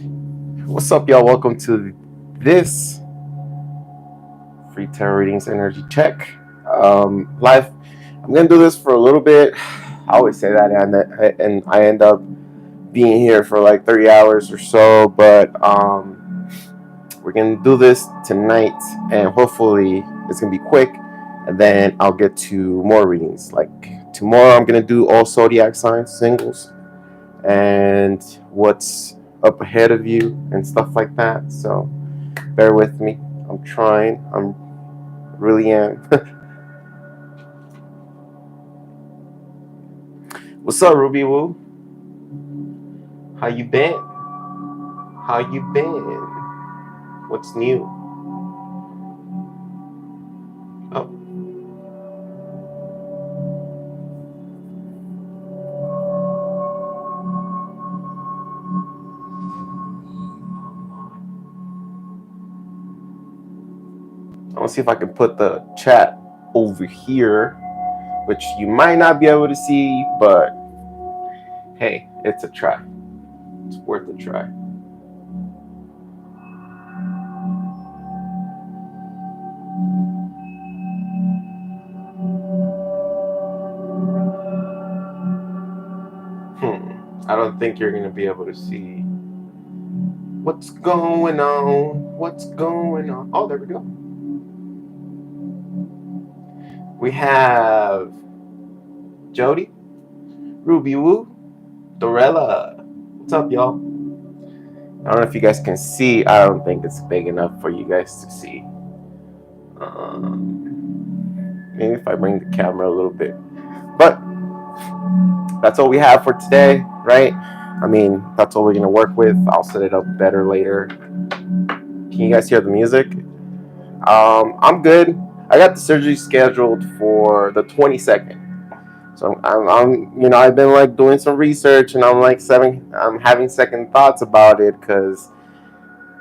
What's up, y'all? Welcome to this free tarot readings energy check. Live. I'm gonna do this for a little bit. I always say that, and I end up being here for like 30 hours or so. But we're gonna do this tonight, and hopefully it's gonna be quick. And then I'll get to more readings. Like tomorrow, I'm gonna do all zodiac signs, singles, and what's up ahead of you and stuff like that. So bear with me. I'm trying. Really am. What's up, Ruby Woo? How you been? How you been? What's new? Oh. I want to see if I can put the chat over here, which you might not be able to see, but hey, it's a try. It's worth a try. I don't think you're going to be able to see what's going on. What's going on? Oh, there we go. We have Jodie, Ruby Woo, Dorella. What's up, y'all? I don't know if you guys can see. I don't think it's big enough for you guys to see. Maybe if I bring the camera a little bit. But that's all we have for today, right? I mean, that's all we're going to work with. I'll set it up better later. Can you guys hear the music? I'm good. I got the surgery scheduled for the 22nd. So I'm I've been like doing some research, and I'm having second thoughts about it because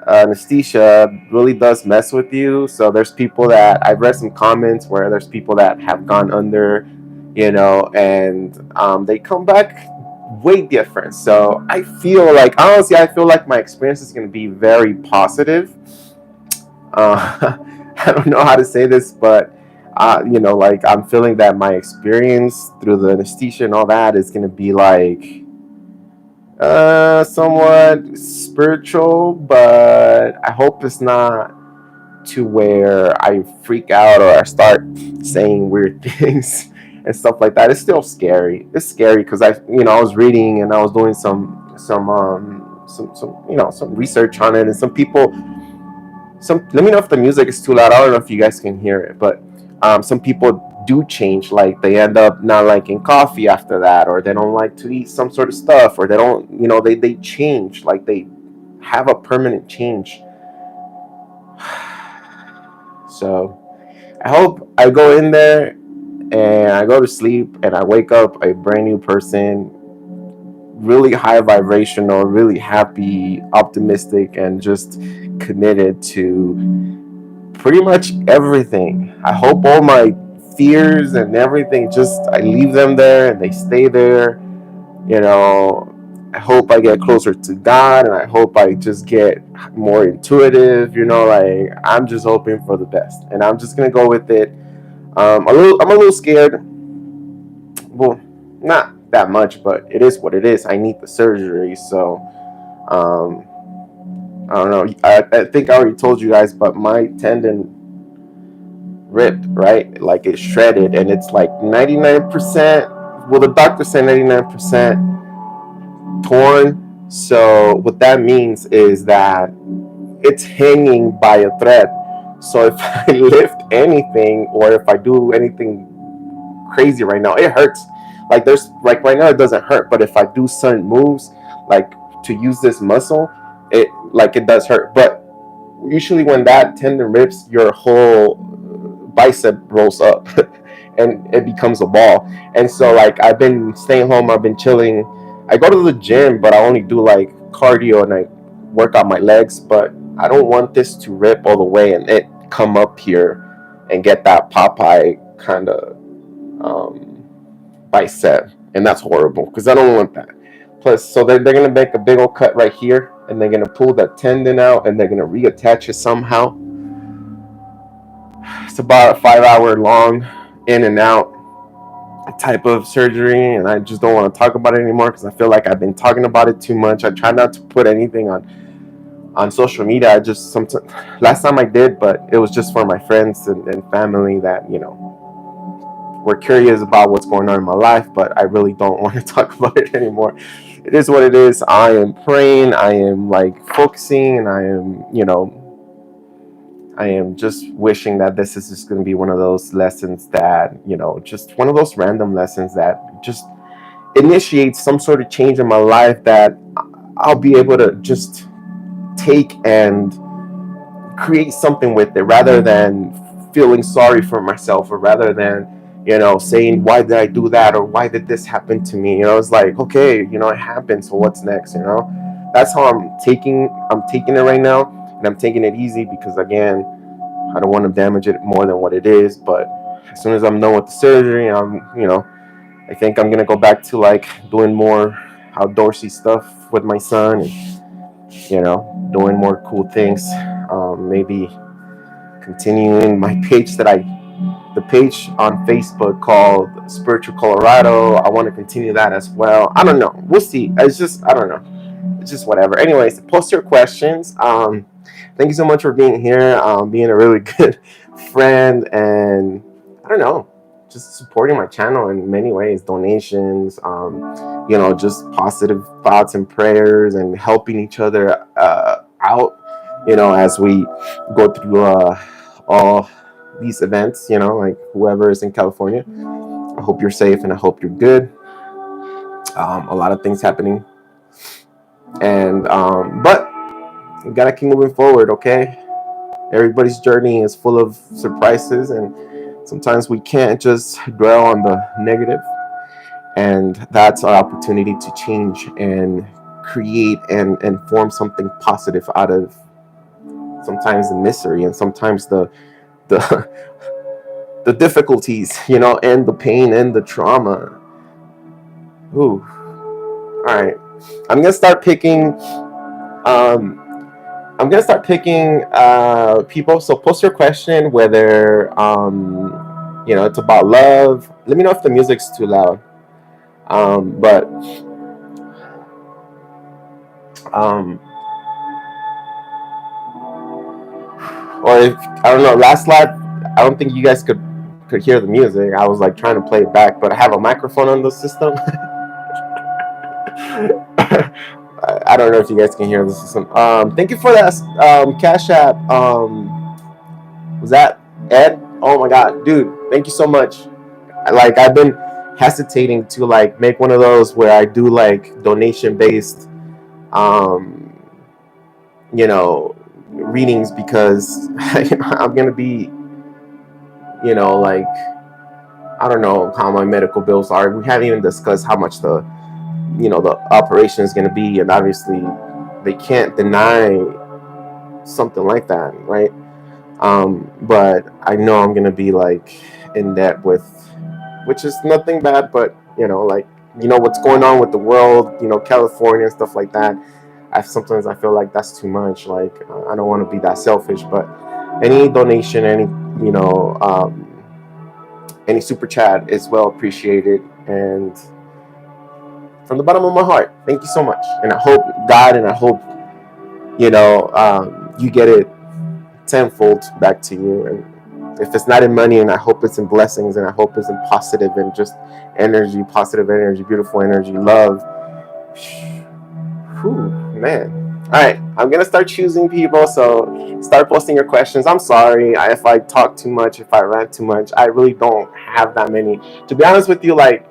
anesthesia really does mess with you. So there's people that I've read some comments where there's people that have gone under, and they come back way different. So I feel like my experience is going to be very positive. I don't know how to say this, but I'm feeling that my experience through the anesthesia and all that is going to be like somewhat spiritual, but I hope it's not to where I freak out or I start saying weird things and stuff like that. It's still scary. It's scary because I was reading and I was doing some research on it, and some people. Let me know if the music is too loud. I don't know if you guys can hear it, but some people do change. Like they end up not liking coffee after that, or they don't like to eat some sort of stuff, or they don't, they change. Like they have a permanent change. So I hope I go in there and I go to sleep and I wake up a brand new person, really high vibrational, really happy, optimistic, and just committed to pretty much everything. I hope all my fears and everything, I leave them there and they stay there. I hope I get closer to God, and I hope I just get more intuitive. Like I'm just hoping for the best, and I'm just gonna go with it. I'm a little scared. Well, not that much, but it is what it is. I need the surgery, so I don't know. I think I already told you guys, but my tendon ripped, right? Like it's shredded, and it's like 99%. Well, the doctor said 99% torn. So what that means is that it's hanging by a thread. So if I lift anything or if I do anything crazy right now, it hurts. Like right now it doesn't hurt, but if I do certain moves, like to use this muscle, it does hurt. But usually when that tendon rips, your whole bicep rolls up and it becomes a ball. And so like I've been staying home, I've been chilling. I go to the gym, but I only do like cardio and I work out my legs, but I don't want this to rip all the way and it come up here and get that Popeye kind of bicep, and that's horrible because I don't want that. Plus, so they're gonna make a big old cut right here, and they're gonna pull that tendon out and they're gonna reattach it somehow. It's about a 5 hour long in and out type of surgery, and I just don't want to talk about it anymore because I feel like I've been talking about it too much. I try not to put anything on social media. I just sometimes, last time I did, but it was just for my friends and family that, you know, were curious about what's going on in my life, but I really don't want to talk about it anymore. It is what it is. I am praying, I am like focusing, and I am, you know, I am just wishing that this is just going to be one of those lessons that, you know, just one of those random lessons that just initiates some sort of change in my life that I'll be able to just take and create something with it, rather than feeling sorry for myself, or rather than, you know, saying, why did I do that, or why did this happen to me? You know, it's like, okay, you know, it happened, so what's next? You know, that's how I'm taking it right now, and I'm taking it easy because, again, I don't want to damage it more than what it is. But as soon as I'm done with the surgery, you know, I think I'm gonna go back to like doing more outdoorsy stuff with my son, and, you know, doing more cool things. Maybe continuing my page the page on Facebook called Spiritual Colorado. I want to continue that as well. I don't know. We'll see. It's just, I don't know. It's just whatever. Anyways, post your questions. Thank you so much for being here, being a really good friend, and I don't know, just supporting my channel in many ways. Donations, you know, just positive thoughts and prayers, and helping each other out, you know, as we go through all these events, you know, like whoever is in California. I hope you're safe and I hope you're good. A lot of things happening, and but you gotta keep moving forward, okay? Everybody's journey is full of surprises, and sometimes we can't just dwell on the negative, and that's our opportunity to change and create and form something positive out of sometimes the misery, and sometimes the the difficulties, you know, and the pain and the trauma. Ooh. All right, I'm gonna start picking people. So post your question, whether you know, it's about love. Let me know if the music's too loud. But or if, I don't know, last live, I don't think you guys could hear the music. I was like trying to play it back, but I have a microphone on the system. I don't know if you guys can hear the system. Thank you for that Cash App. Was that Ed? Oh my god, dude, thank you so much. Like, I've been hesitating to like make one of those where I do like donation based you know, readings, because I'm gonna be, you know, like, I don't know how my medical bills are. We haven't even discussed how much the, you know, the operation is gonna be, and obviously they can't deny something like that, right? But I know I'm gonna be like in debt with, which is nothing bad, but, you know, like, you know, what's going on with the world, you know, California and stuff like that. Sometimes I feel like that's too much. Like, I don't want to be that selfish, but any donation, any, you know, any super chat is well appreciated, and from the bottom of my heart, thank you so much. And I hope God, and I hope, you know, you get it tenfold back to you. And if it's not in money, and I hope it's in blessings, and I hope it's in positive and just energy, positive energy, beautiful energy, love. Whew, man. All right, I'm gonna start choosing people, so start posting your questions. I'm sorry if I talk too much, if I rant too much. I really don't have that many, to be honest with you. Like,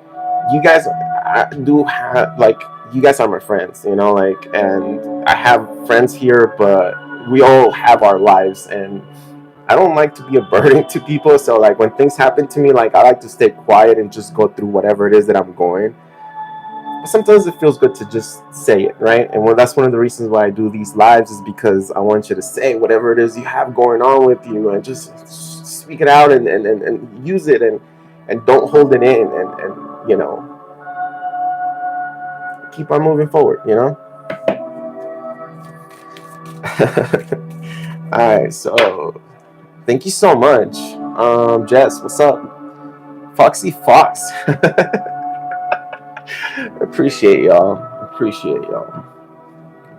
you guys, I do have, like, you guys are my friends, you know, like, and I have friends here, but we all have our lives, and I don't like to be a burden to people. So like, when things happen to me, like, I like to stay quiet and just go through whatever it is that I'm going. But sometimes it feels good to just say it, right? And that's one of the reasons why I do these lives, is because I want you to say whatever it is you have going on with you, and just speak it out, and use it, and don't hold it in, and you know, keep on moving forward, you know. Alright, so thank you so much. Jess, what's up? Foxy Fox. Appreciate y'all.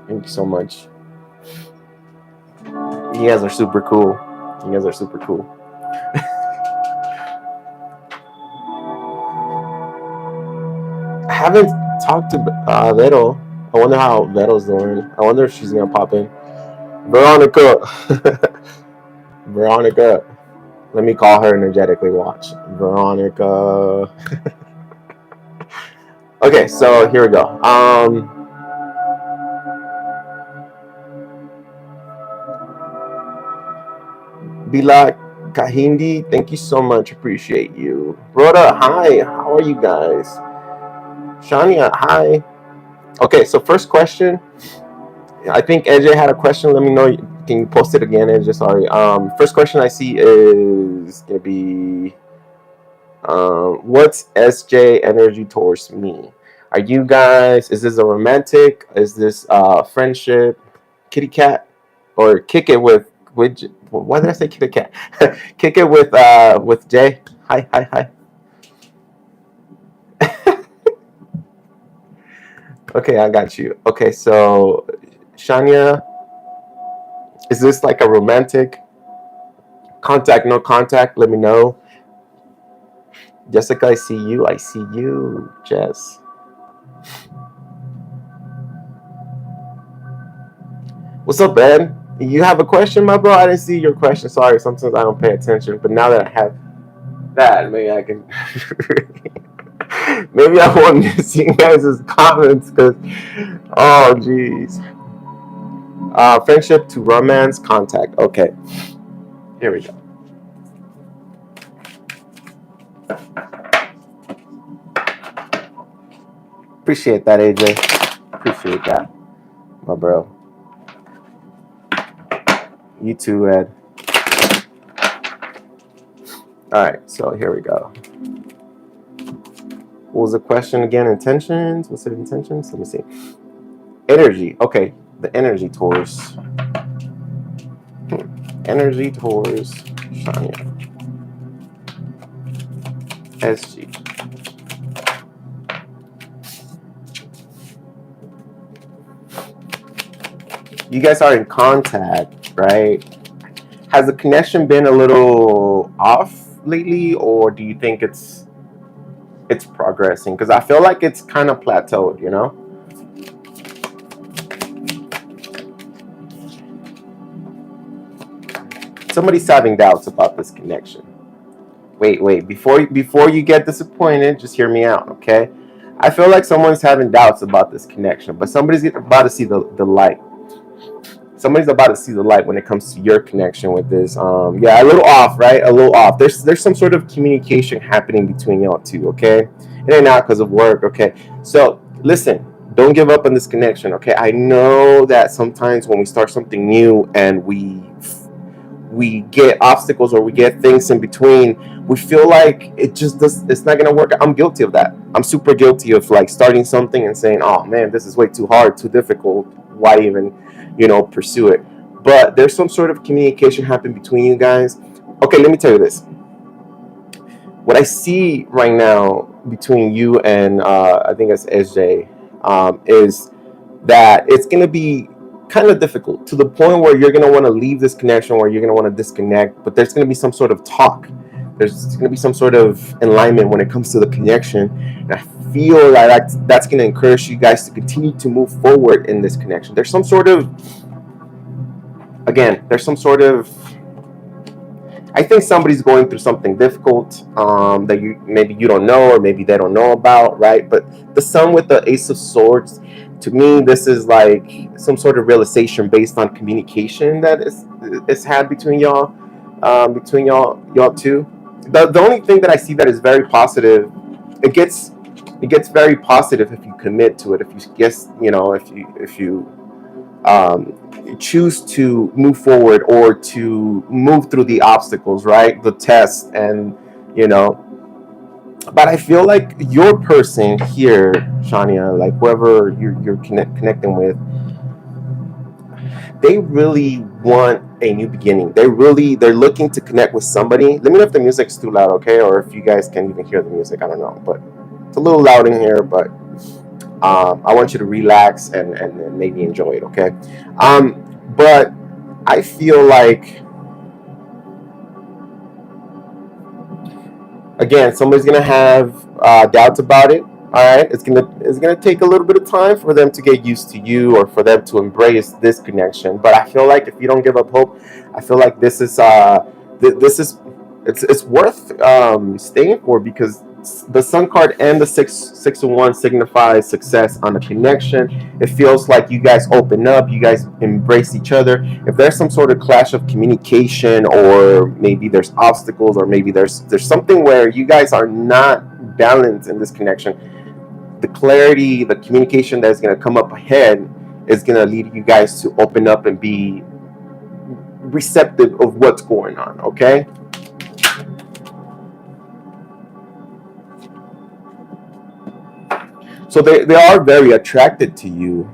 Thank you so much. You guys are super cool. I haven't talked to Vero. I wonder how Vero's doing. I wonder if she's gonna pop in. Veronica. Let me call her energetically. Watch. Veronica. Okay, so here we go. Bila Kahindi, thank you so much. Appreciate you. Rhoda, hi. How are you guys? Shania, hi. Okay, so first question. I think AJ had a question. Let me know. Can you post it again, AJ? Sorry. First question I see is gonna be, what's SJ energy towards me? Are you guys? Is this a romantic? Is this friendship? Kitty cat, or kick it with? Why did I say kitty cat? Kick it with Jay. Hi. Okay, I got you. Okay, so Shania, is this like a romantic? Contact, no contact, let me know. Jessica, I see you. Jess. What's up, Ben? You have a question, my bro? I didn't see your question. Sorry, sometimes I don't pay attention. But now that I have that, maybe I can. Maybe I won't miss you guys' comments because, oh, geez. Friendship to romance, contact. Okay. Here we go. Appreciate that, AJ. Appreciate that, my bro. You too, Ed. Alright, so here we go. What was the question again? Intentions? What's it, intentions? Let me see. Energy. Okay, the energy towards. Energy towards Shania. SG. You guys are in contact, right? Has the connection been a little off lately, or do you think it's progressing? Because I feel like it's kind of plateaued, you know? Somebody's having doubts about this connection. Wait. Before you get disappointed, just hear me out, okay? I feel like someone's having doubts about this connection, but somebody's about to see the light. Somebody's about to see the light when it comes to your connection with this. Yeah, a little off, right? A little off. There's some sort of communication happening between y'all two, okay? It ain't not because of work, okay? So listen, don't give up on this connection, okay? I know that sometimes when we start something new and we get obstacles or we get things in between, we feel like it's not gonna work. I'm guilty of that. I'm super guilty of like starting something and saying, oh man, this is way too hard, too difficult, why even pursue it? But there's some sort of communication happening between you guys. Okay, let me tell you this. What I see right now between you and I think it's SJ, is that it's gonna be kind of difficult to the point where you're going to want to leave this connection, where you're going to want to disconnect, but there's going to be some sort of talk. There's going to be some sort of alignment when it comes to the connection. And I feel like that's going to encourage you guys to continue to move forward in this connection. There's some sort of, I think somebody's going through something difficult that maybe you don't know, or maybe they don't know about, right? But the Sun with the Ace of Swords, to me, this is like some sort of realization based on communication that is had between y'all two. The only thing that I see that is very positive, it gets very positive if you commit to it. If you choose to move forward or to move through the obstacles, right? The test, and but I feel like your person here, Shania, like whoever you're connecting with, they really want a new beginning. They're looking to connect with somebody. Let me know if the music's too loud, okay? Or if you guys can even hear the music. I don't know, but it's a little loud in here, but I want you to relax and maybe enjoy it, okay? But I feel like, again, somebody's gonna have doubts about it. All right, it's gonna take a little bit of time for them to get used to you, or for them to embrace this connection. But I feel like if you don't give up hope, I feel like this is it's worth staying for, because the Sun card and the six of Wands signifies success on a connection. It feels like you guys open up, you guys embrace each other. If there's some sort of clash of communication, or maybe there's obstacles, or maybe there's something where you guys are not balanced in this connection, the clarity, the communication that's going to come up ahead is going to lead you guys to open up and be receptive of what's going on, okay? So they are very attracted to you,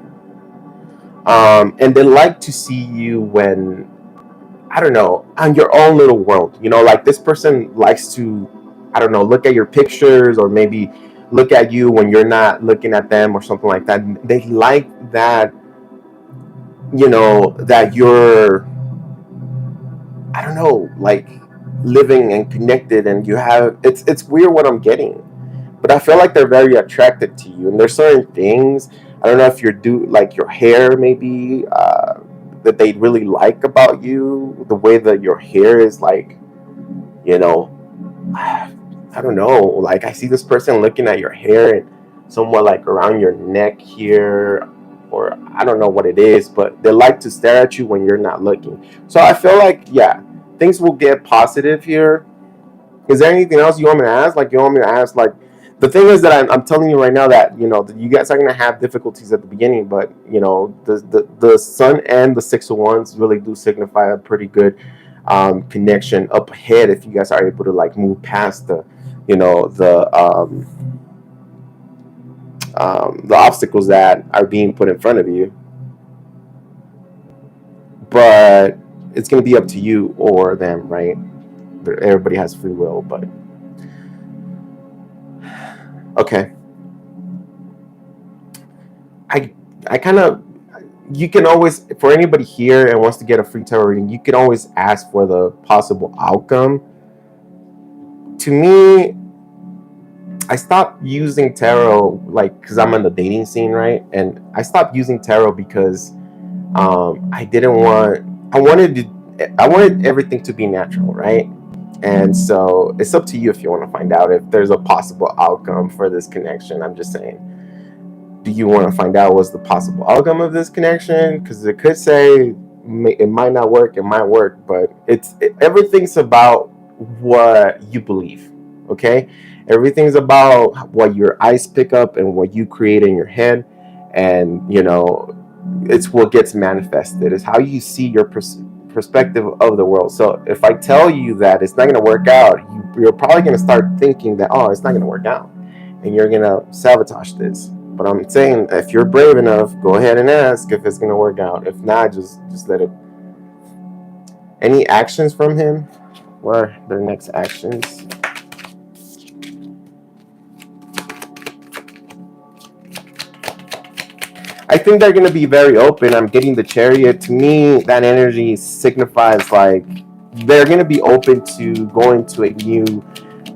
and they like to see you when, I don't know, on your own little world. You know, like this person likes to, I don't know, look at your pictures, or maybe look at you when you're not looking at them, or something like that. They like that, you know, that you're, I don't know, like living and connected, and you have, it's weird what I'm getting, but I feel like they're very attracted to you. And there's certain things, I don't know if like your hair, maybe, that they really like about you, the way that your hair is, like, you know, I don't know, like I see this person looking at your hair, and somewhat like around your neck here, or I don't know what it is, but they like to stare at you when you're not looking. So I feel like, yeah, things will get positive here. Is there anything else you want me to ask? Like, you want me to ask, like, the thing is that I'm telling you right now that, you know, you guys are going to have difficulties at the beginning, but, you know, the Sun and the Six of Wands really do signify a pretty good connection up ahead, if you guys are able to, like, move past the, you know, the obstacles that are being put in front of you. But it's going to be up to you or them, right? Everybody has free will, but okay. I kind of, you can always, for anybody here and wants to get a free tarot reading, you can always ask for the possible outcome. To me, I stopped using tarot, like, because I'm on the dating scene, right? And I stopped using tarot because I wanted everything to be natural, right? And so it's up to you if you want to find out if there's a possible outcome for this connection. I'm just saying, do you want to find out what's the possible outcome of this connection? Because it could say it might not work, it might work, but everything's about what you believe, okay? Everything's about what your eyes pick up and what you create in your head, and, you know, it's what gets manifested. It's how you see your perspective of the world. So if I tell you that it's not going to work out, you're probably going to start thinking that, oh, it's not going to work out, and you're going to sabotage this. But I'm saying, if you're brave enough, go ahead and ask if it's going to work out. If not, just let it. Any actions from him? What are their next actions? I think they're going to be very open. I'm getting the Chariot. To me, that energy signifies, like, they're going to be open to going to a new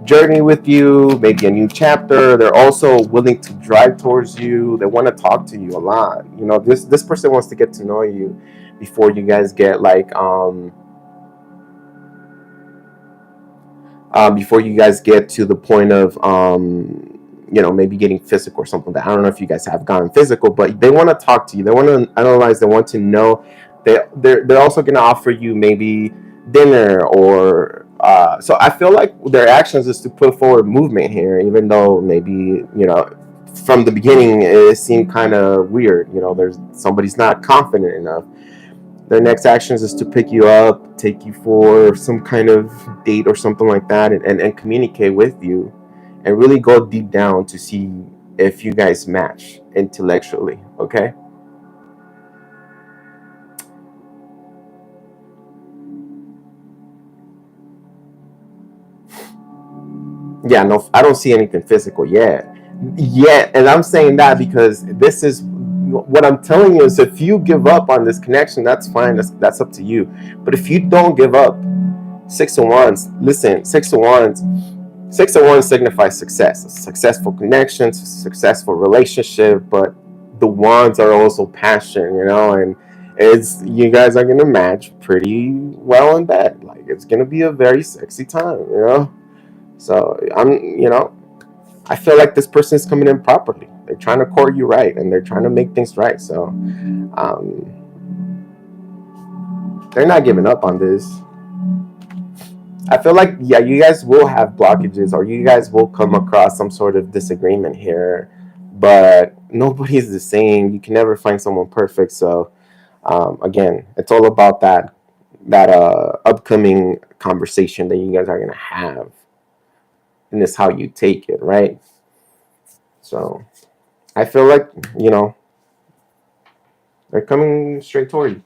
journey with you, maybe a new chapter. They're also willing to drive towards you. They want to talk to you a lot. You know, this person wants to get to know you before you guys get, like, before you guys get to the point of you know, maybe getting physical or something. That I don't know if you guys have gotten physical, but they want to talk to you. They want to analyze. They want to know. They're also going to offer you maybe dinner, or so I feel like their actions is to put forward movement here, even though maybe, you know, from the beginning it seemed kind of weird. You know, there's somebody's not confident enough. Their next actions is to pick you up, take you for some kind of date or something like that, and communicate with you, and really go deep down to see if you guys match intellectually, okay? Yeah, no, I don't see anything physical yet. And I'm saying that because this is what I'm telling you is if you give up on this connection, that's fine. That's up to you. But if you don't give up, Six of Wands, listen, Six of Wands signifies success, a successful connections, successful relationship, but the wands are also passion, and it's you guys are gonna match pretty well in bed. Like it's gonna be a very sexy time. So I feel like this person is coming in properly. They're trying to court you right, and they're trying to make things right. So they're not giving up on this. I feel like, yeah, you guys will have blockages, or you guys will come across some sort of disagreement here, but nobody's the same. You can never find someone perfect. So again, it's all about that upcoming conversation that you guys are gonna have, and it's how you take it, right? So I feel like they're coming straight toward you.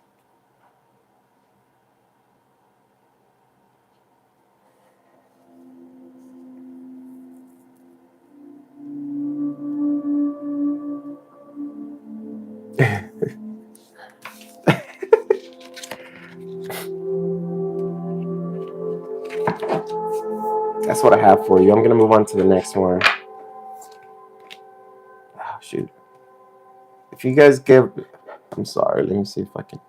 That's what I have for you. I'm gonna move on to the next one. Oh, shoot. If you guys I'm sorry. Let me see if I can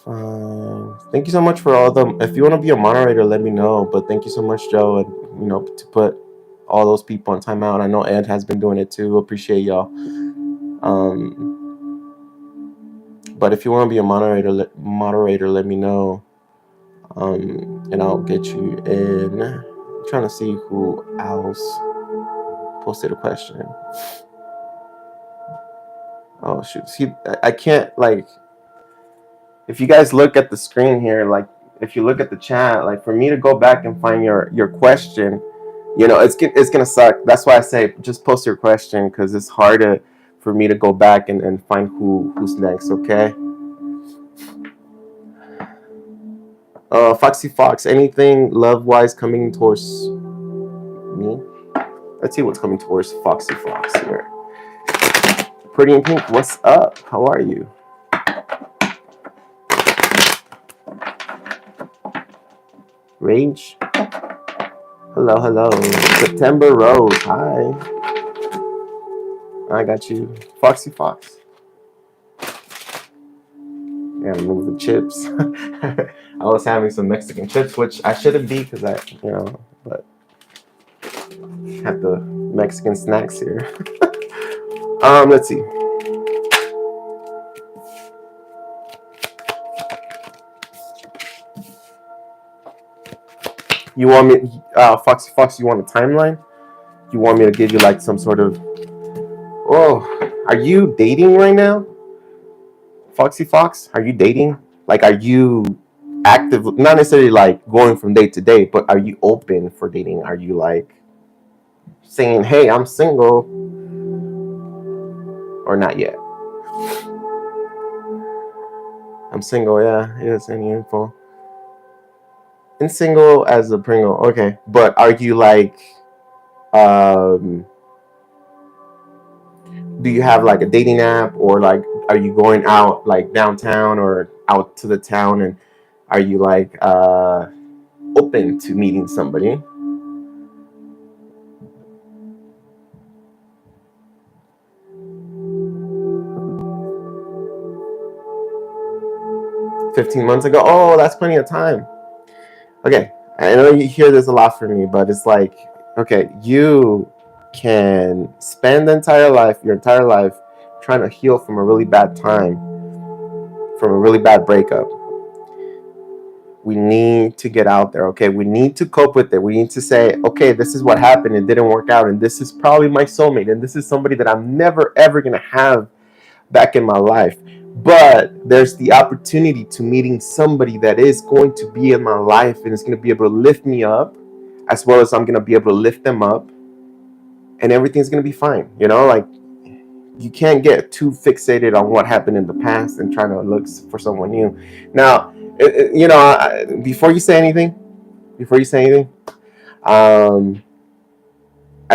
find. Thank you so much for all them. If you want to be a moderator, let me know. But thank you so much, Joe, and to put all those people on timeout. I know Ed has been doing it too. Appreciate y'all. But if you want to be a moderator, let me know. And I'll get you in. I'm trying to see who else posted a question. Oh shoot! See, I can't if you guys look at the screen here, if you look at the chat, for me to go back and find your question, it's gonna suck. That's why I say just post your question, because it's harder for me to go back and find who's next. Okay. Foxy Fox, anything love-wise coming towards me? Let's see what's coming towards Foxy Fox here. Pretty in Pink, what's up? How are you? Rage. Hello. September Rose, hi. I got you. Foxy Fox. Yeah, move the chips. I was having some Mexican chips, which I shouldn't be because but have the Mexican snacks here. Let's see. You want me, Foxy Fox, you want a timeline? You want me to give you some sort of... Oh, are you dating right now? Foxy Fox, are you dating? Are you active? Not necessarily going from day to day, but are you open for dating? Are you saying, hey, I'm single, or not yet? I'm single, yeah. Yes, any info? And single as a Pringle, okay. But are you do you have a dating app, or are you going out downtown or out to the town, and are you open to meeting somebody? $15 months ago? Oh, that's plenty of time. Okay, I know you hear this a lot from me, but it's okay, you can spend your entire life trying to heal from a really bad time, from a really bad breakup. We need to get out there, okay? We need to cope with it. We need to say, okay, this is what happened. It didn't work out, and this is probably my soulmate, and this is somebody that I'm never, ever going to have back in my life. But there's the opportunity to meeting somebody that is going to be in my life and is going to be able to lift me up, as well as I'm going to be able to lift them up, and everything's going to be fine. You can't get too fixated on what happened in the past and trying to look for someone new. Now, before you say anything, I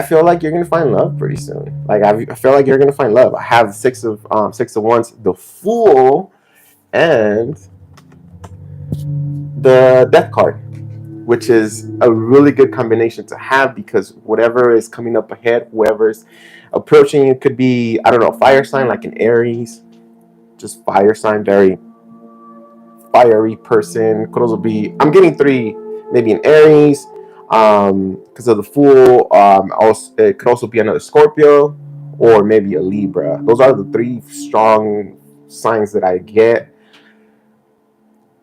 feel like you're gonna find love pretty soon. Like I feel like you're gonna find love. I have six of wands, the Fool, and the Death card, which is a really good combination to have because whatever is coming up ahead, whoever's approaching you could be, I don't know, fire sign like an Aries, just fire sign, very fiery person. Could also be, I'm getting three, maybe an Aries, because of the Fool. Also, it could also be another Scorpio or maybe a Libra. Those are the three strong signs that I get.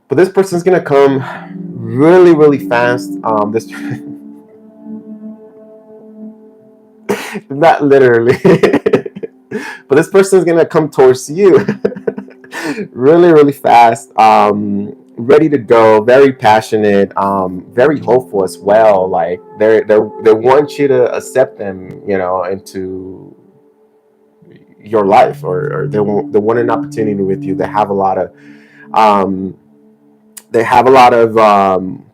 But this person's gonna come really, really fast. This not literally, but this person's gonna come towards you really, really fast. Ready to go, very passionate, very hopeful as well. Like they want you to accept them, you know, into your life, or they want an opportunity with you. Um, they have a lot of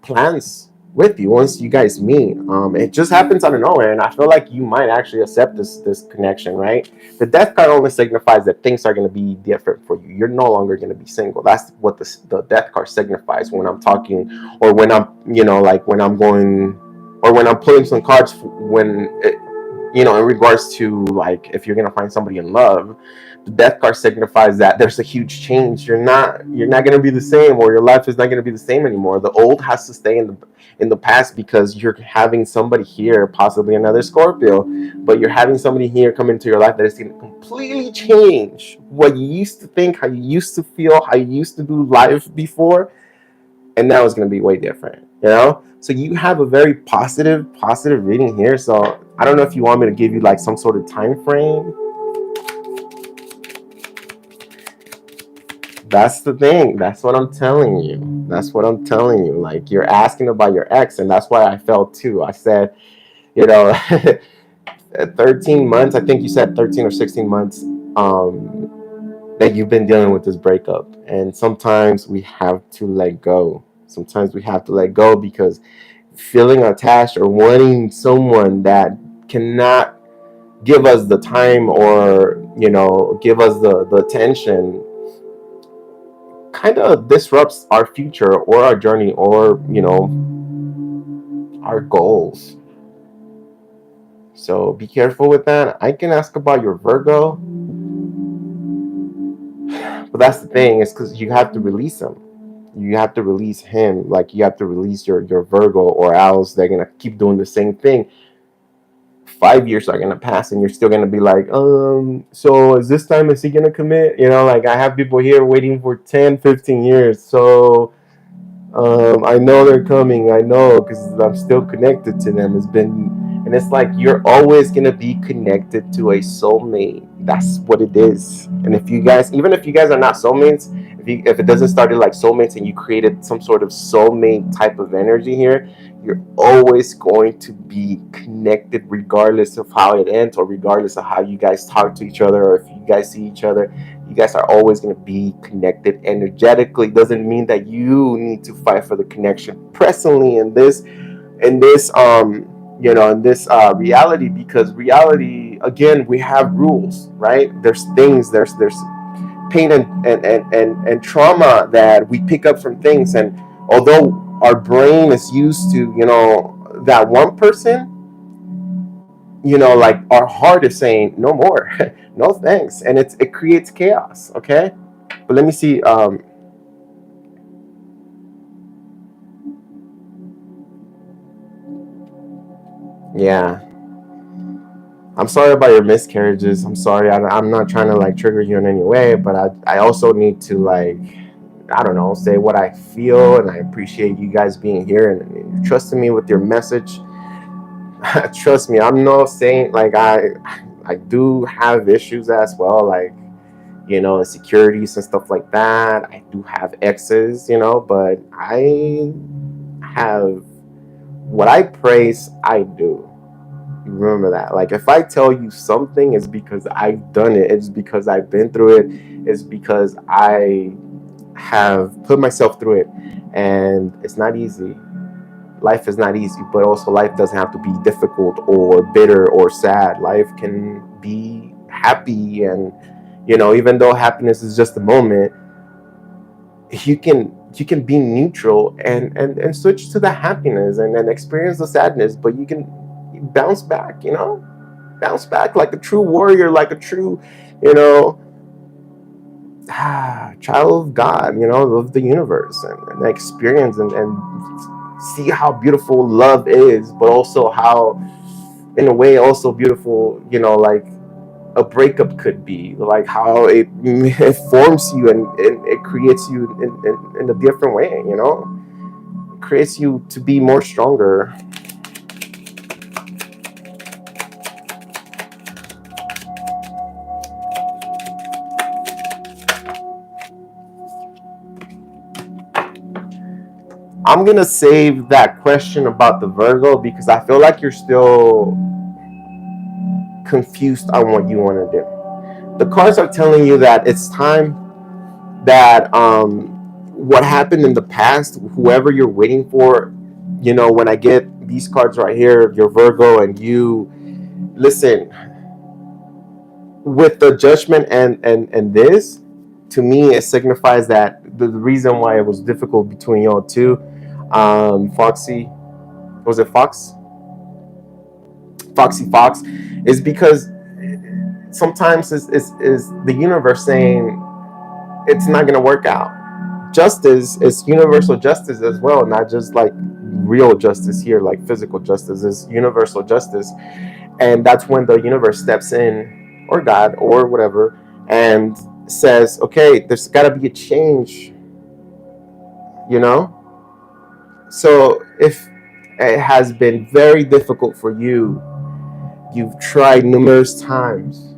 plans with you once you guys meet. It just happens out of nowhere, and I feel like you might actually accept this connection, right? The Death card only signifies that things are going to be different for you. You're no longer going to be single. That's what the Death card signifies when I'm talking, or when I'm, you know, like when I'm going, or when I'm pulling some cards when it, you know, in regards to like if you're going to find somebody in love. The Death card signifies that there's a huge change. You're not going to be the same, or your life is not going to be the same anymore. The old has to stay in the past because you're having somebody here, possibly another Scorpio, but you're having somebody here come into your life that is going to completely change what you used to think, how you used to feel, how you used to do life before, and now it's going to be way different, you know. So you have a very positive reading here. So I don't know if you want me to give you like some sort of time frame. That's the thing. That's what I'm telling you. That's what I'm telling you. Like, you're asking about your ex, and that's why I felt too. I said, you know, 13 months. I think you said 13 or 16 months that you've been dealing with this breakup. And sometimes we have to let go. Sometimes we have to let go because feeling attached or wanting someone that cannot give us the time, or, you know, give us the attention, kind of disrupts our future or our journey, or, you know, our goals. So be careful with that. I can ask about your Virgo, but that's the thing, is because you have to release him. You have to release him. Like, you have to release your Virgo, or else they're gonna keep doing the same thing. 5 years are gonna pass and you're still gonna be like, so is this time, is he gonna commit? You know, like, I have people here waiting for 10-15 years. So I know they're coming. I know, because I'm still connected to them. And it's like, you're always gonna be connected to a soulmate. That's what it is. And if you guys, even if you guys are not soulmates, if it doesn't start like soulmates and you created some sort of soulmate type of energy here, you're always going to be connected, regardless of how it ends, or regardless of how you guys talk to each other, or if you guys see each other. You guys are always going to be connected energetically. Doesn't mean that you need to fight for the connection presently in this reality, because reality, again, we have rules, right? There's things, there's pain and trauma that we pick up from things. And although our brain is used to, you know, that one person, you know, like, our heart is saying no more. No thanks. And it creates chaos. Okay, but let me see. Yeah, I'm sorry about your miscarriages. I'm sorry. I'm not trying to like trigger you in any way, but I also need to, like, I don't know, say what I feel. And I appreciate you guys being here and trusting me with your message. Trust me, I'm not saying, like, I do have issues as well, like, you know, insecurities and stuff like that. I do have exes, you know, but I have what I praise, I do. Remember that. Like, if I tell you something, it's because I've done it. It's because I've been through it. It's because I have put myself through it. And it's not easy. life is not easy, but also life doesn't have to be difficult or bitter or sad. Life can be happy, and you know, even though happiness is just a moment, you can be neutral and switch to the happiness and then experience the sadness, but you can bounce back, you know, bounce back like a true warrior, like a true, you know, child of God, you know, of the universe, and experience and see how beautiful love is, but also how, in a way, also beautiful, you know, like a breakup could be, like how it forms you and it creates you in a different way, you know, it creates you to be more stronger. I'm gonna save that question about the Virgo because I feel like you're still confused on what you want to do. The cards are telling you that it's time that what happened in the past, whoever you're waiting for, you know, when I get these cards right here, your Virgo, and you listen, with the Judgment and this, to me it signifies that the reason why it was difficult between y'all two, Foxy, was it Foxy Fox, is because sometimes is the universe saying it's not going to work out. Justice is universal justice as well, not just like real justice here, like physical justice, is universal justice. And that's when the universe steps in, or God, or whatever, and says, okay, there's got to be a change, you know? So if it has been very difficult for you, you've tried numerous times,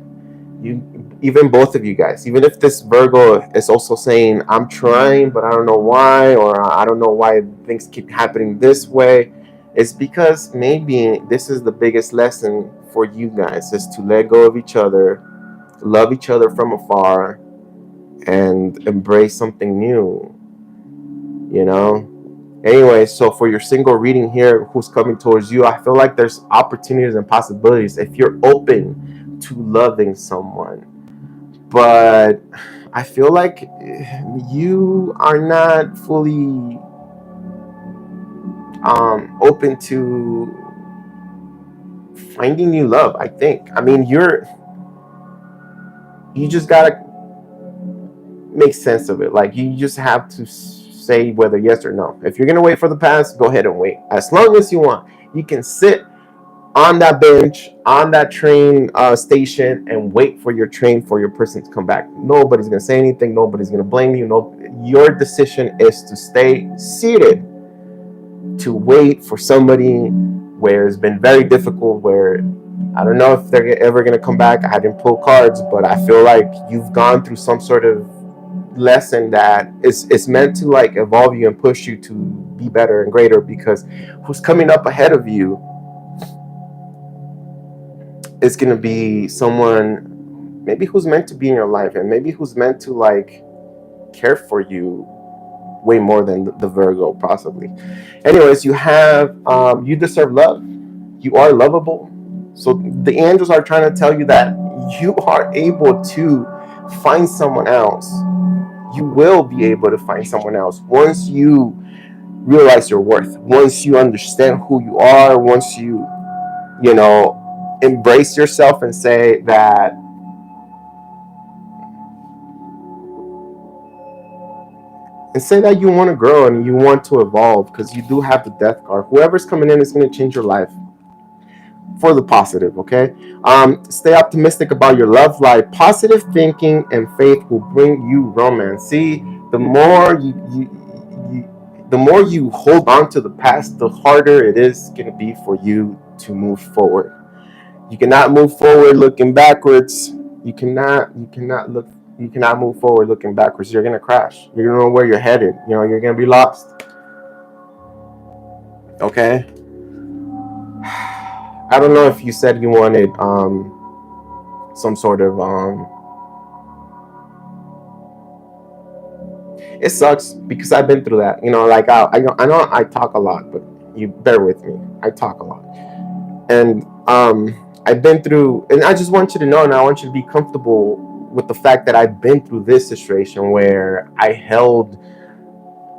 even both of you guys, even if this Virgo is also saying, I'm trying, but I don't know why, or I don't know why things keep happening this way, it's because maybe this is the biggest lesson for you guys, is to let go of each other, love each other from afar, and embrace something new, you know? Anyway, so for your single reading here, who's coming towards you, I feel like there's opportunities and possibilities if you're open to loving someone. But I feel like you are not fully open to finding new love, I think. I mean, you just gotta make sense of it. Like, you just have to say whether yes or no. If you're gonna wait for the past, go ahead and wait as long as you want. You can sit on that bench, on that train station, and wait for your train, for your person to come back. Nobody's gonna say anything. Nobody's gonna blame you. No, your decision is to stay seated, to wait for somebody where it's been very difficult, where I don't know if they're ever gonna come back. I didn't pull cards, but I feel like you've gone through some sort of lesson that is meant to like evolve you and push you to be better and greater, because who's coming up ahead of you is going to be someone maybe who's meant to be in your life, and maybe who's meant to like care for you way more than the Virgo, possibly. Anyways, you have you deserve love. You are lovable. So the angels are trying to tell you that you are able to find someone else. You will be able to find someone else once you realize your worth, once you understand who you are, once you know, embrace yourself and say that you want to grow and you want to evolve, because you do have the Death card. Whoever's coming in is going to change your life for the positive. Okay, stay optimistic about your love life. Positive thinking and faith will bring you romance. See, the more the more you hold on to the past, the harder it is going to be for you to move forward. You cannot move forward looking backwards. You cannot move forward looking backwards. You're gonna crash. You don't know where you're headed. You know, you're gonna be lost. Okay. I don't know if you said you wanted some sort of it sucks because I've been through that. You know, like I know I talk a lot, but You bear with me. I talk a lot. And I've been through, and I just want you to know, and I want you to be comfortable with the fact that I've been through this situation where I held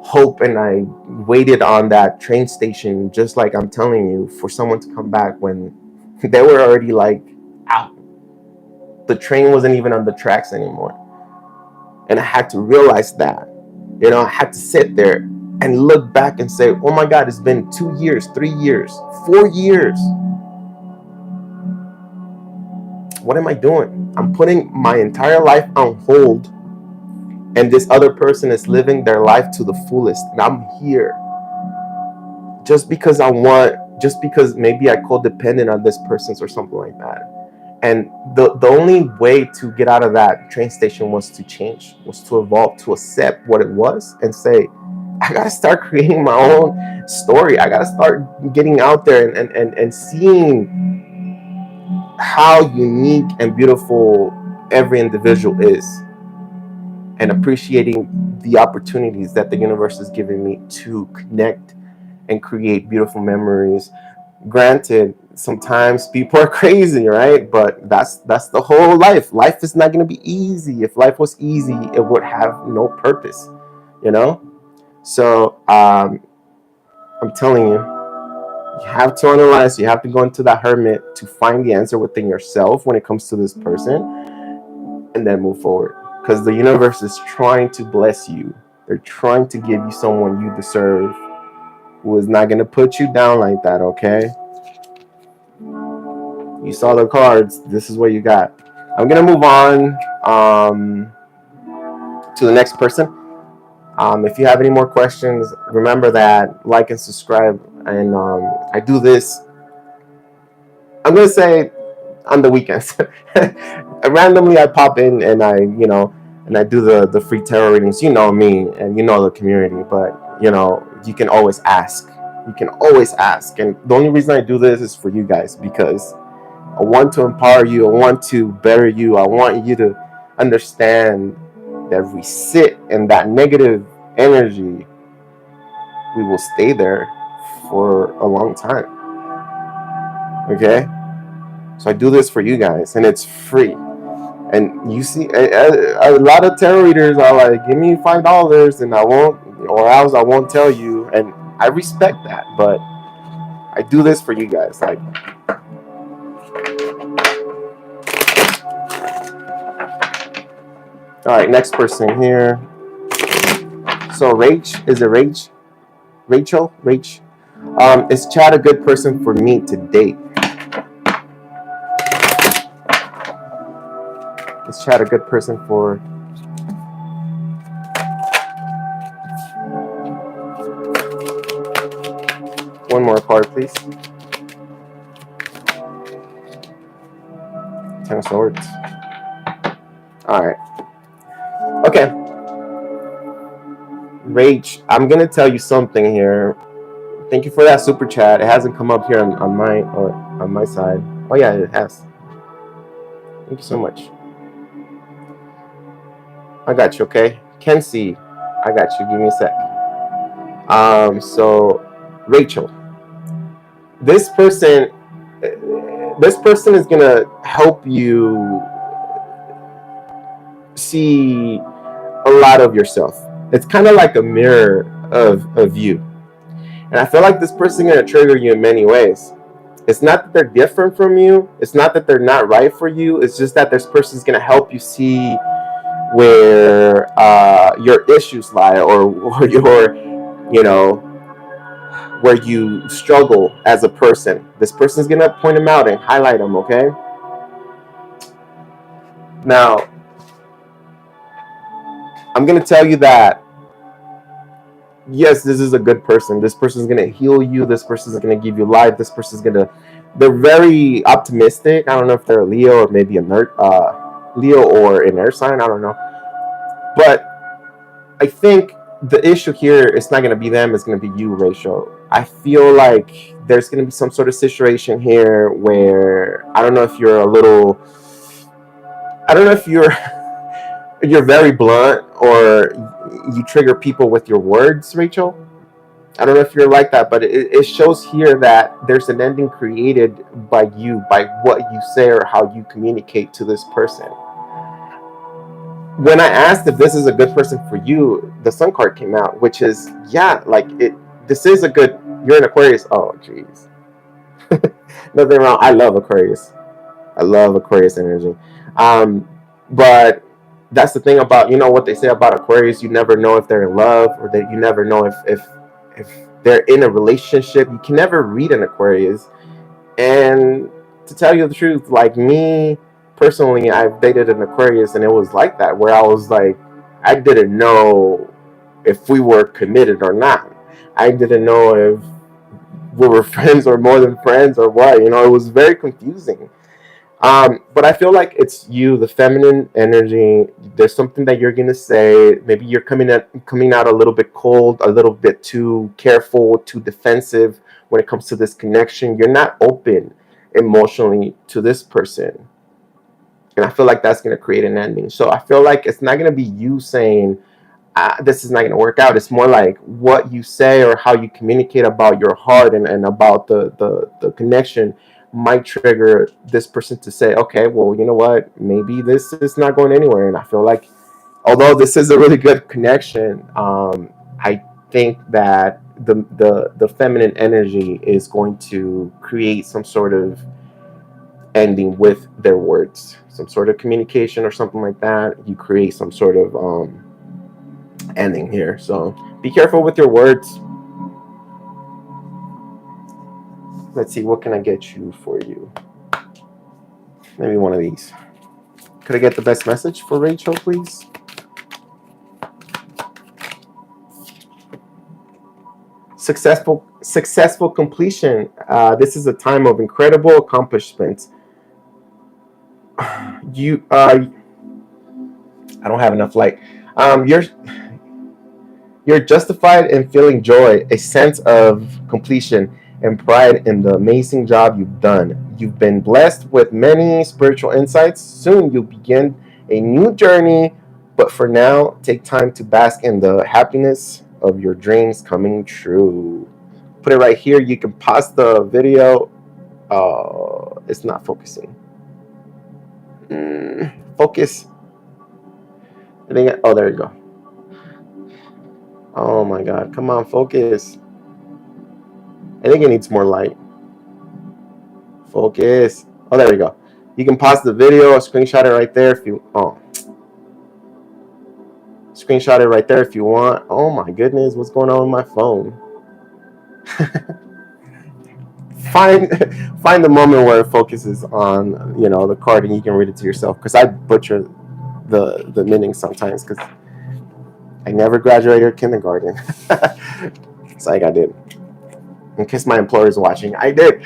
hope and I waited on that train station, just like I'm telling you, for someone to come back when they were already like out. The train wasn't even on the tracks anymore. And I had to realize that, you know, I had to sit there and look back and say, oh my God, it's been 2 years, 3 years, 4 years. What am I doing? I'm putting my entire life on hold, and this other person is living their life to the fullest. And I'm here just because just because maybe I codependent on this person's or something like that. And the only way to get out of that train station was to change, was to evolve, to accept what it was and say, I gotta start creating my own story. I gotta start getting out there and seeing how unique and beautiful every individual is, and appreciating the opportunities that the universe is giving me to connect and create beautiful memories. Granted, sometimes people are crazy, right? But that's the whole life. Life is not going to be easy. If life was easy, it would have no purpose, you know? So I'm telling you, you have to analyze, you have to go into that hermit to find the answer within yourself when it comes to this person, and then move forward. Because the universe is trying to bless you. They're trying to give you someone you deserve, who is not going to put you down like that, okay? You saw the cards. This is what you got. I'm going to move on to the next person. If you have any more questions, remember that like and subscribe. And I do this, I'm going to say, on the weekends. Randomly, I pop in and I do the free tarot readings. You know me and you know the community, but you can always ask. You can always ask. And the only reason I do this is for you guys, because I want to empower you. I want to better you. I want you to understand that if we sit in that negative energy, we will stay there for a long time. Okay? So I do this for you guys, and it's free. And you see, a lot of tarot readers are like, give me $5 and I won't, or else I won't tell you. And I respect that, but I do this for you guys. Like, all right, next person here. So Rach, is it Rach? Rachel? Rach? Is Chad a good person for me to date? Is Chad a good person for... One more card, please. Ten of Swords. All right. Okay. Rach, I'm going to tell you something here. Thank you for that super chat. It hasn't come up here on my side. Oh yeah, it has. Thank you so much. I got you, okay? Kenzie, I got you. Give me a sec. So Rachel, this person is gonna help you see a lot of yourself. It's kind of like a mirror of you. And I feel like this person is gonna trigger you in many ways. It's not that they're different from you. It's not that they're not right for you. It's just that this person is gonna help you see where your issues lie, or your, where you struggle as a person. This person is gonna point them out and highlight them, okay? Now, I'm gonna tell you that, yes, this is a good person. This person is gonna heal you. This person is gonna give you life. This person is gonna... They're very optimistic. I don't know if they're a Leo or maybe a Leo or an air sign. I don't know. But I think the issue here is not going to be them. It's going to be you, Rachel. I feel like there's going to be some sort of situation here where I don't know if you're you're very blunt, or you trigger people with your words, Rachel. I don't know if you're like that, but it shows here that there's an ending created by you, by what you say or how you communicate to this person. When I asked if this is a good person for you, the Sun card came out, which is, yeah, like this is a good, you're an Aquarius. Oh, jeez. Nothing wrong. I love Aquarius. I love Aquarius energy. But that's the thing about, you know what they say about Aquarius, you never know if they're in love, or that you never know if they're in a relationship. You can never read an Aquarius. And to tell you the truth, like me personally, I've dated an Aquarius and it was like that, where I was like, I didn't know if we were committed or not. I didn't know if we were friends or more than friends or what. You know, it was very confusing. But I feel like it's you, the feminine energy. There's something that you're gonna say. Maybe you're coming out a little bit cold, a little bit too careful, too defensive when it comes to this connection. You're not open emotionally to this person, and I feel like that's gonna create an ending. So I feel like it's not gonna be you saying, this is not going to work out. It's more like what you say or how you communicate about your heart and about the connection might trigger this person to say, okay, well, you know what, maybe this is not going anywhere. And I feel like, although this is a really good connection, I think that the feminine energy is going to create some sort of ending with their words, some sort of communication or something like that. You create some sort of ending here. So be careful with your words. Let's see, what can I get you for you? Maybe one of these. Could I get the best message for Rachel, please? Successful completion. This is a time of incredible accomplishments. I don't have enough light. You're justified in feeling joy, a sense of completion, and pride in the amazing job you've done. You've been blessed with many spiritual insights. Soon you'll begin a new journey, but for now, take time to bask in the happiness of your dreams coming true. Put it right here. You can pause the video. It's not focusing. Focus. Oh, there you go. Oh my God, come on, focus. I think it needs more light. Focus. Oh, there we go. You can pause the video or screenshot it right there if you, screenshot it right there if you want. Oh my goodness, what's going on with my phone? Find the moment where it focuses on, you know, the card and you can read it to yourself, because I butcher the meaning sometimes because I never graduated kindergarten. It's like I did. In case my employer is watching, I did.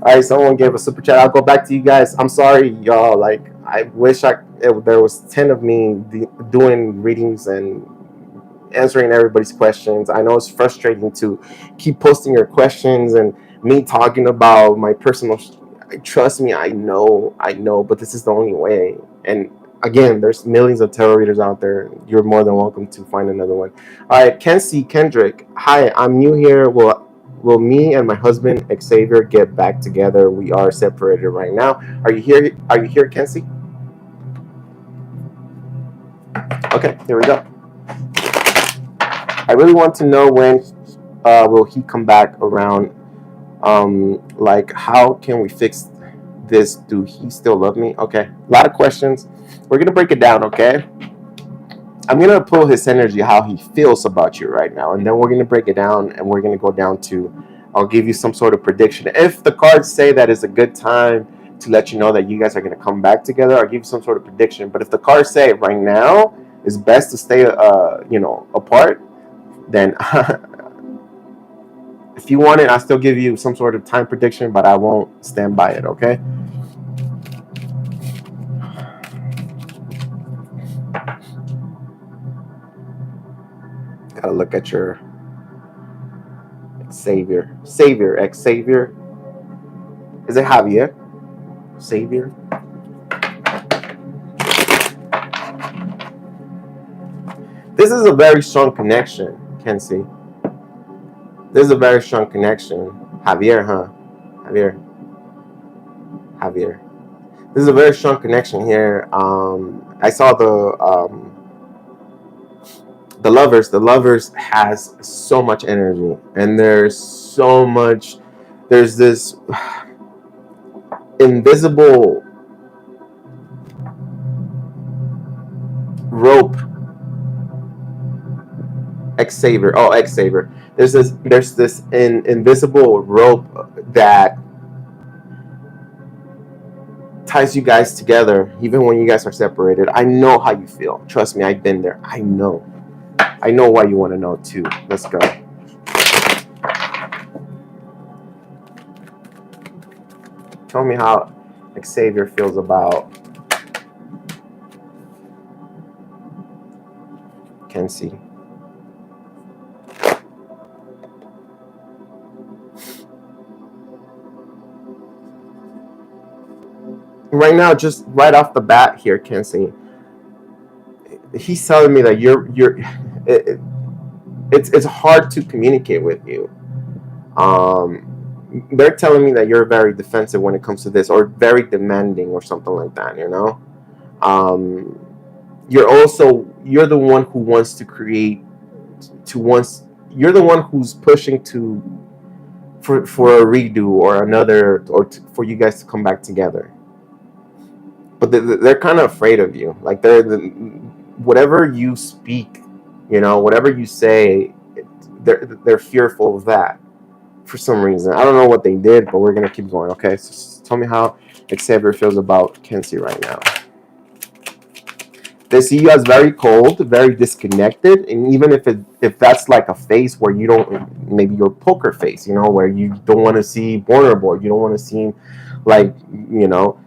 All right, someone gave a super chat. I'll go back to you guys. I'm sorry, y'all. Like, I wish there was 10 of me doing readings and answering everybody's questions. I know it's frustrating to keep posting your questions and me talking about my personal. Trust me, I know, but this is the only way. And again, there's millions of tarot readers out there. You're more than welcome to find another one. All right, Kendrick. Hi, I'm new here. Will me and my husband Xavier get back together? We are separated right now. Are you here, Kenzie? Okay, here we go. I really want to know when will he come back around. Like, how can we fix this? Do he still love me? Okay, a lot of questions. We're gonna break it down, okay? I'm gonna pull his energy, how he feels about you right now, and then we're gonna break it down, and we're gonna go down to, I'll give you some sort of prediction. If the cards say that it's a good time to let you know that you guys are gonna come back together, I'll give you some sort of prediction. But if the cards say right now it's best to stay, apart, then if you want it, I'll still give you some sort of time prediction, but I won't stand by it, okay? Gotta look at your Xavier. Is it Javier? Xavier? This is a very strong connection, Kenzie. This is a very strong connection. Javier, huh? Javier. This is a very strong connection here. I saw the lovers. The lovers has so much energy, and there's this invisible rope. X-Saver. Oh, X-Saver. There's this invisible rope that ties you guys together, even when you guys are separated. I know how you feel. Trust me, I've been there. I know why you want to know too. Let's go. Tell me how Xavier feels about Kenzie. Right now, just right off the bat here, Kenzie, he's telling me that it's hard to communicate with you. They're telling me that you're very defensive when it comes to this, or very demanding, or something like that. You know, you're the one who wants to create. You're the one who's pushing for a redo or another, for you guys to come back together. But they're kind of afraid of you. Like whatever you speak, you know, whatever you say, they're fearful of that for some reason. I don't know what they did, but we're gonna keep going. Okay, so tell me how Xavier feels about Kenzie right now. They see you as very cold, very disconnected, and even if that's like a face where you don't, maybe your poker face, you know, where you don't want to see vulnerable, you don't want to seem like, you know.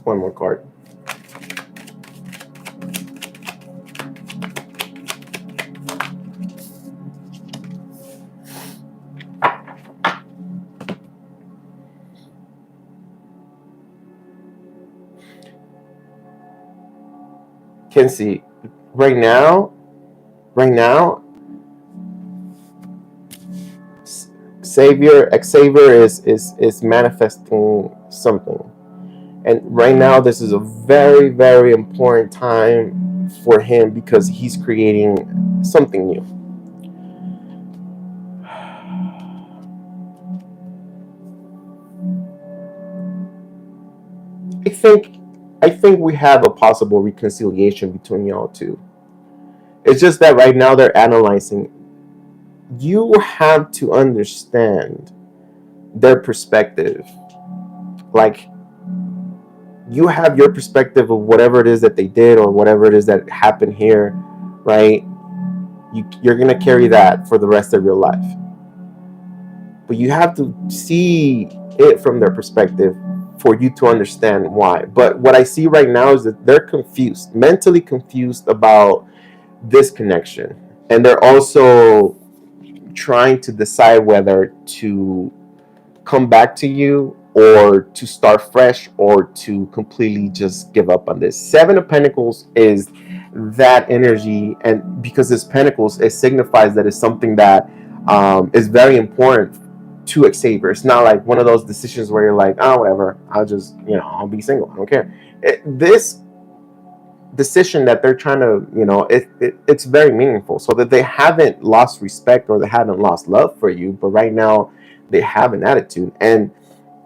One more card. Kenzie, right now, Xavier is manifesting something. And right now, this is a very, very important time for him because he's creating something new. I think we have a possible reconciliation between y'all two. It's just that right now they're analyzing. You have to understand their perspective. Like, you have your perspective of whatever it is that they did or whatever it is that happened here, right? You're going to carry that for the rest of your life. But you have to see it from their perspective for you to understand why. But what I see right now is that they're confused, mentally confused about this connection. And they're also trying to decide whether to come back to you or to start fresh or to completely just give up on this. Seven of Pentacles is that energy, and because it's Pentacles, it signifies that it's something that is very important to Xavier. It's not like one of those decisions where you're like, oh, whatever, I'll just, I'll be single, I don't care. This decision that they're trying to, it's very meaningful, so that they haven't lost respect or they haven't lost love for you, but right now they have an attitude. And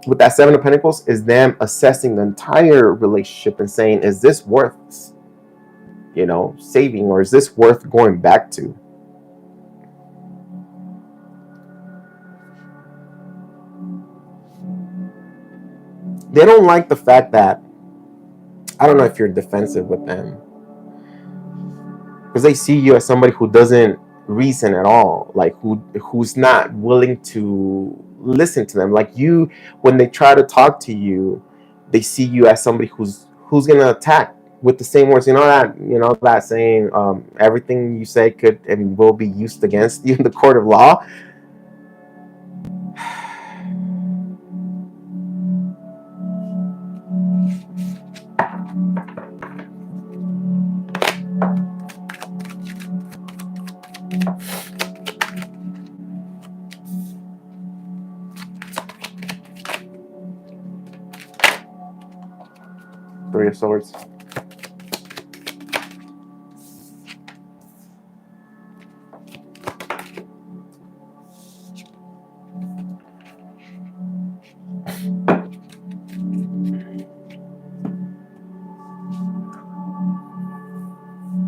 with that Seven of Pentacles is them assessing the entire relationship and saying, is this worth, saving, or is this worth going back to? They don't like the fact that, I don't know if you're defensive with them, because they see you as somebody who doesn't reason at all, like who's not willing to listen to them. Like, you, when they try to talk to you, they see you as somebody who's gonna attack with the same words. That saying, everything you say could and will be used against you in the court of law. Three of Swords.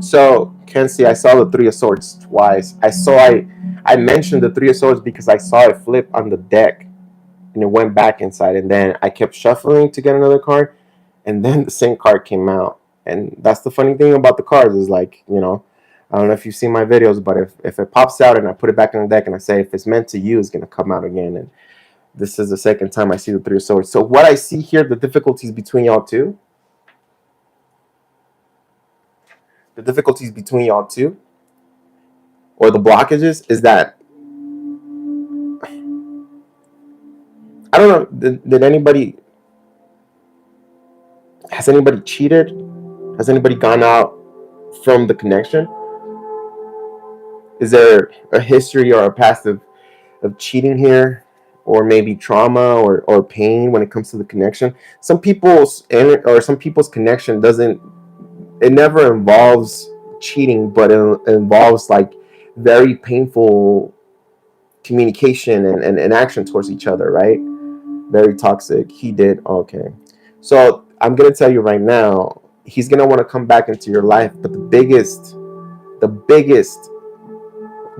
So, Kenzie, I saw the Three of Swords twice. I mentioned the Three of Swords because I saw it flip on the deck and it went back inside, and then I kept shuffling to get another card, and then the same card came out. And that's the funny thing about the cards is, like, you know, I don't know if you've seen my videos, but if it pops out and I put it back in the deck and I say if it's meant to you, it's going to come out again. And this is the second time I see the Three of Swords. So what I see here, the difficulties between y'all two, or the blockages, is that, I don't know, has anybody cheated? Has anybody gone out from the connection? Is there a history or a past of cheating here, or maybe trauma or pain when it comes to the connection? Some people's connection never involves cheating, but it involves like very painful communication and action towards each other, right? Very toxic. He did. Okay. So I'm going to tell you right now, he's going to want to come back into your life, but the biggest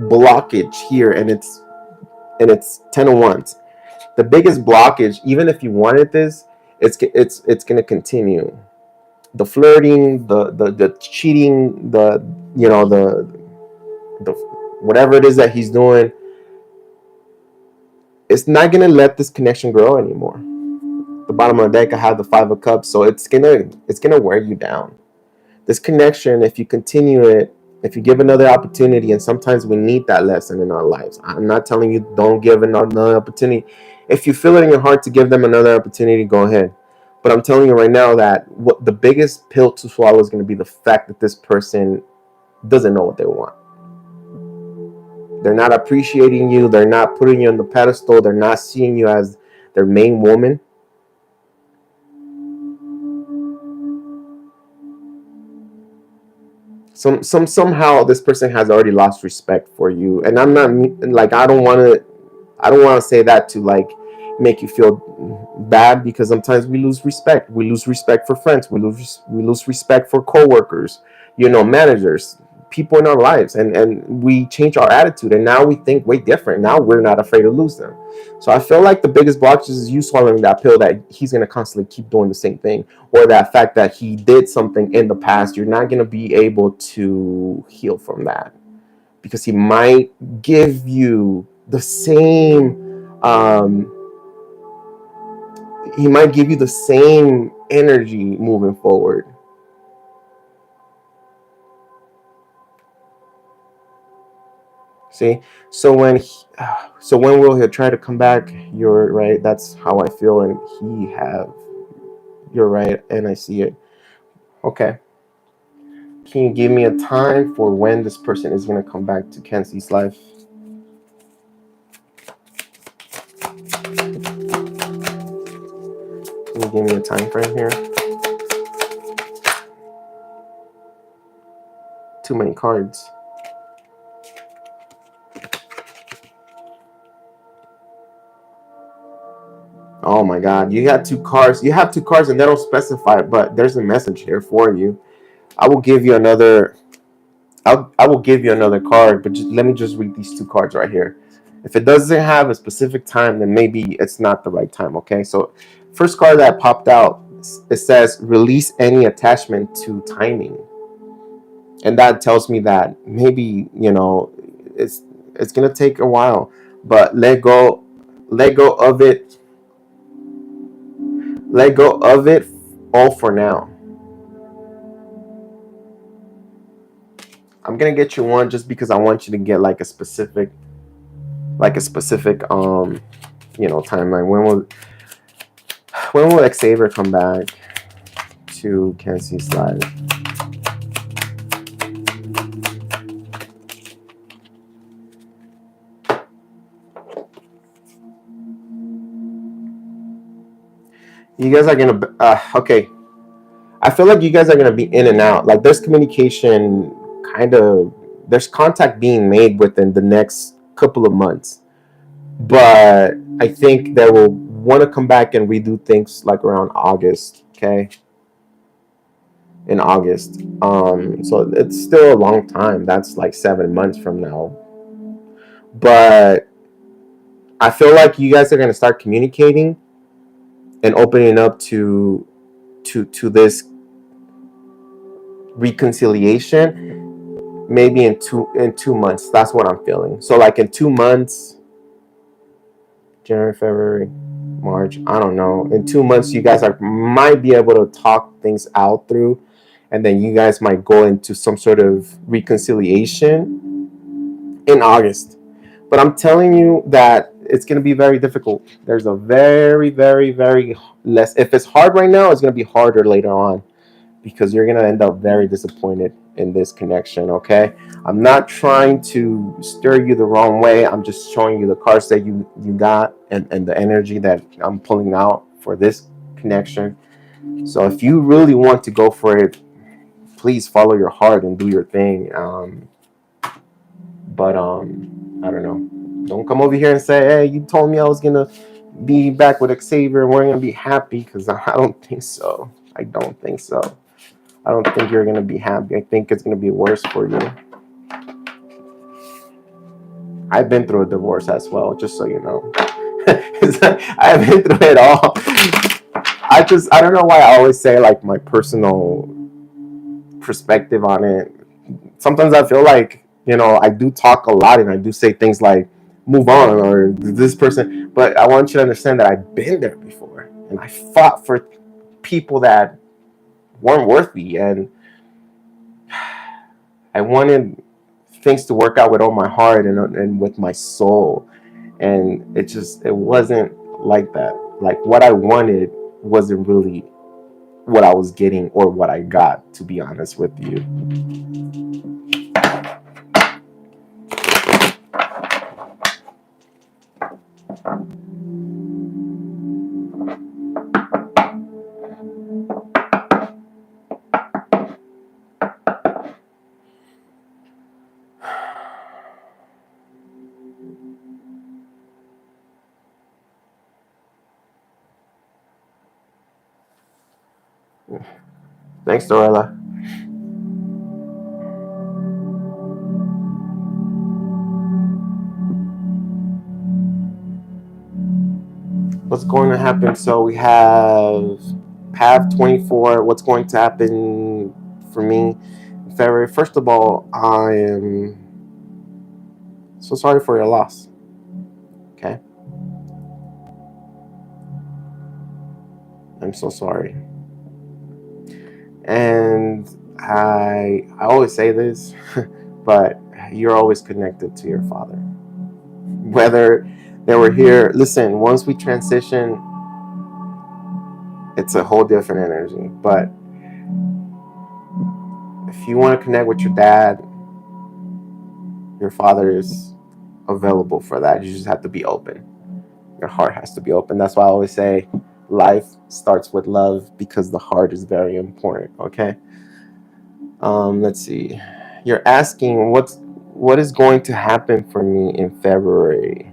blockage here, and it's 10 of Wands. The biggest blockage, even if you wanted this, it's going to continue. The flirting, the cheating, the whatever it is that he's doing, it's not going to let this connection grow anymore. The bottom of the deck, I have the Five of Cups, so it's gonna wear you down. This connection, if you continue it, if you give another opportunity, and sometimes we need that lesson in our lives. I'm not telling you don't give another opportunity. If you feel it in your heart to give them another opportunity, go ahead. But I'm telling you right now that what the biggest pill to swallow is going to be the fact that this person doesn't know what they want. They're not appreciating you. They're not putting you on the pedestal. They're not seeing you as their main woman. Somehow this person has already lost respect for you, and I'm not like, I don't want to say that to like make you feel bad, because sometimes we lose respect. We lose respect for friends. We lose respect for coworkers, managers, people in our lives, and we change our attitude, and now we think way different. Now we're not afraid to lose them. So I feel like the biggest blockage is you swallowing that pill that he's going to constantly keep doing the same thing, or that fact that he did something in the past. You're not going to be able to heal from that, because he might give you the same energy moving forward. See, so when will he try to come back? You're right. That's how I feel, and you're right, and I see it. Okay. Can you give me a time for when this person is going to come back to Kenzie's life? Can you give me a time frame here? Too many cards. Oh my God, you got two cards. You have two cards and they don't specify, but there's a message here for you. I will give you another card, but let me just read these two cards right here. If it doesn't have a specific time, then maybe it's not the right time, okay? So first card that popped out, it says release any attachment to timing. And that tells me that maybe, it's going to take a while, but let go of it. Let go of it all for now. I'm going to get you one just because I want you to get like a specific timeline. When will Xavier come back to Kenzie's life? You guys are gonna okay. I feel like you guys are going to be in and out. Like there's communication, there's contact being made within the next couple of months. But I think they will want to come back and redo things like around August, okay? In August. So it's still a long time. That's like 7 months from now. But I feel like you guys are going to start communicating and opening up to this reconciliation maybe in 2 months. That's what I'm feeling. So like in 2 months, January, February, March, I don't know, in 2 months you guys might be able to talk things out through, and then you guys might go into some sort of reconciliation in August. But I'm telling you that it's going to be very difficult. There's a very, very, very less. If it's hard right now, it's going to be harder later on, because you're going to end up very disappointed in this connection, okay? I'm not trying to steer you the wrong way. I'm just showing you the cards that you got and the energy that I'm pulling out for this connection. So if you really want to go for it, please follow your heart and do your thing. But I don't know. Don't come over here and say, hey, you told me I was going to be back with Xavier and we're going to be happy, because I don't think so. I don't think so. I don't think you're going to be happy. I think it's going to be worse for you. I've been through a divorce as well, just so you know. I've been through it all. I don't know why I always say like my personal perspective on it. Sometimes I feel like, I do talk a lot and I do say things like move on or this person, but I want you to understand that I've been there before and I fought for people that weren't worthy, and I wanted things to work out with all my heart and with my soul, and it wasn't like that. Like what I wanted wasn't really what I was getting or what I got, to be honest with you. Thanks, Dorella. What's going to happen? So we have Path 24. What's going to happen for me in February? First of all, I am so sorry for your loss. Okay? I'm so sorry. And I always say this, but you're always connected to your father. Whether they were here, listen, once we transition, it's a whole different energy. But if you want to connect with your dad, your father is available for that. You just have to be open. Your heart has to be open. That's why I always say life starts with love, because the heart is very important, okay? Let's see. You're asking what is going to happen for me in February?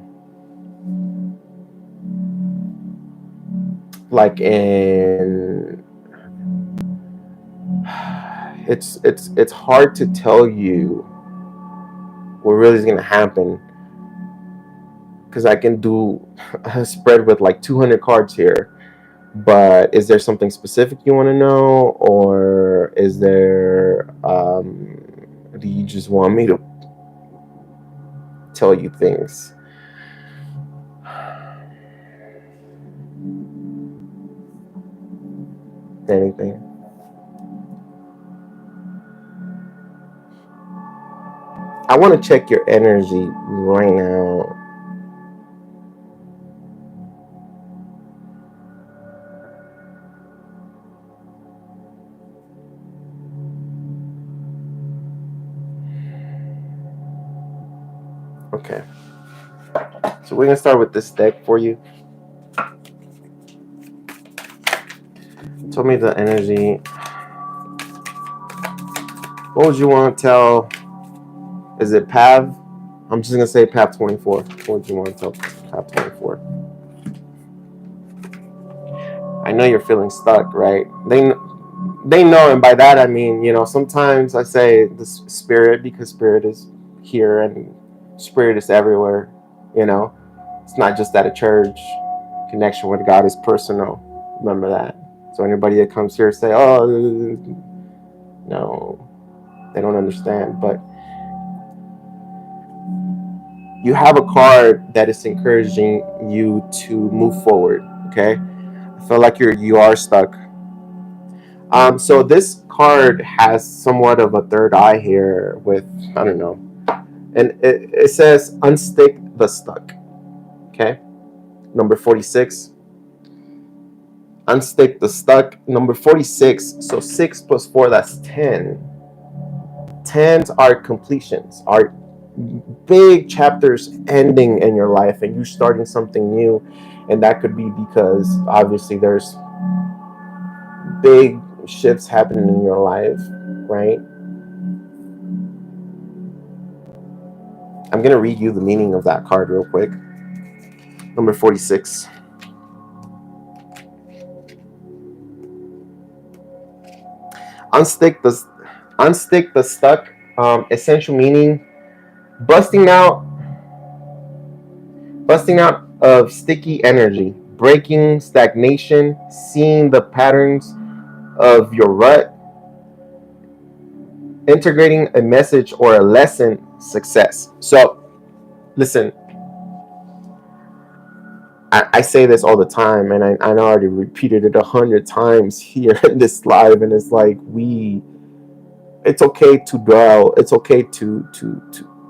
Like it's hard to tell you what really is going to happen, because I can do a spread with like 200 cards here. But is there something specific you want to know, or is there do you just want me to tell you things? Anything? I want to check your energy right now. Okay. So we're going to start with this deck for you. Tell me the energy What would you want to tell? Is it Pav? I'm just gonna say Pav 24. What would you want to tell Pav 24? I know you're feeling stuck, right? They know, and by that I mean, you know, sometimes I say the spirit, because spirit is here and spirit is everywhere. You know, it's not just at a church. Connection with God is personal. Remember that. So anybody that comes here say, "Oh, no," they don't understand. But you have a card that is encouraging you to move forward. Okay, I feel like you are stuck. So this card has somewhat of a third eye here with, I don't know, and it says unstick the stuck. Okay, number 46. Unstick the stuck. Number 46. So 6 plus 4, that's 10. 10s are completions, are big chapters ending in your life, and you starting something new. And that could be because obviously there's big shifts happening in your life, right? I'm going to read you the meaning of that card real quick. Number 46. Unstick the stuck. Essential meaning: busting out of sticky energy, breaking stagnation, seeing the patterns of your rut, integrating a message or a lesson, success. So listen, I say this all the time, and I already repeated it 100 times here in this live, and it's like, it's okay to dwell, it's okay to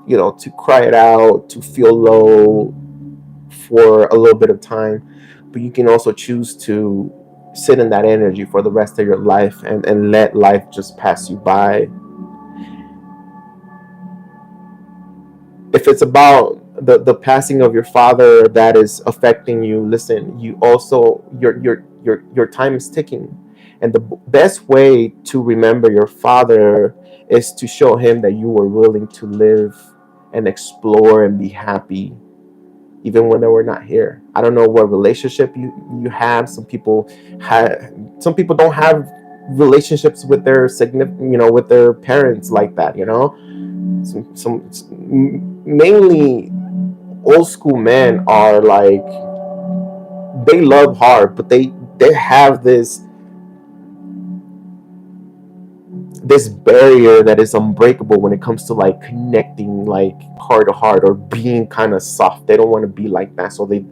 you know, to cry it out, to feel low for a little bit of time, but you can also choose to sit in that energy for the rest of your life and let life just pass you by. If it's about the passing of your father that is affecting you, listen, you also, your time is ticking, and the best way to remember your father is to show him that you were willing to live and explore and be happy even when they were not here. I don't know what relationship you have. Some people don't have relationships with their with their parents like that, you know. Some mainly old school men are like, they love hard, but they have this barrier that is unbreakable when it comes to like connecting like heart to heart or being kind of soft. They don't want to be like that, so they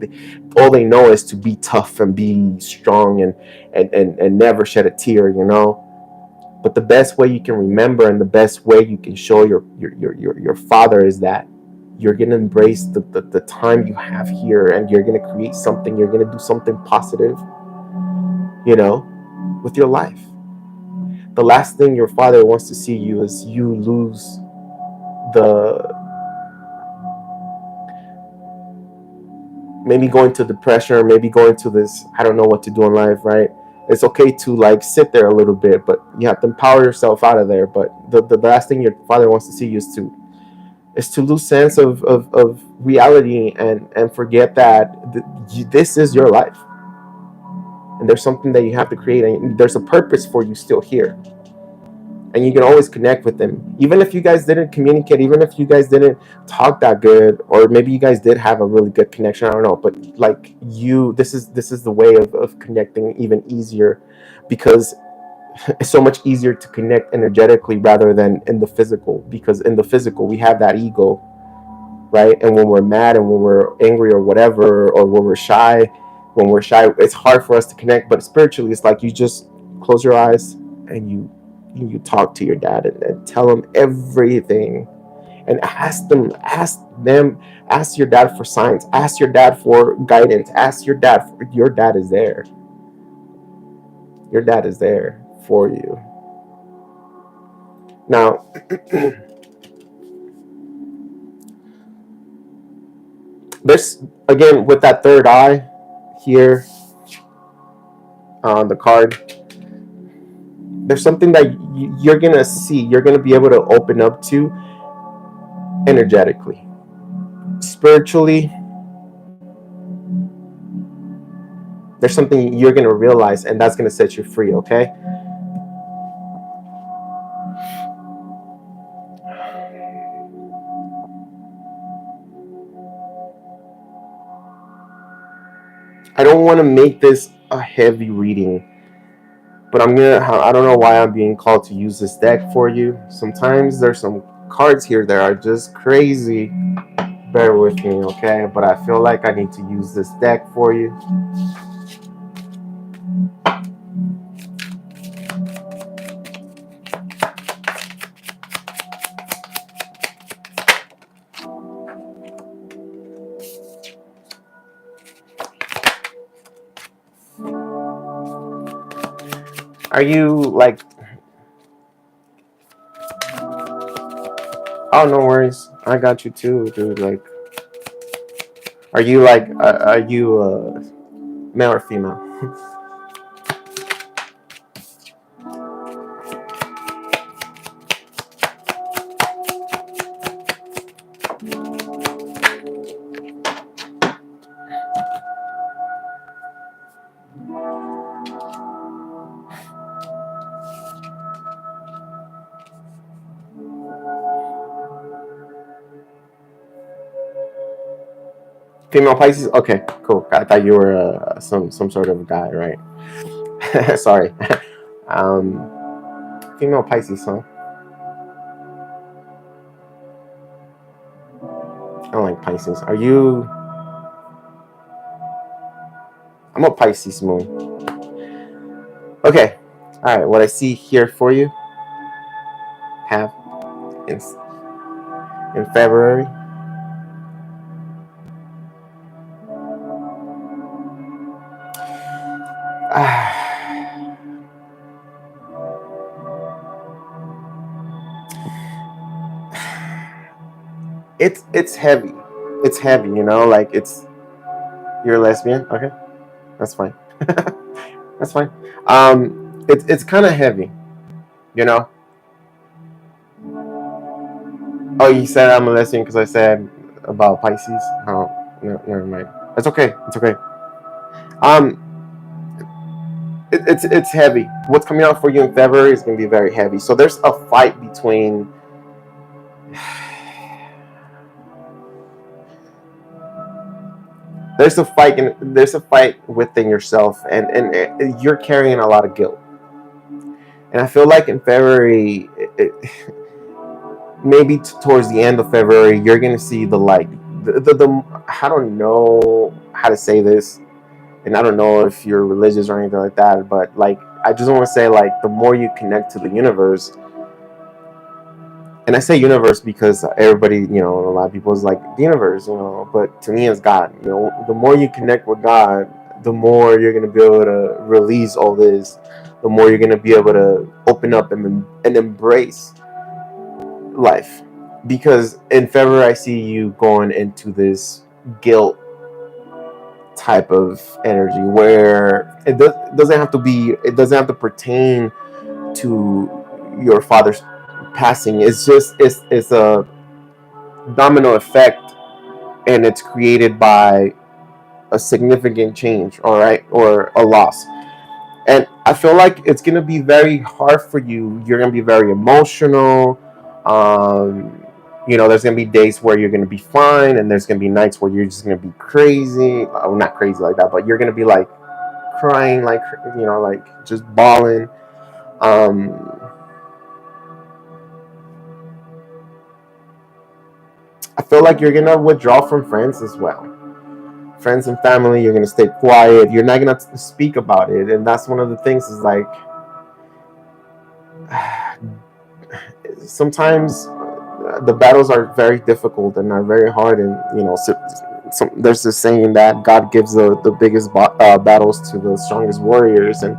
all they know is to be tough and be strong and never shed a tear, you know. But the best way you can remember and the best way you can show your father is that you're going to embrace the time you have here, and you're going to create something, you're going to do something positive, you know, with your life. The last thing your father wants to see you is you lose maybe going to depression, or maybe going to this, I don't know what to do in life, right? It's okay to like sit there a little bit, but you have to empower yourself out of there. But the last thing your father wants to see you is to lose sense of reality and forget that this is your life, and there's something that you have to create, and there's a purpose for you still here. And you can always connect with them, even if you guys didn't communicate, even if you guys didn't talk that good, or maybe you guys did have a really good connection, I don't know. But like, this is the way of connecting even easier, because it's so much easier to connect energetically rather than in the physical, because in the physical we have that ego, right? And when we're mad and when we're angry or whatever, or when we're shy, it's hard for us to connect. But spiritually, it's like you just close your eyes and you talk to your dad and tell him everything, and ask your dad for signs, ask your dad for guidance, ask your dad your dad is there. Your dad is there for you. Now, there's, again, with that third eye here on the card, There's something that you're going to see, you're going to be able to open up to energetically, spiritually. There's something you're going to realize, and that's going to set you free, okay? I don't want to make this a heavy reading, but I don't know why I'm being called to use this deck for you. Sometimes there's some cards here that are just crazy. Bear with me, okay? But I feel like I need to use this deck for you. Are you like... Oh, no worries. I got you too, dude. Like, are you like, are you male or female? Female Pisces? Okay, cool. I thought you were some sort of guy, right? Sorry. Female Pisces, huh? I don't like Pisces. Are you... I'm a Pisces moon. Okay. All right. What I see here for you have in February. It's heavy. It's heavy, you know, like it's... You're a lesbian? Okay. That's fine. That's fine. It's kind of heavy, you know. Oh, you said I'm a lesbian because I said about Pisces? Oh, no, never mind. It's okay. It's okay. It's heavy. What's coming out for you in February is going to be very heavy. So there's a fight between... There's a fight within yourself, and you're carrying a lot of guilt. And I feel like in February, maybe towards the end of February, you're gonna see the light. The I don't know how to say this, and I don't know if you're religious or anything like that, but like I just want to say, like, the more you connect to the universe, and I say universe because everybody, you know, a lot of people is like the universe, you know, but to me it's God. You know, the more you connect with God, the more you're gonna be able to release all this. The more you're gonna be able to open up and embrace life. Because in February, I see you going into this guilt type of energy where it doesn't have to pertain to your father's passing. It's just it's a domino effect, and it's created by a significant change, all right, or a loss. And I feel like it's gonna be very hard for you. You're gonna be very emotional. You know, there's gonna be days where you're gonna be fine, and there's gonna be nights where you're just gonna be crazy. Oh, not crazy like that, but you're gonna be like crying, like, you know, like just bawling. I feel like you're gonna withdraw from friends as well. Friends and family, you're gonna stay quiet. You're not gonna speak about it, and that's one of the things. Is like sometimes the battles are very difficult and are very hard, and you know, there's this saying that God gives the biggest battles to the strongest warriors, and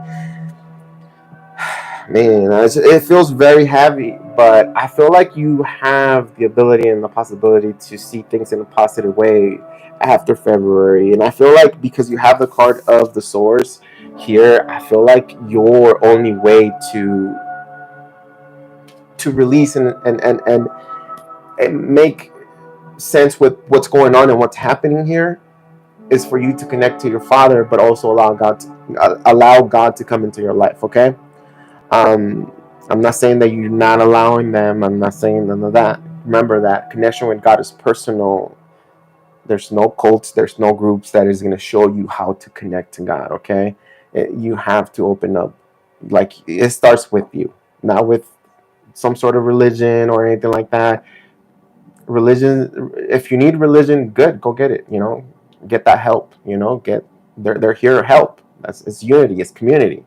man, it feels very heavy. But I feel like you have the ability and the possibility to see things in a positive way after February. And I feel like because you have the card of the Swords, here, I feel like your only way to release and make sense with what's going on and what's happening here is for you to connect to your father, but also allow God to come into your life. Okay. I'm not saying that you're not allowing them. I'm not saying none of that. Remember that connection with God is personal. There's no cults, there's no groups that is going to show you how to connect to God. Okay. You have to open up. Like, it starts with you, not with some sort of religion or anything like that. Religion, if you need religion, good, go get it. Get that help. They're here to help. It's unity, it's community.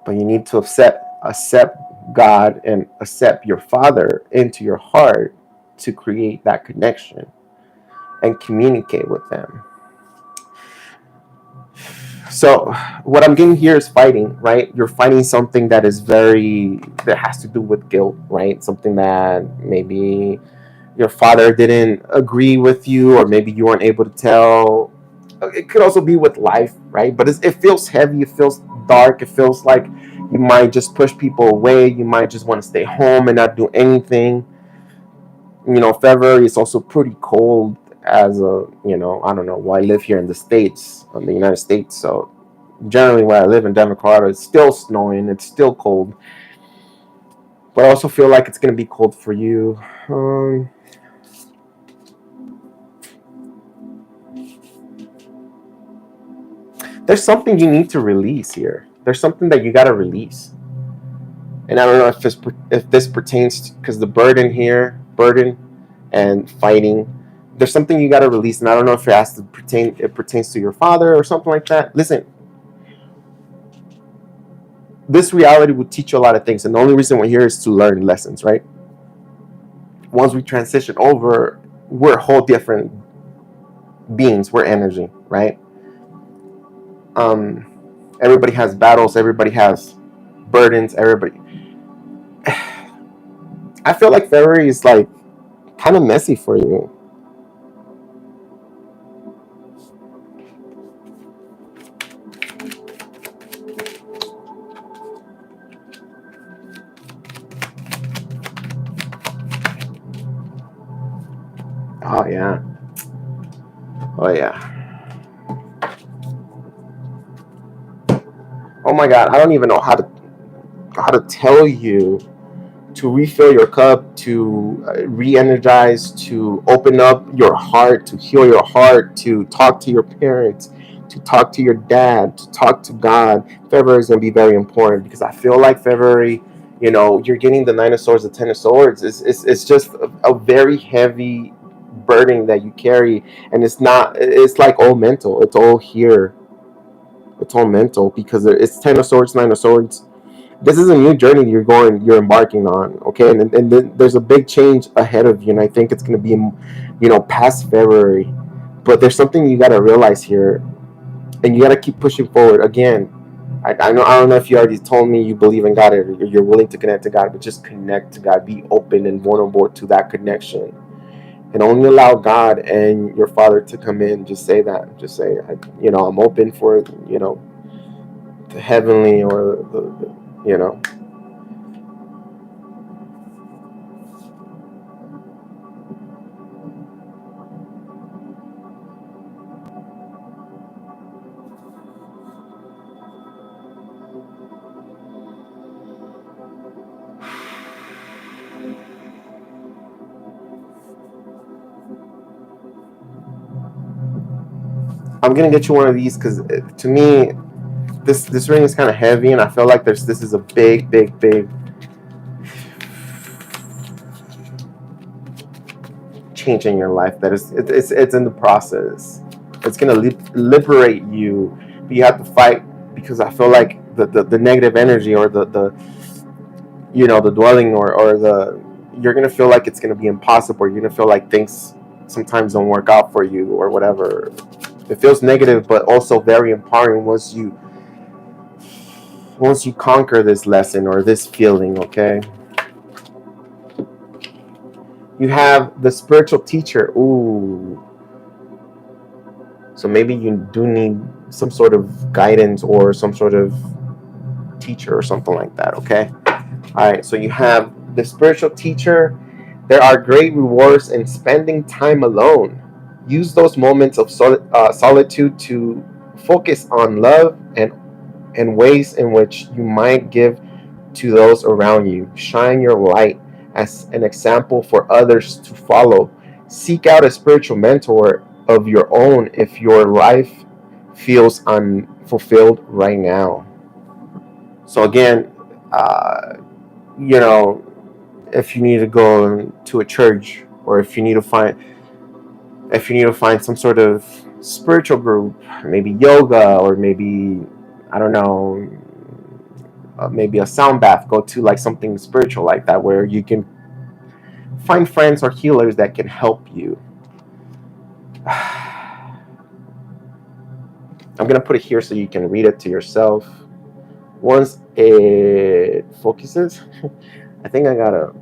But you need to accept God and accept your father into your heart to create that connection and communicate with them. So what I'm getting here is fighting, right? You're fighting something that has to do with guilt, right? Something that maybe your father didn't agree with you, or maybe you weren't able to tell. It could also be with life, right? But it feels heavy, it feels dark, it feels like you might just push people away, you might just want to stay home and not do anything. February is also pretty cold as I don't know, well, I live here in the United States, so generally where I live in Denver, Colorado, it's still snowing, it's still cold. But I also feel like it's going to be cold for you. There's something you need to release here. There's something that you got to release. And I don't know if this pertains to, because the burden and fighting, there's something you got to release. And I don't know if it pertains to your father or something like that. Listen, this reality will teach you a lot of things. And the only reason we're here is to learn lessons, right? Once we transition over, we're whole different beings. We're energy, right? Everybody has battles. Everybody has burdens. I feel like February is like kind of messy for you. Oh yeah. Oh yeah. Oh my God, I don't even know how to tell you to refill your cup, to re-energize, to open up your heart, to heal your heart, to talk to your parents, to talk to your dad, to talk to God. February is going to be very important because I feel like February, you're getting the Nine of Swords, the Ten of Swords. It's just a very heavy burden that you carry, and it's like all mental. It's all here. It's all mental because it's Ten of Swords, Nine of Swords. This is a new journey you're embarking on, okay? And then there's a big change ahead of you, and I think it's going to be, past February. But there's something you got to realize here, and you got to keep pushing forward. Again, I don't know if you already told me you believe in God or you're willing to connect to God, but just connect to God. Be open and vulnerable to that connection, and only allow God and your Father to come in. Just say that. Just say, I'm open for, the heavenly or the. I'm gonna get you one of these because to me, this ring is kind of heavy, and I feel like this is a big change in your life. That it's in the process. It's gonna liberate you, but you have to fight because I feel like the negative energy or the dwelling or the you're gonna feel like it's gonna be impossible. You're gonna feel like things sometimes don't work out for you or whatever. It feels negative, but also very empowering once you conquer this lesson or this feeling. Okay, you have the spiritual teacher. Ooh, So maybe you do need some sort of guidance or some sort of teacher or something like that, okay? All right, so you have the spiritual teacher. There are great rewards in spending time alone. Use those moments of solitude to focus on love and ways in which you might give to those around you. Shine your light as an example for others to follow. Seek out a spiritual mentor of your own if your life feels unfulfilled right now. So again, you know, if you need to go to a church, or if you need to find some sort of spiritual group, maybe yoga, or maybe, I don't know, maybe a sound bath, go to like something spiritual like that where you can find friends or healers that can help you. I'm gonna put it here so you can read it to yourself. Once it focuses, I think I gotta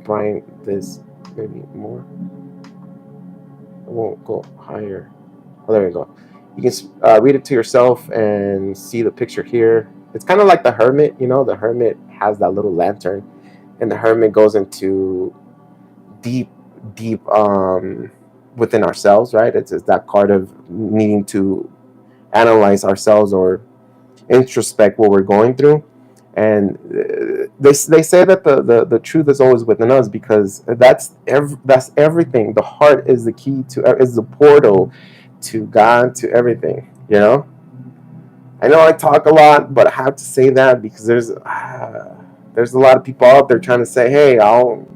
bring this maybe more. It won't go higher. Oh, there we go. You can read it to yourself and see the picture here. It's kind of like the hermit, you know. The hermit has that little lantern, and the hermit goes into deep within ourselves, right? It's that card of needing to analyze ourselves or introspect what we're going through. And they say that the truth is always within us, because that's everything. The heart is the key to, is the portal to God, to everything, you know. I know I talk a lot, but I have to say that because there's a lot of people out there trying to say, hey, I'll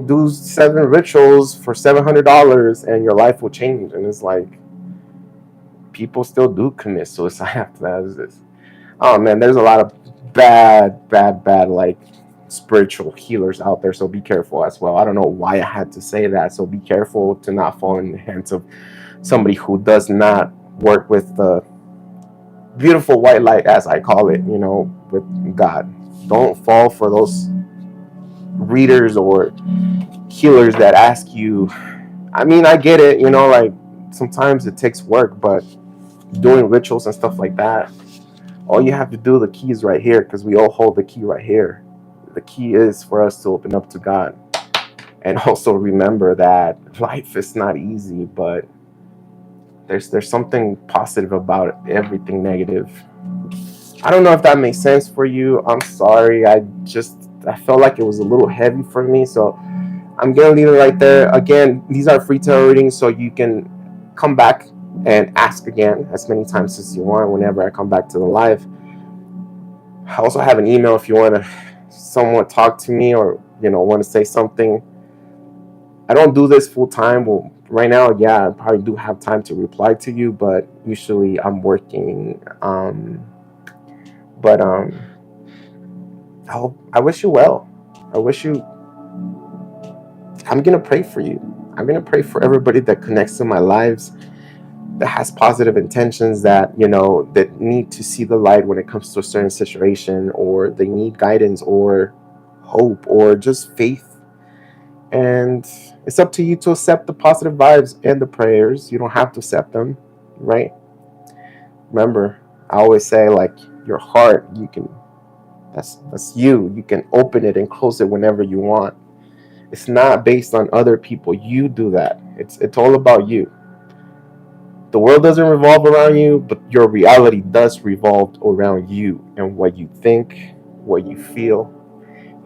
do 7 rituals for $700 and your life will change. And it's like, people still do commit suicide after that. It's just, oh man, there's a lot of bad like spiritual healers out there, so be careful as well. I don't know why I had to say that, so be careful to not fall in the hands of somebody who does not work with the beautiful white light, as I call it, you know, with God. Don't fall for those readers or healers that ask you. I mean, I get it, you know, like sometimes it takes work, but doing rituals and stuff like that, all you have to do, the key is right here, because we all hold the key right here. The key is for us to open up to God, and also remember that life is not easy, but there's something positive about everything negative. I don't know if that makes sense for you. I'm sorry. I felt like it was a little heavy for me, so I'm gonna leave it right there. Again, these are free tarot readings, so you can come back and ask again as many times as you want whenever I come back to the live. I also have an email if you want to somewhat talk to me, or you know, want to say something. I don't do this full time. Well, right now, yeah, I probably do have time to reply to you, but usually I'm working. But I wish you well. I'm gonna pray for you. I'm gonna pray for everybody that connects to my lives, that has positive intentions, that, you know, that need to see the light when it comes to a certain situation, or they need guidance or hope or just faith. And it's up to you to accept the positive vibes and the prayers. You don't have to accept them, right? Remember, I always say, like, your heart, you can, that's you. You can open it and close it whenever you want. It's not based on other people. You do that. It's all about you. The world doesn't revolve around you, but your reality does revolve around you and what you think, what you feel,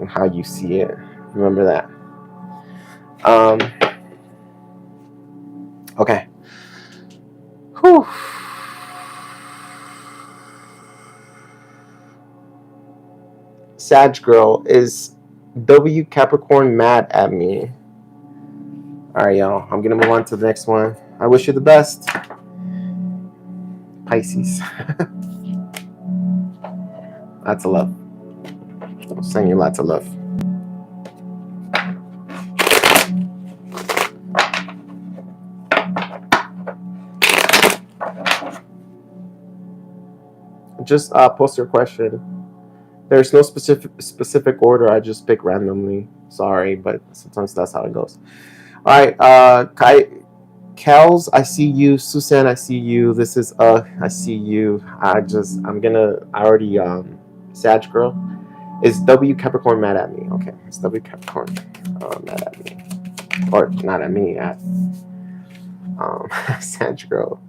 and how you see it. Remember that. Okay. Whew. Sag girl, is W Capricorn mad at me? All right, y'all. I'm gonna move on to the next one. I wish you the best, Pisces. Lots of love. I'm sending you lots of love. Just post your question. There's no specific order. I just pick randomly. Sorry, but sometimes that's how it goes. All right, Kels, I see you. Susan, I see you. This is I see you. I already Sag girl. Is W Capricorn mad at me? Okay, it's W Capricorn mad at me. Or not at me, at Sag girl.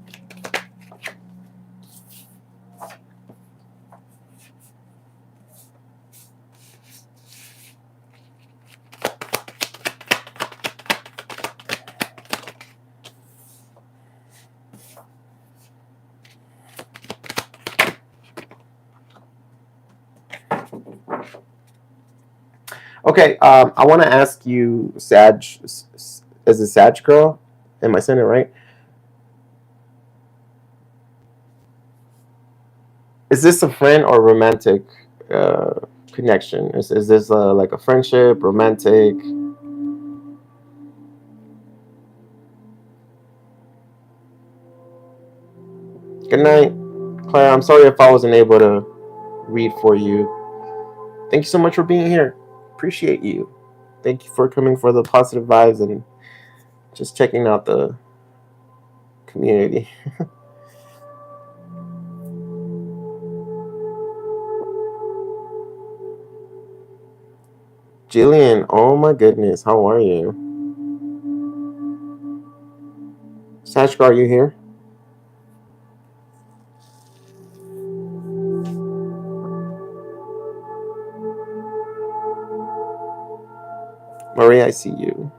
Okay, I want to ask you, Sag, is it Sag girl? Am I saying it right? Is this a friend or romantic connection? Is this like a friendship, romantic? Good night, Claire. I'm sorry if I wasn't able to read for you. Thank you so much for being here. Appreciate you. Thank you for coming for the positive vibes and just checking out the community. Jillian, oh my goodness, how are you? Sashka, are you here? Maria, I see you.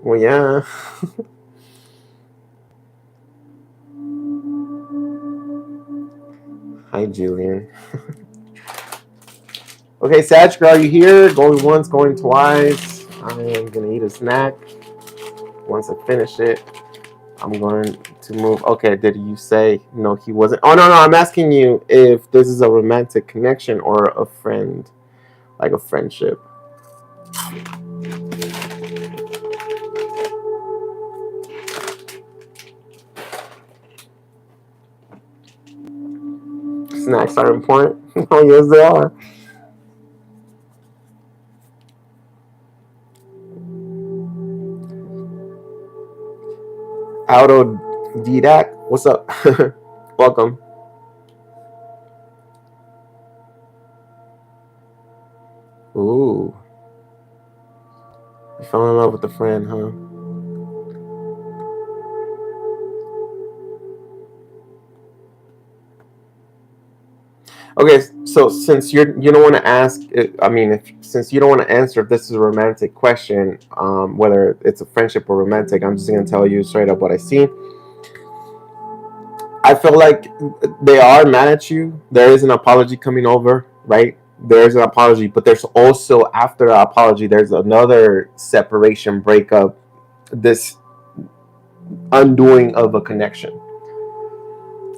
Well, yeah. Hi, Julian. Okay, Sag, are you here? Going once, going twice. I am gonna eat a snack. Once I finish it, I'm going to move. Okay, did you say no? He wasn't. Oh no, I'm asking you if this is a romantic connection or a friend, like a friendship. Snacks are important. Oh yes, they are. Autodac, what's up? Welcome. Ooh, you fell in love with a friend, huh? Okay, so since you don't want to ask, I mean, since you don't want to answer if this is a romantic question, whether it's a friendship or romantic, I'm just gonna tell you straight up what I see. I feel like they are mad at you. There is an apology coming over, right? There's an apology, but there's also after the apology, there's another separation, breakup, this undoing of a connection.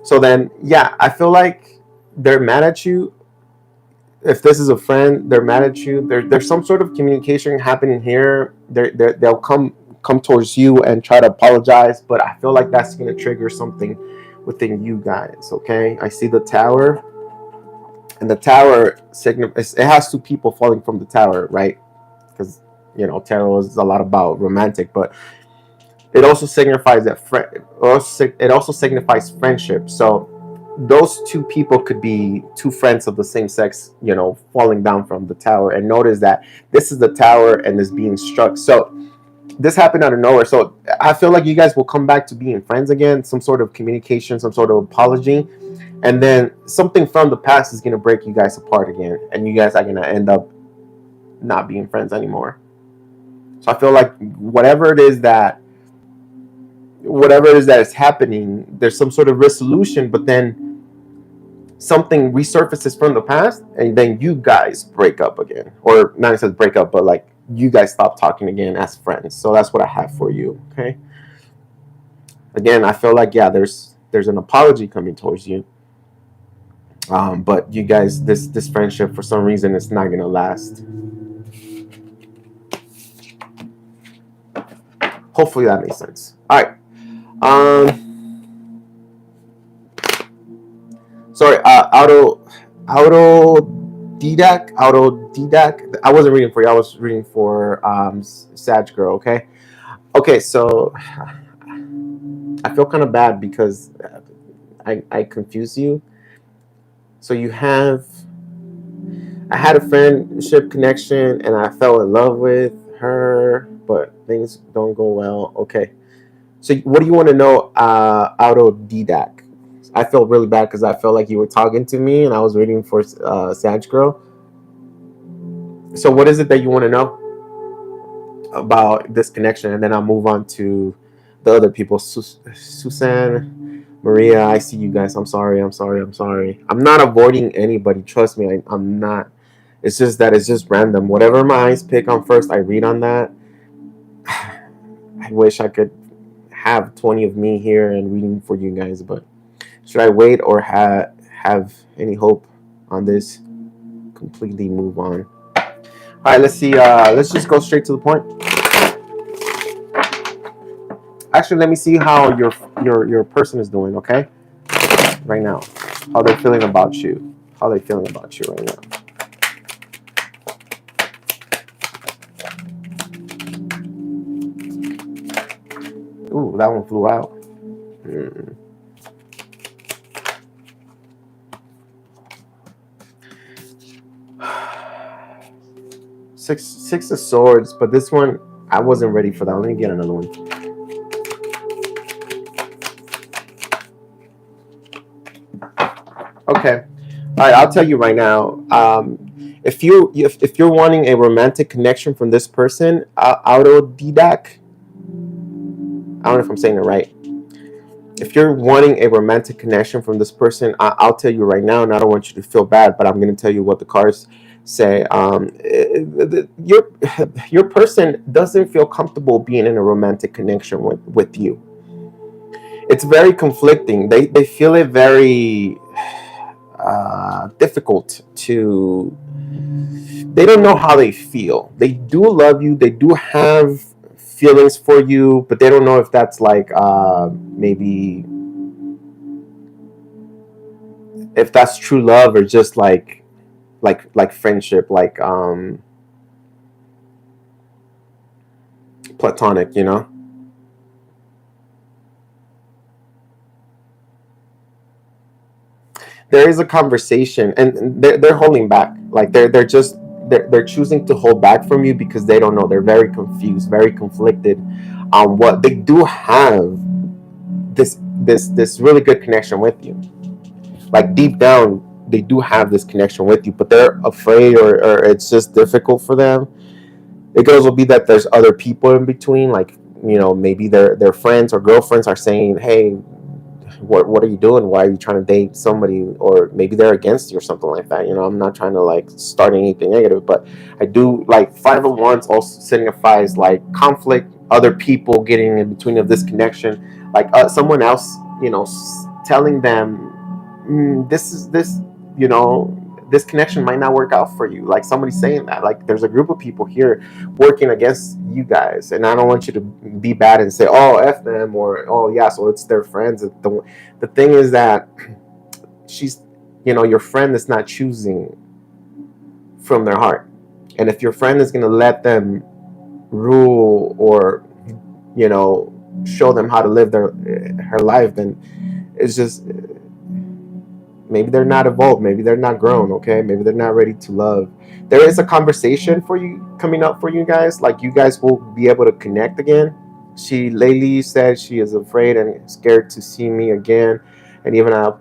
So then, yeah, I feel like they're mad at you. If this is a friend, they're mad at you. There's some sort of communication happening here. They'll come towards you and try to apologize, but I feel like that's going to trigger something within you guys. Okay, I see the tower, and the tower it has two people falling from the tower, right? Because tarot is a lot about romantic, but it also signifies that it also signifies friendship. So those two people could be two friends of the same sex, falling down from the tower. And notice that this is the tower and is being struck. So this happened out of nowhere. So I feel like you guys will come back to being friends again, some sort of communication, some sort of apology. And then something from the past is going to break you guys apart again. And you guys are going to end up not being friends anymore. So I feel like whatever it is that is happening, there's some sort of resolution, but then something resurfaces from the past, and then you guys break up again, or not necessarily break up, but like you guys stop talking again as friends. So that's what I have for you. Okay. Again, I feel like there's an apology coming towards you, but you guys, this friendship for some reason it's not gonna last. Hopefully that makes sense. All right. Sorry, autodidac. I wasn't reading for you. I was reading for Sag girl. Okay. Okay. So I feel kind of bad because I confuse you. So I had a friendship connection and I fell in love with her, but things don't go well. Okay. So what do you want to know, autodidac? I felt really bad because I felt like you were talking to me and I was reading for Sag girl. So what is it that you want to know about this connection? And then I'll move on to the other people. Susan, Maria, I see you guys. I'm sorry. I'm not avoiding anybody. Trust me, I'm not. It's just that it's just random. Whatever my eyes pick on first, I read on that. I wish I could have 20 of me here and reading for you guys, but should I wait or have any hope on this? Completely move on. All right, let's see. Let's just go straight to the point. Actually, let me see how your person is doing. Okay, right now, how they're feeling about you. How they feeling about you right now. Ooh, that one flew out. Six of Swords, but this one I wasn't ready for that. Let me get another one. Okay, all right. I'll tell you right now. If you're wanting a romantic connection from this person, autodidac. I don't know if I'm saying it right. If you're wanting a romantic connection from this person, I'll tell you right now, and I don't want you to feel bad, but I'm going to tell you what the cards say. Your person doesn't feel comfortable being in a romantic connection with you. It's very conflicting. They feel it very difficult to. They don't know how they feel. They do love you. They do have feelings for you, but they don't know if that's like maybe if that's true love or just like friendship, like platonic, you know. There is a conversation and they're holding back, like they're choosing to hold back from you because they don't know. They're very confused, very conflicted on what they do have. This really good connection with you, like deep down they do have this connection with you, but they're afraid or it's just difficult for them. It could also be that there's other people in between, like, you know, maybe their friends or girlfriends are saying, hey, what are you doing? Why are you trying to date somebody? Or maybe they're against you or something like that. You know, I'm not trying to like start anything negative, but I do like Five of Wands also signifies like conflict, other people getting in between of this connection, like someone else, you know, telling them this, you know, this connection might not work out for you. Like somebody saying that, like there's a group of people here working against you guys, and I don't want you to be bad and say, oh, F them, or oh yeah, so it's their friends. The thing is that she's, you know, your friend is not choosing from their heart. And if your friend is going to let them rule or, you know, show them how to live her life, then it's just, maybe they're not evolved, maybe they're not grown. Okay, maybe they're not ready to love. There is a conversation for you coming up for you guys, like you guys will be able to connect again. Lady said she is afraid and scared to see me again, and even I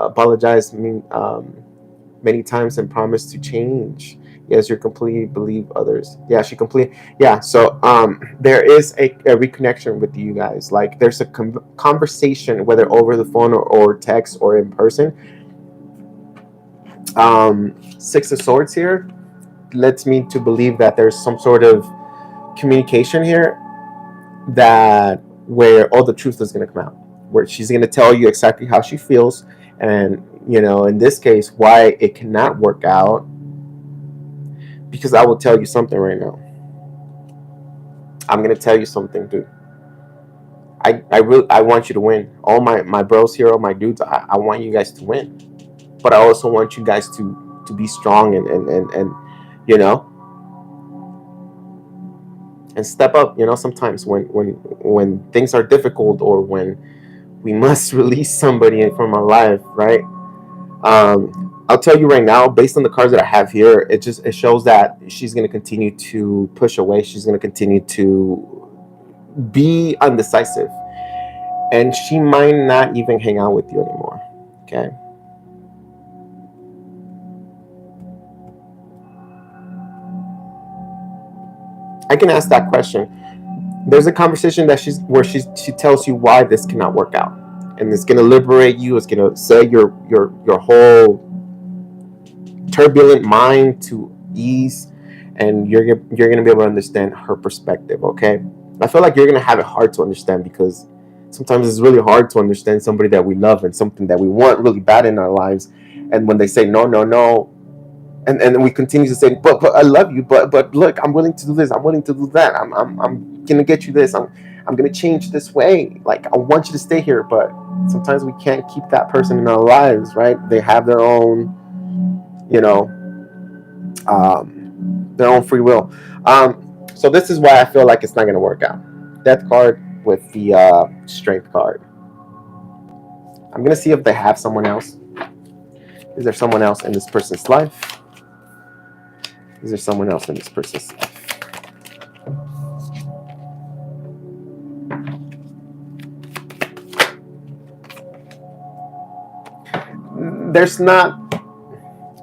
apologized many times and promised to change. Yes, you completely believe others. Yeah, she completely. Yeah, so there is a reconnection with you guys. Like there's a conversation, whether over the phone or text or in person. Six of Swords here lets me to believe that there's some sort of communication here, that where all the truth is going to come out, where she's going to tell you exactly how she feels, and, you know, in this case, why it cannot work out. Because I will tell you something right now. I'm going to tell you something, dude. I want you to win. All my bros here, all my dudes, I want you guys to win. but I also want you guys to be strong and you know, and step up. You know, sometimes when things are difficult, or when we must release somebody from our life, right? I'll tell you right now, based on the cards that I have here, it shows that she's going to continue to push away. She's going to continue to be undecisive, and she might not even hang out with you anymore. Okay. I can ask that question. There's a conversation that she tells you why this cannot work out, and it's going to liberate you. It's going to set your whole turbulent mind to ease, and you're going to be able to understand her perspective. Okay. I feel like you're going to have it hard to understand, because sometimes it's really hard to understand somebody that we love and something that we want really bad in our lives, and when they say no, no, no, and we continue to say, but I love you, but look, I'm willing to do this, I'm willing to do that, I'm gonna get you this, I'm gonna change this way, like I want you to stay here. But sometimes we can't keep that person in our lives, right? They have their own, you know, their own free will. So this is why I feel like it's not gonna work out. Death card with the strength card. I'm gonna see if they have someone else. Is there someone else in this person's life? Is there someone else in this person's life? There's not.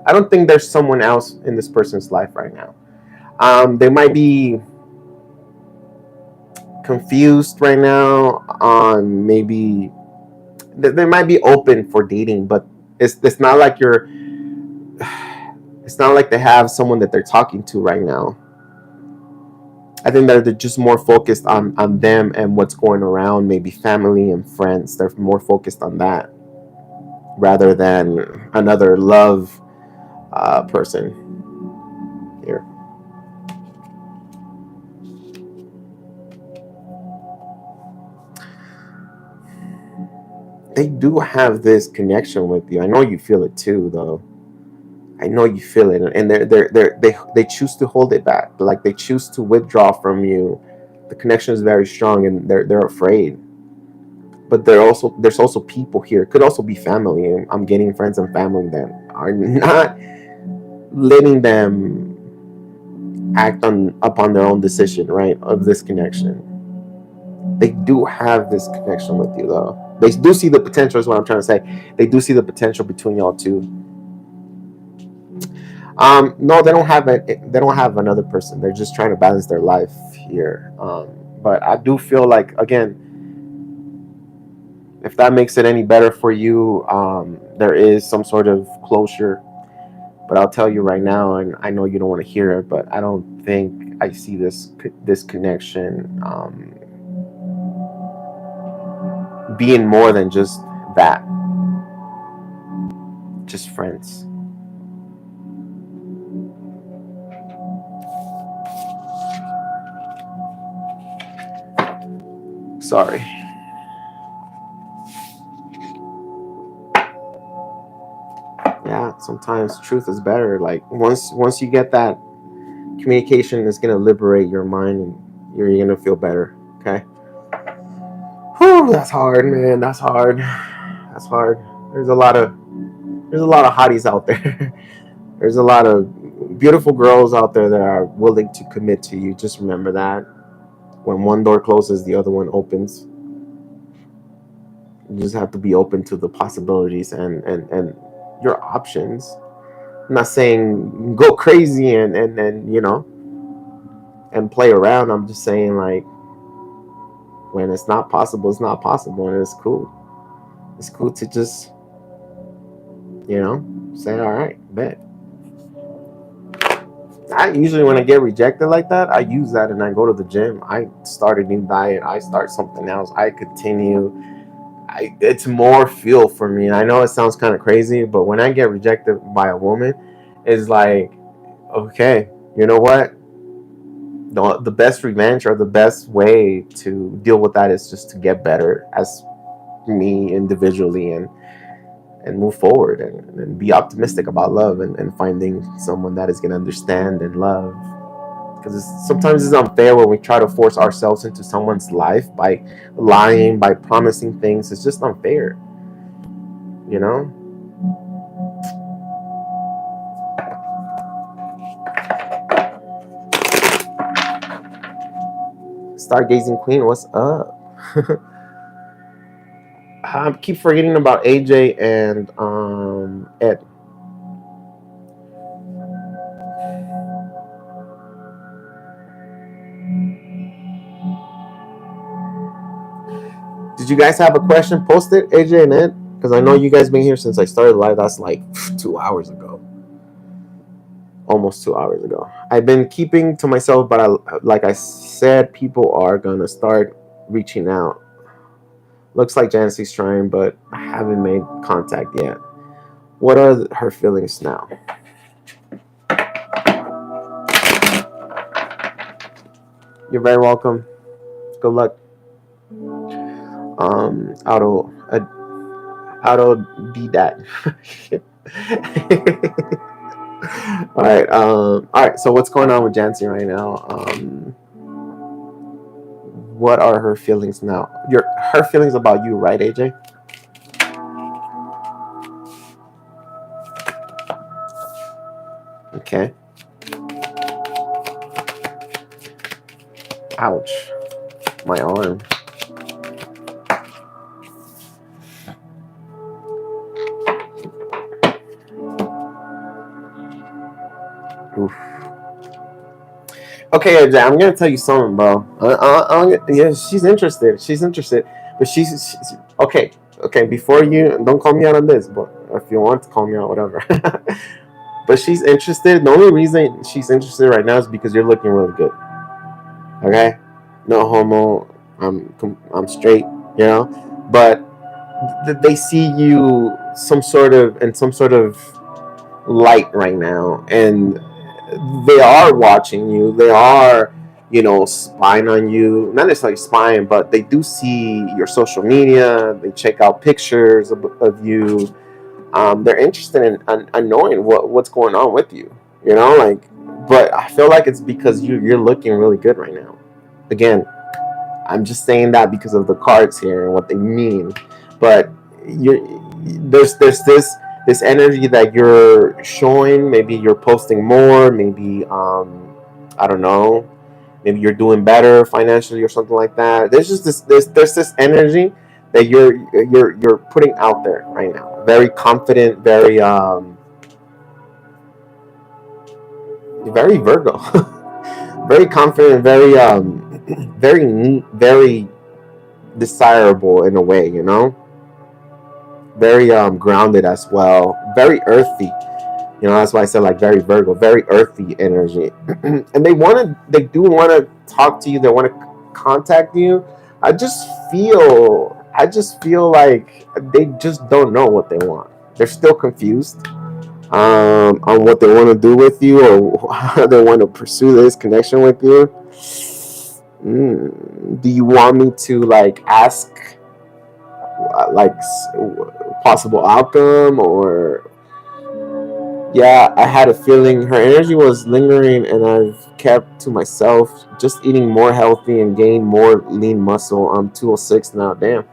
I don't think there's someone else in this person's life right now. They might be confused right now on maybe. They might be open for dating, but it's not like you're. It's not like they have someone that they're talking to right now. I think that they're just more focused on them and what's going around, maybe family and friends. They're more focused on that rather than another love person here. They do have this connection with you. I know you feel it too, though. I know you feel it, and they choose to hold it back. Like they choose to withdraw from you. The connection is very strong, and they're afraid. But there's also people here. It could also be family. I'm getting friends and family that are not letting them act upon their own decision, right? Of this connection. They do have this connection with you, though. They do see the potential. Is what I'm trying to say. They do see the potential between y'all two. No, they don't have it. They don't have another person. They're just trying to balance their life here. But I do feel like, again, if that makes it any better for you, there is some sort of closure. But I'll tell you right now, and I know you don't want to hear it, but I don't think I see this connection being more than just that. Just friends. Sorry. Yeah, sometimes truth is better. Like once you get that communication, is gonna liberate your mind, and you're gonna feel better. Okay. Whew, that's hard, man. That's hard. That's hard. There's a lot of hotties out there. There's a lot of beautiful girls out there that are willing to commit to you. Just remember that when one door closes, the other one opens. You just have to be open to the possibilities and your options. I'm not saying go crazy and you know, and play around. I'm just saying, like, when it's not possible, it's not possible, and it's cool. It's cool to just, you know, say, all right, bet. I usually, when I get rejected like that, I use that and I go to the gym. I start a new diet. I start something else. I continue. It's more fuel for me. I know it sounds kind of crazy, but when I get rejected by a woman, it's like, okay, you know what? The best revenge, or the best way to deal with that, is just to get better as me individually, and and move forward and be optimistic about love and finding someone that is going to understand and love. Because sometimes it's unfair when we try to force ourselves into someone's life by lying, by promising things. It's just unfair, you know? Stargazing Queen, what's up? I keep forgetting about AJ and Ed. Did you guys have a question? Post it, AJ and Ed, because I know you guys been here since I started live. That's like 2 hours ago, almost 2 hours ago. I've been keeping to myself, but like I said, people are gonna start reaching out. Looks like Jancy's trying, but I haven't made contact yet. What are her feelings now? You're very welcome. Good luck. Autodac. All right. So what's going on with Jancy right now? What are her feelings now? Her feelings about you, right, AJ? Okay. Ouch. My arm. Oof. Okay, AJ, I'm gonna tell you something, bro. Yeah, she's interested. But she's okay. Okay, before you don't call me out on this, but if you want to call me out, whatever. But she's interested. The only reason she's interested right now is because you're looking really good. Okay, no homo. I'm straight, you know. But they see you in some sort of light right now, and they are watching you. They are, spying on you. Not necessarily spying, but they do see your social media. They check out pictures of you. They're interested in knowing what's going on with you. But I feel like it's because you're looking really good right now. Again, I'm just saying that because of the cards here and what they mean. But there's this energy that you're showing. Maybe you're posting more. Maybe I don't know. Maybe you're doing better financially or something like that. There's just there's this energy that you're putting out there right now. Very confident. Very Virgo. Very confident. Very neat. Very desirable in a way. Very grounded as well. Very earthy. That's why I said like very Virgo, very earthy energy. And they do want to talk to you. They want to contact you. I just feel like they just don't know what they want. They're still confused on what they want to do with you or how they want to pursue this connection with you. Do you want me to like ask like possible outcome or? Yeah, I had a feeling her energy was lingering, and I've kept to myself, just eating more healthy and gain more lean muscle. I'm 206 now. Damn.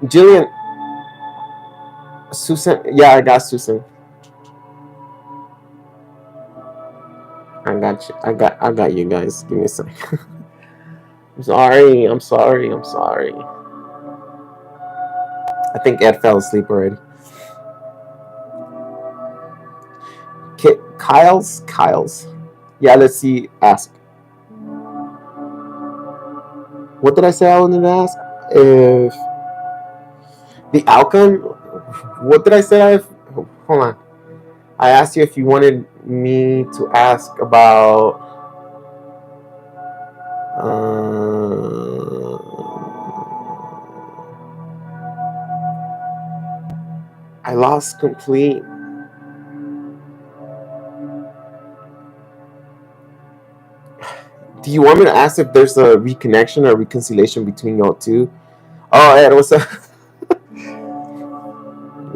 Jillian, Susan. Yeah, I got Susan. I got you. I got you guys. Give me a second. I'm sorry. I think Ed fell asleep already. Kels. Yeah, let's see. Ask. What did I say I wanted to ask? If the outcome. What did I say? Hold on. I asked you if you wanted me to ask about. I lost complete. Do you want me to ask if there's a reconnection or reconciliation between y'all two? Oh, Ed, what's up?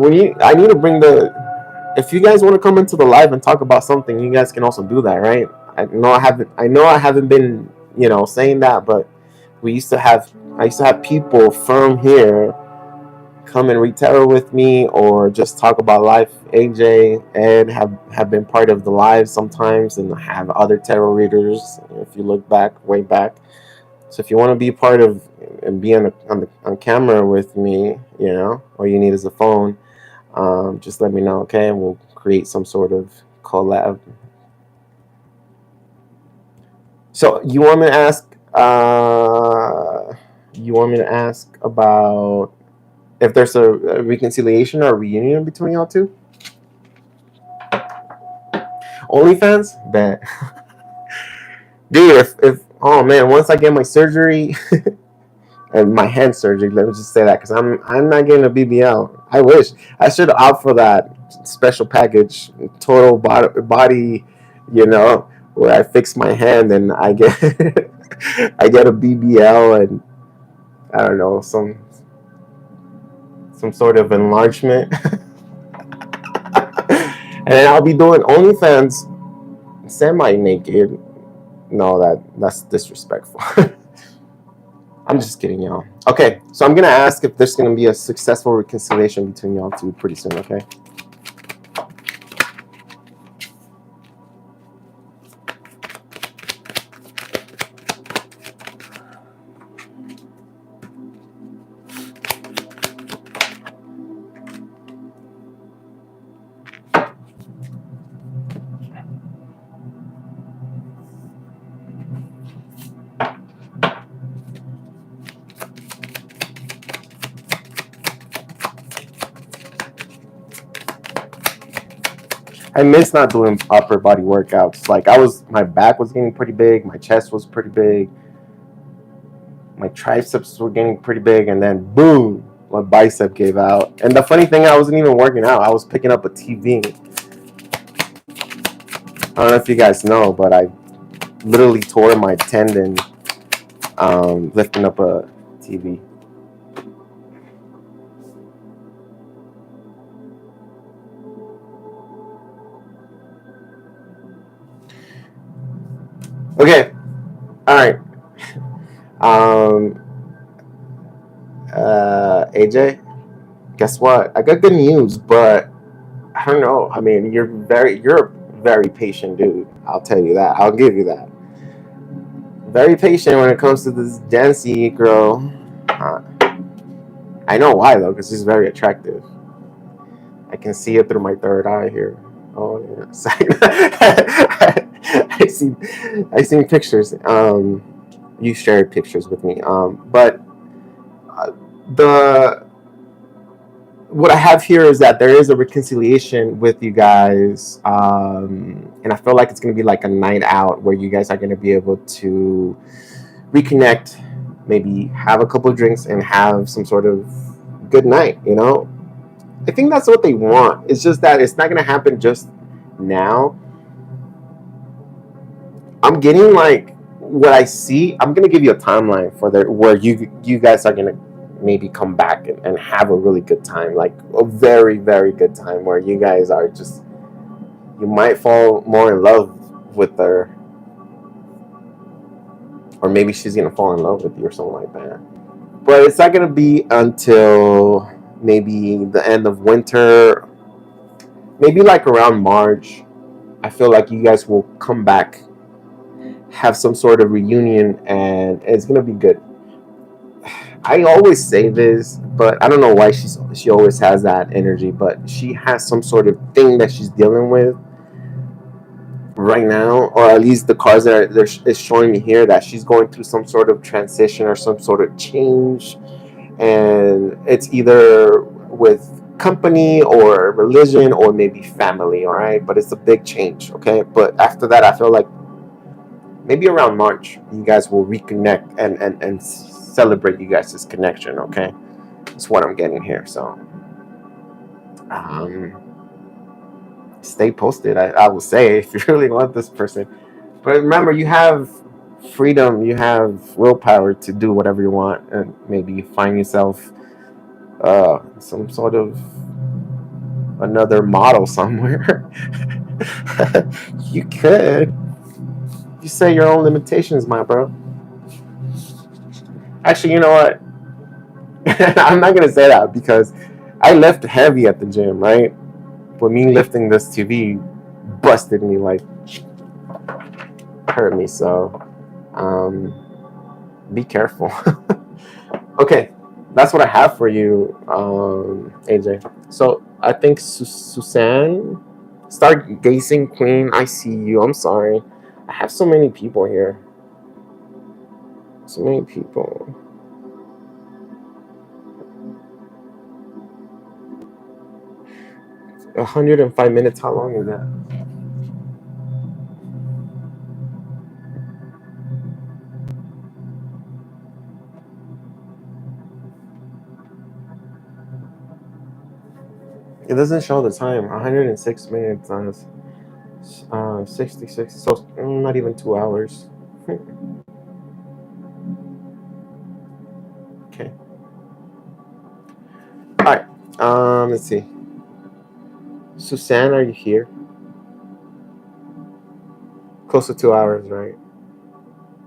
I need to bring the. If you guys want to come into the live and talk about something, you guys can also do that, right? I know I haven't been, saying that, but I used to have people from here come and read tarot with me or just talk about life. AJ and have been part of the live sometimes and have other tarot readers if you look back way back. So if you want to be part of and be on camera with me, all you need is a phone. Just let me know, okay? And we'll create some sort of collab. So you want me to ask about if there's a reconciliation or a reunion between y'all two? OnlyFans? Bet. Dude, if oh man, once I get my surgery and my hand surgery, let me just say that, because I'm not getting a BBL. I wish. I should opt for that special package, total body, where I fix my hand and I get I get a BBL and I don't know, some sort of enlargement. And then I'll be doing OnlyFans semi-naked. No, that's disrespectful. I'm just kidding, y'all. Okay, so I'm gonna ask if there's gonna be a successful reconciliation between y'all two pretty soon, okay? I miss not doing upper body workouts. Like my back was getting pretty big, my chest was pretty big, my triceps were getting pretty big, and then boom, my bicep gave out. And the funny thing, I wasn't even working out. I was picking up a TV. I don't know if you guys know, but I literally tore my tendon lifting up a TV. Okay, all right. AJ, guess what? I got good news, but I don't know. I mean, you're a very patient dude. I'll tell you that. I'll give you that. Very patient when it comes to this Dancy girl. I know why though, because she's very attractive. I can see it through my third eye here. Oh yeah, I seen pictures. You shared pictures with me. But what I have here is that there is a reconciliation with you guys, and I feel like it's going to be like a night out where you guys are going to be able to reconnect, maybe have a couple of drinks and have some sort of good night, I think that's what they want. It's just that it's not going to happen just now. I'm getting like what I see. I'm going to give you a timeline for where you guys are going to maybe come back and have a really good time, like a very, very good time where you guys are just, you might fall more in love with her, or maybe she's gonna fall in love with you or something like that. But it's not gonna be until maybe the end of winter, maybe like around March. I feel like you guys will come back, have some sort of reunion, and it's gonna be good. I always say this, but I don't know why she always has that energy, but she has some sort of thing that she's dealing with right now, or at least the cards that is showing me here, that she's going through some sort of transition or some sort of change, and it's either with company or religion or maybe family, all right? But it's a big change, okay? But after that, I feel like maybe around March, you guys will reconnect and celebrate you guys' connection, okay? That's what I'm getting here. So stay posted, I will say, if you really want this person. But remember, you have freedom, you have willpower to do whatever you want, and maybe find yourself some sort of another model somewhere. You could. You set your own limitations, my bro. Actually, you know what? I'm not gonna say that because I lift heavy at the gym, right? But me lifting this TV busted me, like hurt me. So be careful. Okay, that's what I have for you, AJ. So I think Suzanne, Stargazing Queen, I see you. I'm sorry. I have so many people here. So many people. 105 minutes. How long is that? It doesn't show the time. 106 minutes on 66. So not even 2 hours. Okay. All right. Let's see. Suzanne, are you here? Close to 2 hours, right?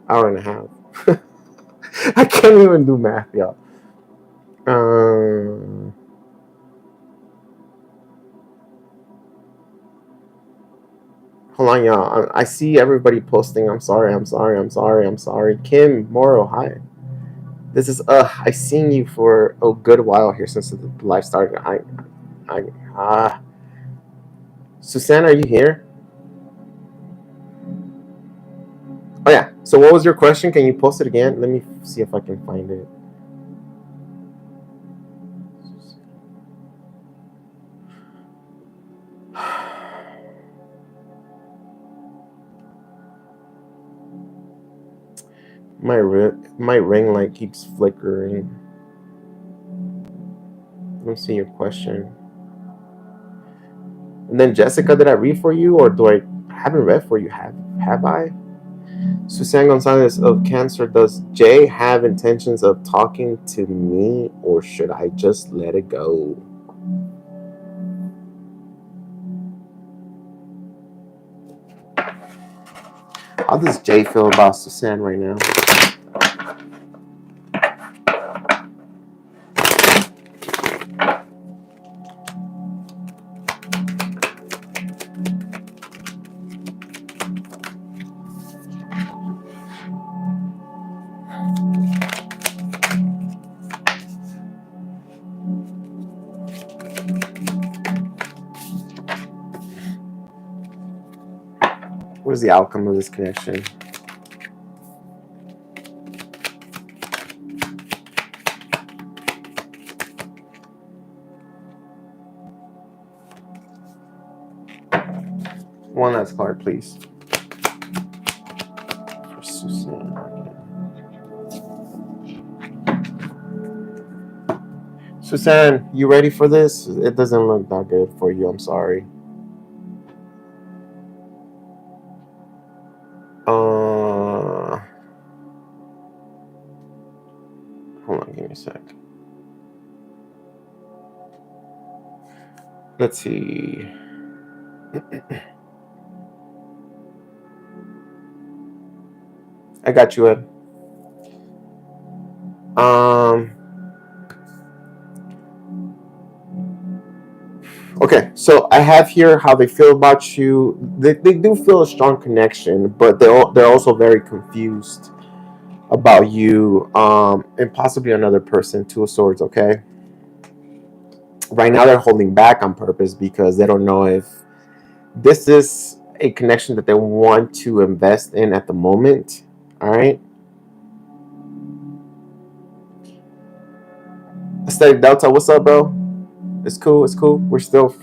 Hour and a half. I can't even do math, y'all. Hold on, y'all. I see everybody posting. I'm sorry. Kim Morrow, hi. This is I've seen you for a good while here since the live started. Suzanne, are you here? Oh yeah. So what was your question? Can you post it again? Let me see if I can find it. My ring light keeps flickering. Let me see your question. And then Jessica, did I read for you, or do I haven't read for you? Have I? Suzanne Gonzalez of Cancer, does Jay have intentions of talking to me, or should I just let it go? How does Jay feel about Suzanne right now? What is the outcome of this connection? One last card, please. For Suzanne. Suzanne, you ready for this? It doesn't look that good for you. I'm sorry. Hold on, give me a sec. Let's see. I got you, Ed. Okay, so I have here how they feel about you. They do feel a strong connection, but they're also very confused about you, and possibly another person. Two of Swords. Okay. Right now they're holding back on purpose because they don't know if this is a connection that they want to invest in at the moment. All right. Aesthetic Delta, what's up, bro? It's cool. It's cool. We're still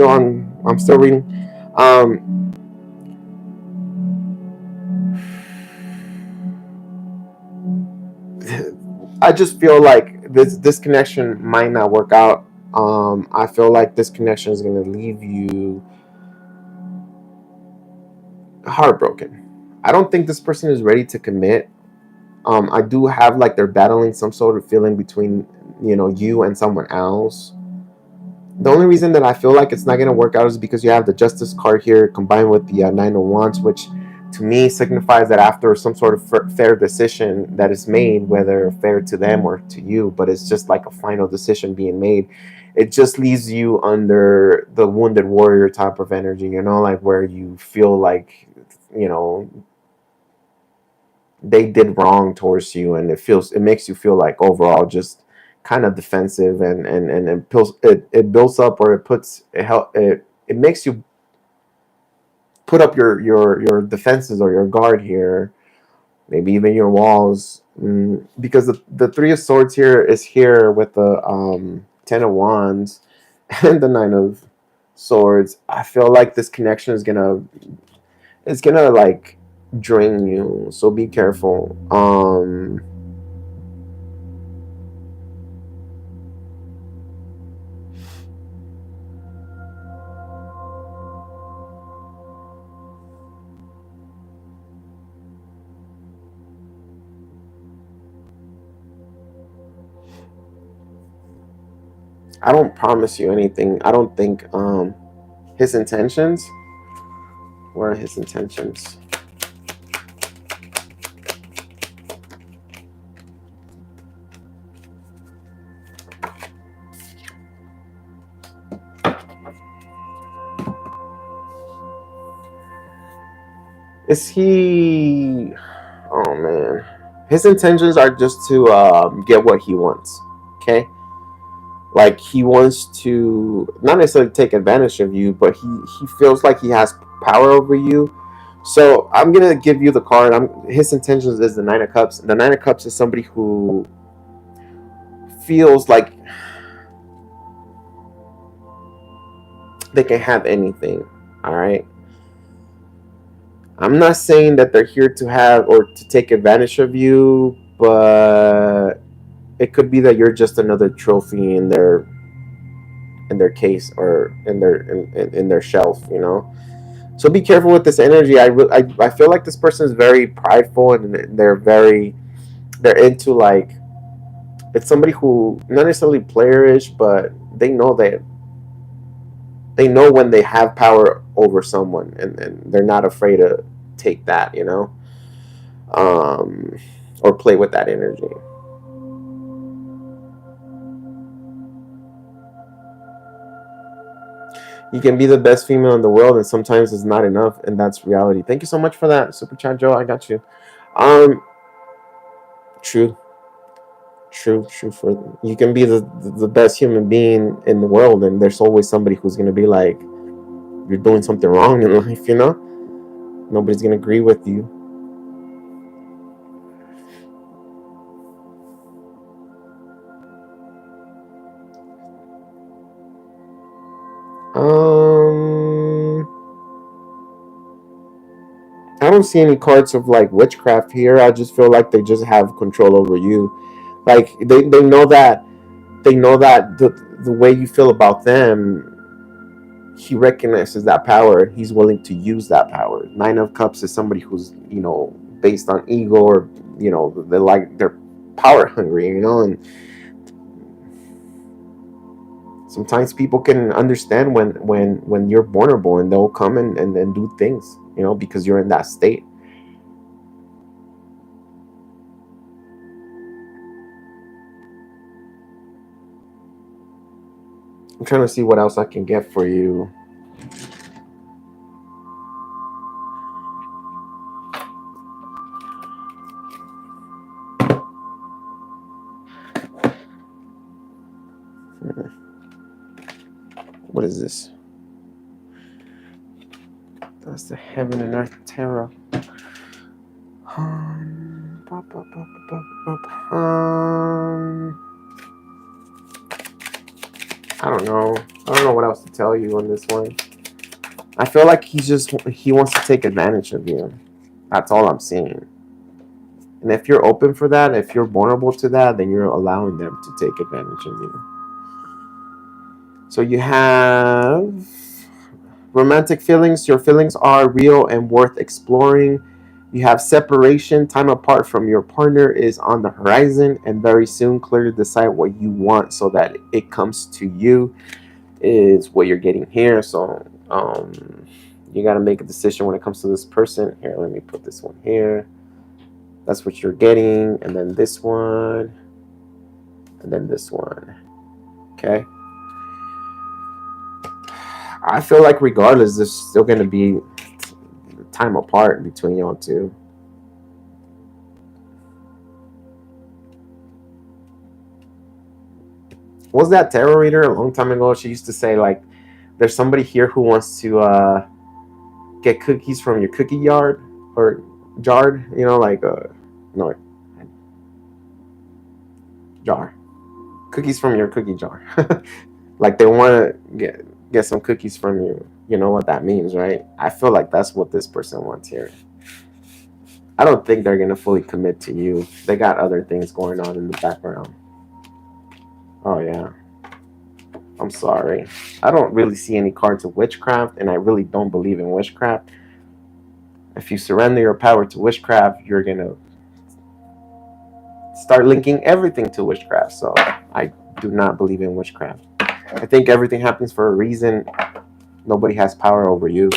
on. I'm still reading. I just feel like this connection might not work out. I feel like this connection is going to leave you heartbroken. I don't think this person is ready to commit. I do have like they're battling some sort of feeling between you and someone else. The only reason that I feel like it's not going to work out is because you have the Justice card here combined with the Nine of Wands, which to me signifies that after some sort of fair decision that is made, whether fair to them or to you, but it's just like a final decision being made, it just leaves you under the wounded warrior type of energy, you know, like where you feel like, you know, they did wrong towards you, and it makes you feel like overall just kind of defensive, and it builds up, or it makes you put up your defenses or your guard here, maybe even your walls, because the Three of Swords here is here with the Ten of Wands and the Nine of Swords. I feel like this connection is gonna like drain you, so be careful. I don't promise you anything. I don't think his intentions. What are his intentions? Is he? Oh man, his intentions are just to get what he wants. Okay, like he wants to not necessarily take advantage of you, but he feels like he has power over you. So I'm gonna give you the card. His intentions is the Nine of Cups. The Nine of Cups is somebody who feels like they can have anything. All right. I'm not saying that they're here to have or to take advantage of you, but it could be that you're just another trophy in their case, or in their shelf, you know. So be careful with this energy. I feel like this person is very prideful, and they're into like, it's somebody who not necessarily playerish, but they know when they have power over someone, and they're not afraid to take that, you know, or play with that energy. You can be the best female in the world, and sometimes it's not enough, and that's reality. Thank you so much for that super chat, Joe. I got you. Um, true, true. For you can be the best human being in the world, and there's always somebody who's gonna be like, you're doing something wrong in life, you know. Nobody's gonna agree with you. I don't see any cards of like witchcraft here. I just feel like they just have control over you. Like they know that the way you feel about them, he recognizes that power. He's willing to use that power. Nine of Cups is somebody who's, you know, based on ego, or, you know, they're power hungry, you know, and sometimes people can understand when you're vulnerable, and they'll come and do things, you know, because you're in that state. I'm trying to see what else I can get for you. What is this? That's the Heaven and Earth Tarot. I don't know. I don't know what else to tell you on this one. I feel like he wants to take advantage of you. That's all I'm seeing. And if you're open for that, if you're vulnerable to that, then you're allowing them to take advantage of you. So you have romantic feelings. Your feelings are real and worth exploring. You have separation. Time apart from your partner is on the horizon, and very soon clearly decide what you want so that it comes to you. is what you're getting here. So you got to make a decision when it comes to this person. Here, let me put this one here. That's what you're getting. And then this one. And then this one. Okay. I feel like regardless, there's still going to be time apart between y'all two. Was that tarot reader a long time ago? She used to say, like, there's somebody here who wants to get cookies from your cookie yard or jar, you know, like no, jar, cookies from your cookie jar. Like they want to get some cookies from you. You know what that means, right? I feel like that's what this person wants here. I don't think they're gonna fully commit to you. They got other things going on in the background. Oh yeah. I'm sorry. I don't really see any cards of witchcraft, and I really don't believe in witchcraft. If you surrender your power to witchcraft, you're going to start linking everything to witchcraft. So I do not believe in witchcraft. I think everything happens for a reason. Nobody has power over you.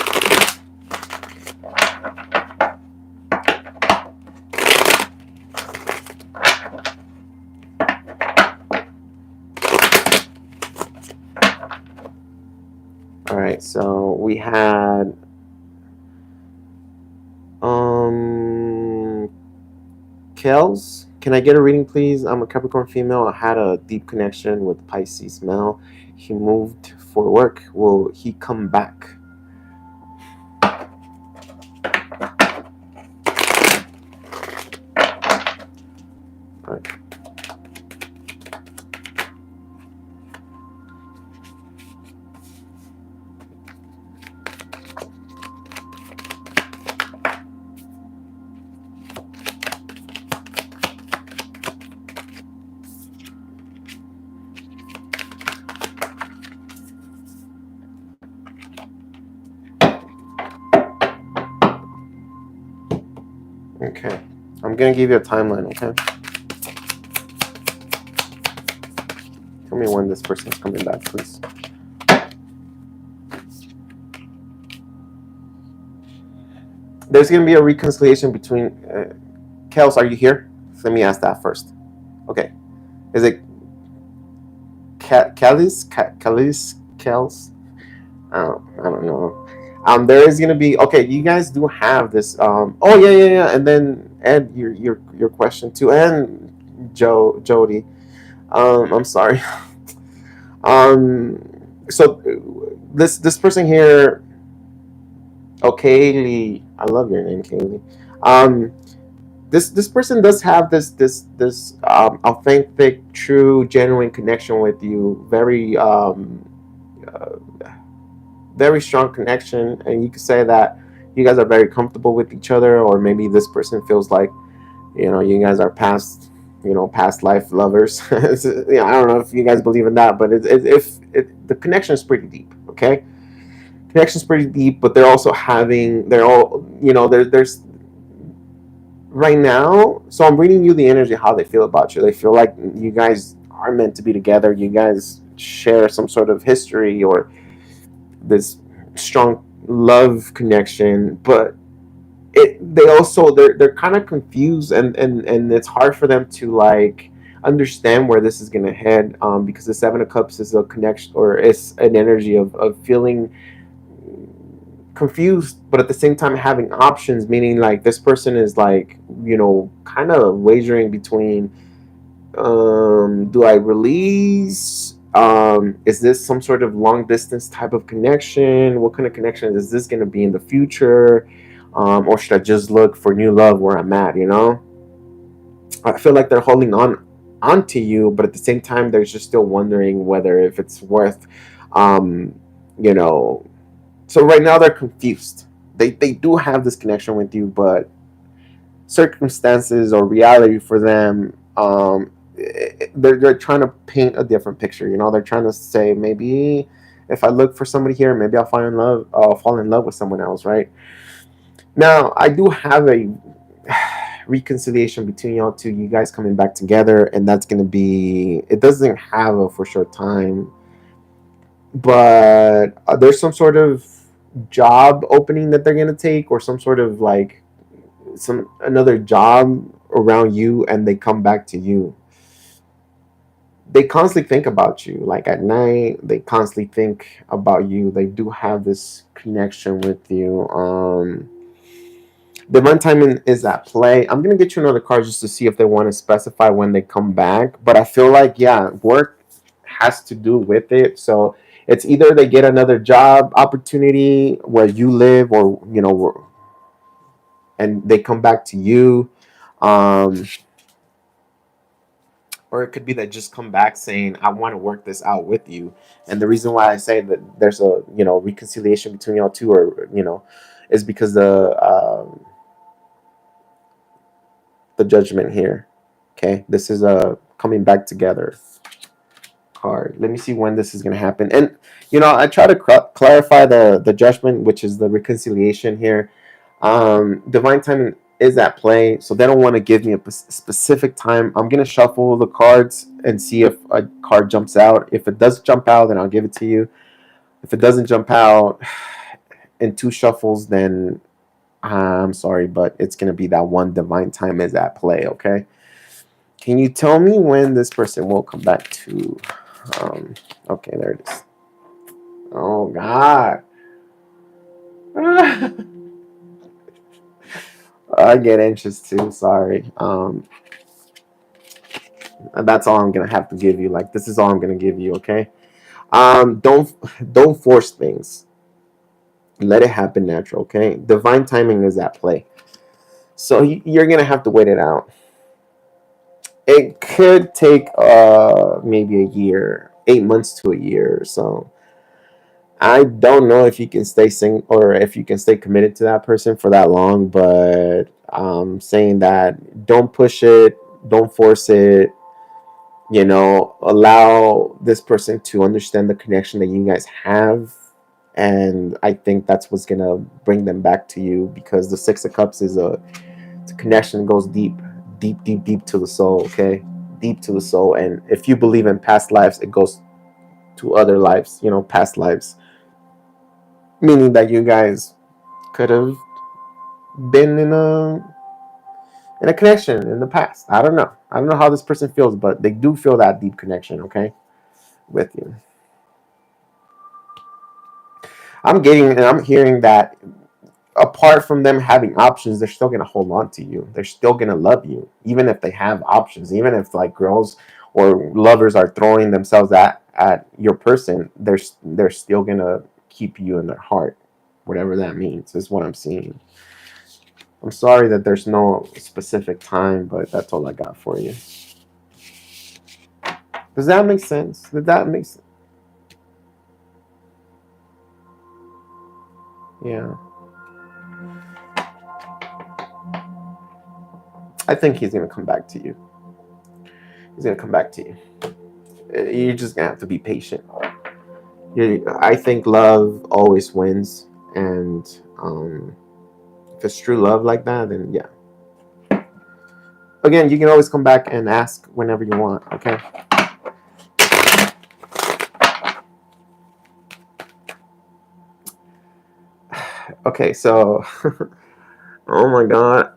All right, so we had Kels. Can I get a reading, please? I'm a Capricorn female. I had a deep connection with Pisces male. He moved for work. Will he come back? All right. Okay, I'm gonna give you a timeline, okay? Tell me when this person's coming back, please. There's gonna be a reconciliation between Kels, are you here? Let me ask that first. Okay, is it Kels? I don't know. There is gonna be, okay, you guys do have this oh yeah, and then Ed, your question too, and Jodie, I'm sorry. So this person here, Kaylee, I love your name, Kaylee. This person does have this authentic, true, genuine connection with you. Very strong connection, and you could say that you guys are very comfortable with each other, or maybe this person feels like, you guys are past life lovers. I don't know if you guys believe in that, but the connection is pretty deep. Okay, connection's pretty deep, but there's right now. So I'm reading you the energy, how they feel about you. They feel like you guys are meant to be together. You guys share some sort of history or this strong love connection, but they're kind of confused, and it's hard for them to like understand where this is going to head, because the Seven of Cups is a connection, or is an energy of feeling confused, but at the same time having options, meaning like this person is like, kind of wagering between, do I release, is this some sort of long distance type of connection? What kind of connection is this going to be in the future? Or should I just look for new love where I'm at? I feel like they're holding onto you, but at the same time they're just still wondering whether if it's worth, so right now they're confused. They do have this connection with you, but circumstances or reality for them, they're trying to paint a different picture. They're trying to say, maybe if I look for somebody here, maybe I'll fall in love with someone else, right? Now I do have a reconciliation between y'all two, you guys coming back together, and that's going to be, it doesn't have a for sure time. but there's some sort of job opening that they're gonna take, or some sort of like another job around you, and they come back to you. They constantly think about you, like at night. They constantly think about you. They do have this connection with you. Divine timing is at play. I'm gonna get you another card just to see if they want to specify when they come back. But I feel like, yeah, work has to do with it. So it's either they get another job opportunity where you live, or and they come back to you. Um, or it could be that just come back saying, I want to work this out with you. And the reason why I say that there's a reconciliation between y'all two, or is because the judgment here. Okay, this is a coming back together card. Let me see when this is going to happen. And I try to clarify the judgment, which is the reconciliation here. Divine timing is at play, so they don't want to give me a specific time. I'm going to shuffle the cards and see if a card jumps out. If it does jump out, then I'll give it to you. If it doesn't jump out in two shuffles, then I'm sorry, but it's going to be that one. Divine time is at play. Okay, can you tell me when this person will come back to okay, there it is. Oh God. I get anxious too, sorry. That's all I'm gonna have to give you. Like, this is all I'm gonna give you, okay? Don't force things. Let it happen natural, okay? Divine timing is at play. So you're gonna have to wait it out. It could take maybe a year, 8 months to a year or so. I don't know if you can stay single, or if you can stay committed to that person for that long, but saying that don't push it, don't force it, allow this person to understand the connection that you guys have. And I think that's what's gonna bring them back to you, because the Six of Cups is it's a connection that goes deep, deep, deep, deep to the soul, okay? Deep to the soul. And if you believe in past lives, it goes to other lives, past lives. Meaning that you guys could have been in a connection in the past. I don't know. I don't know how this person feels, but they do feel that deep connection, okay, with you. I'm hearing that apart from them having options, they're still gonna hold on to you. They're still gonna love you, even if they have options. Even if like girls or lovers are throwing themselves at your person, they're still gonna keep you in their heart, whatever that means. Is what I'm seeing. I'm sorry that there's no specific time, but that's all I got for you. Does that make sense? Did that make sense? Yeah. I think he's going to come back to you. He's going to come back to you. You're just going to have to be patient. I think love always wins. And if it's true love like that, then yeah. Again, you can always come back and ask whenever you want, okay? Okay, so oh my God,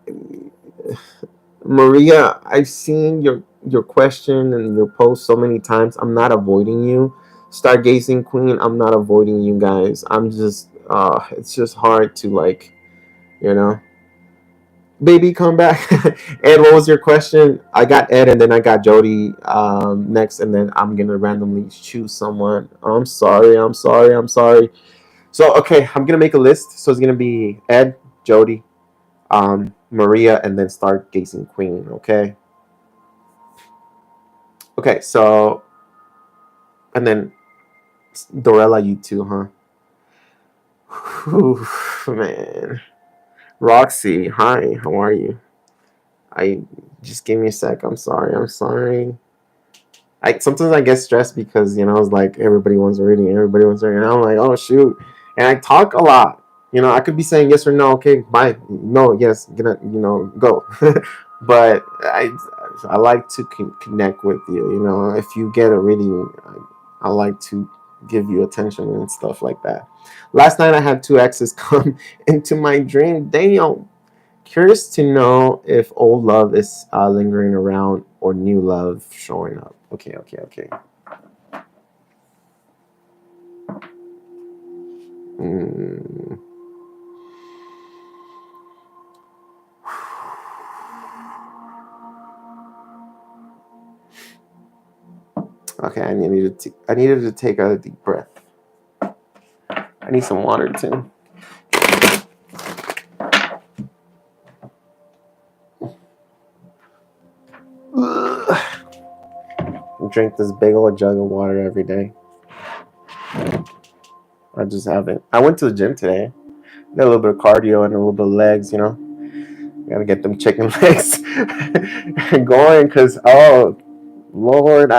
Maria, I've seen your question and your post so many times. I'm not avoiding you. Stargazing Queen, I'm not avoiding you guys. I'm just it's just hard to, like, baby, come back. Ed, what was your question? I got Ed, and then I got Jodie next, and then I'm gonna randomly choose someone. I'm sorry. So okay, I'm gonna make a list. So it's gonna be Ed, Jodie, Maria, and then Stargazing Queen. Okay. Okay. So, and then Dorella, you too, huh? Whew, man. Roxy, hi. How are you? I just give me a sec. I'm sorry. I sometimes I get stressed because it's like everybody wants a reading, and I'm like, oh shoot, and I talk a lot. I could be saying yes or no. Okay, bye. No, yes, gonna go. But I like to connect with you. If you get a reading, I like to give you attention and stuff like that. Last night I had 2 exes come into my dream. Damn. Curious to know if old love is lingering around or new love showing up. Okay. Okay, I needed to take a deep breath. I need some water too. Drink this big old jug of water every day. I just haven't. I went to the gym today. Did a little bit of cardio and a little bit of legs, you know. Gotta get them chicken legs going, because oh Lord,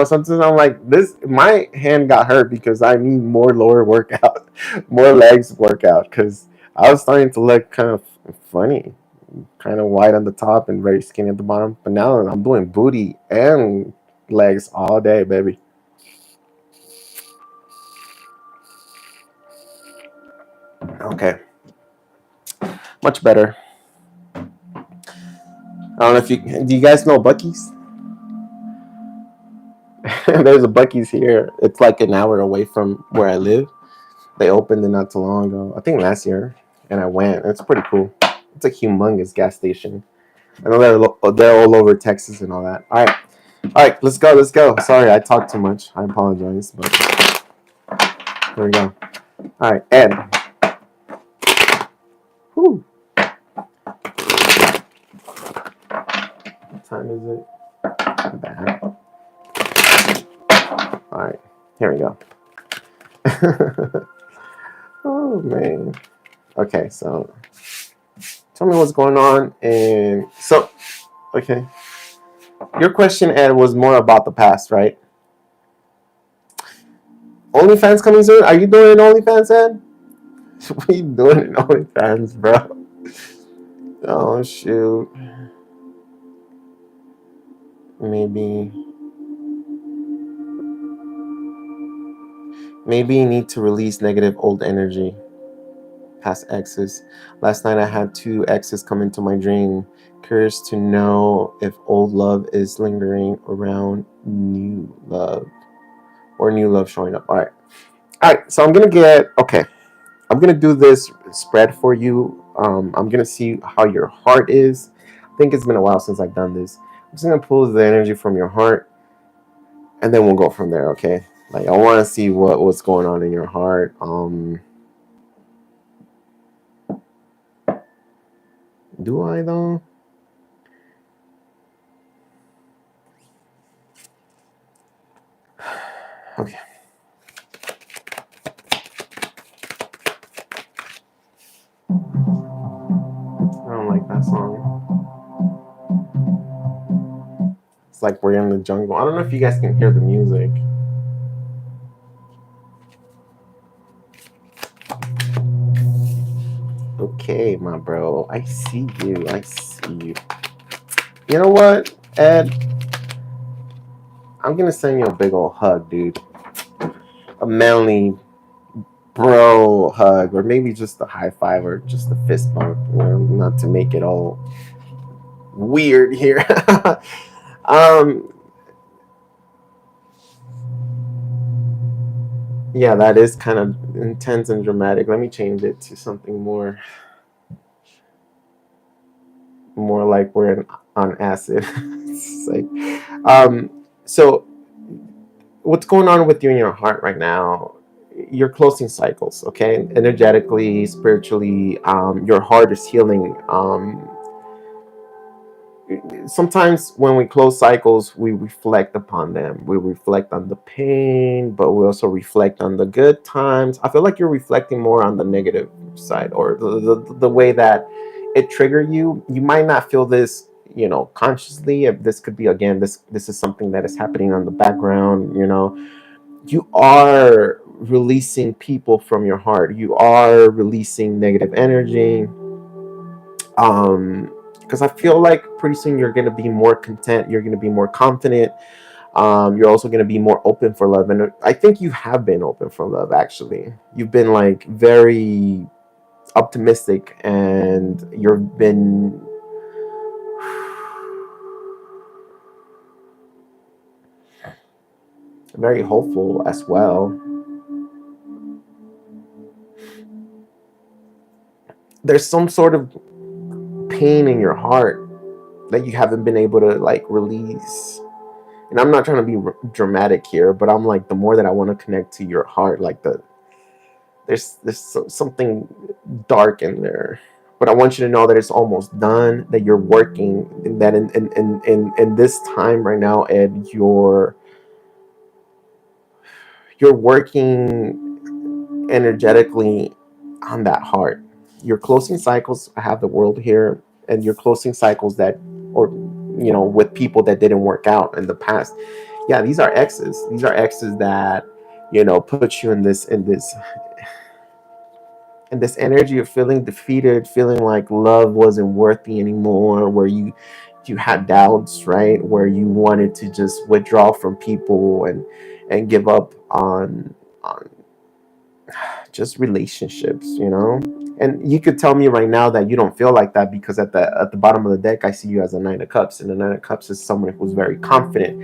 sometimes I'm like, my hand got hurt because I need more lower workout, more legs workout, because I was starting to look kind of funny, kind of wide on the top and very skinny at the bottom. But now I'm doing booty and legs all day, baby. Okay. Much better. I don't know if do you guys know Buc-ee's? There's a Buc-ee's here. It's like an hour away from where I live. They opened it not too long ago. I think last year, and I went. It's pretty cool. It's a humongous gas station. I know they're all over Texas and all that. All right, let's go. Sorry, I talked too much. I apologize, but here we go. All right, Ed. Whew. What time is it? Bad. All right, here we go. Oh man. Okay, so tell me what's going on. And so, okay, your question, Ed, was more about the past, right? OnlyFans coming soon? Are you doing OnlyFans, Ed? What are you doing in OnlyFans, bro? Oh shoot. Maybe you need to release negative old energy. Past exes. Last night I had 2 exes come into my dream. Curious to know if old love is lingering around new love, or new love showing up. All right. So I'm gonna do this spread for you. I'm gonna see how your heart is. I think it's been a while since I've done this. I'm just gonna pull the energy from your heart, and then we'll go from there. Okay. Like, I want to see what's going on in your heart. Do I though? Okay. I don't like that song. It's like we're in the jungle. I don't know if you guys can hear the music. Okay, my bro. I see you. You know what, Ed? I'm gonna send you a big old hug, dude. A manly bro hug, or maybe just a high five, or just a fist bump. You know, not to make it all weird here. Yeah, that is kind of intense and dramatic. Let me change it to something more like we're on acid. It's like, so what's going on with you in your heart right now? You're closing cycles, okay? Energetically, spiritually, your heart is healing. Sometimes when we close cycles, we reflect upon them. We reflect on the pain, but we also reflect on the good times. I feel like you're reflecting more on the negative side, or the way that it triggered you. You might not feel this, consciously. If this could be, again, this is something that is happening on the background. You are releasing people from your heart. You are releasing negative energy. Because I feel like pretty soon you're going to be more content. You're going to be more confident. You're also going to be more open for love, and I think you have been open for love. Actually, you've been like very optimistic, and you've been very hopeful as well. There's some sort of pain in your heart that you haven't been able to like release. And I'm not trying to be dramatic here, but I'm like, the more that I want to connect to your heart, like there's something dark in there. But I want you to know that it's almost done, that you're working, and that in this time right now, Ed, you're working energetically on that heart. You're closing cycles. I have the world here, and you're closing cycles that, or with people that didn't work out in the past. Yeah, these are exes. These are exes that put you in this energy of feeling defeated, feeling like love wasn't worthy anymore, where you had doubts, right? Where you wanted to just withdraw from people and give up on just relationships, And you could tell me right now that you don't feel like that, because at the bottom of the deck I see you as a Nine of Cups, and the Nine of Cups is someone who's very confident,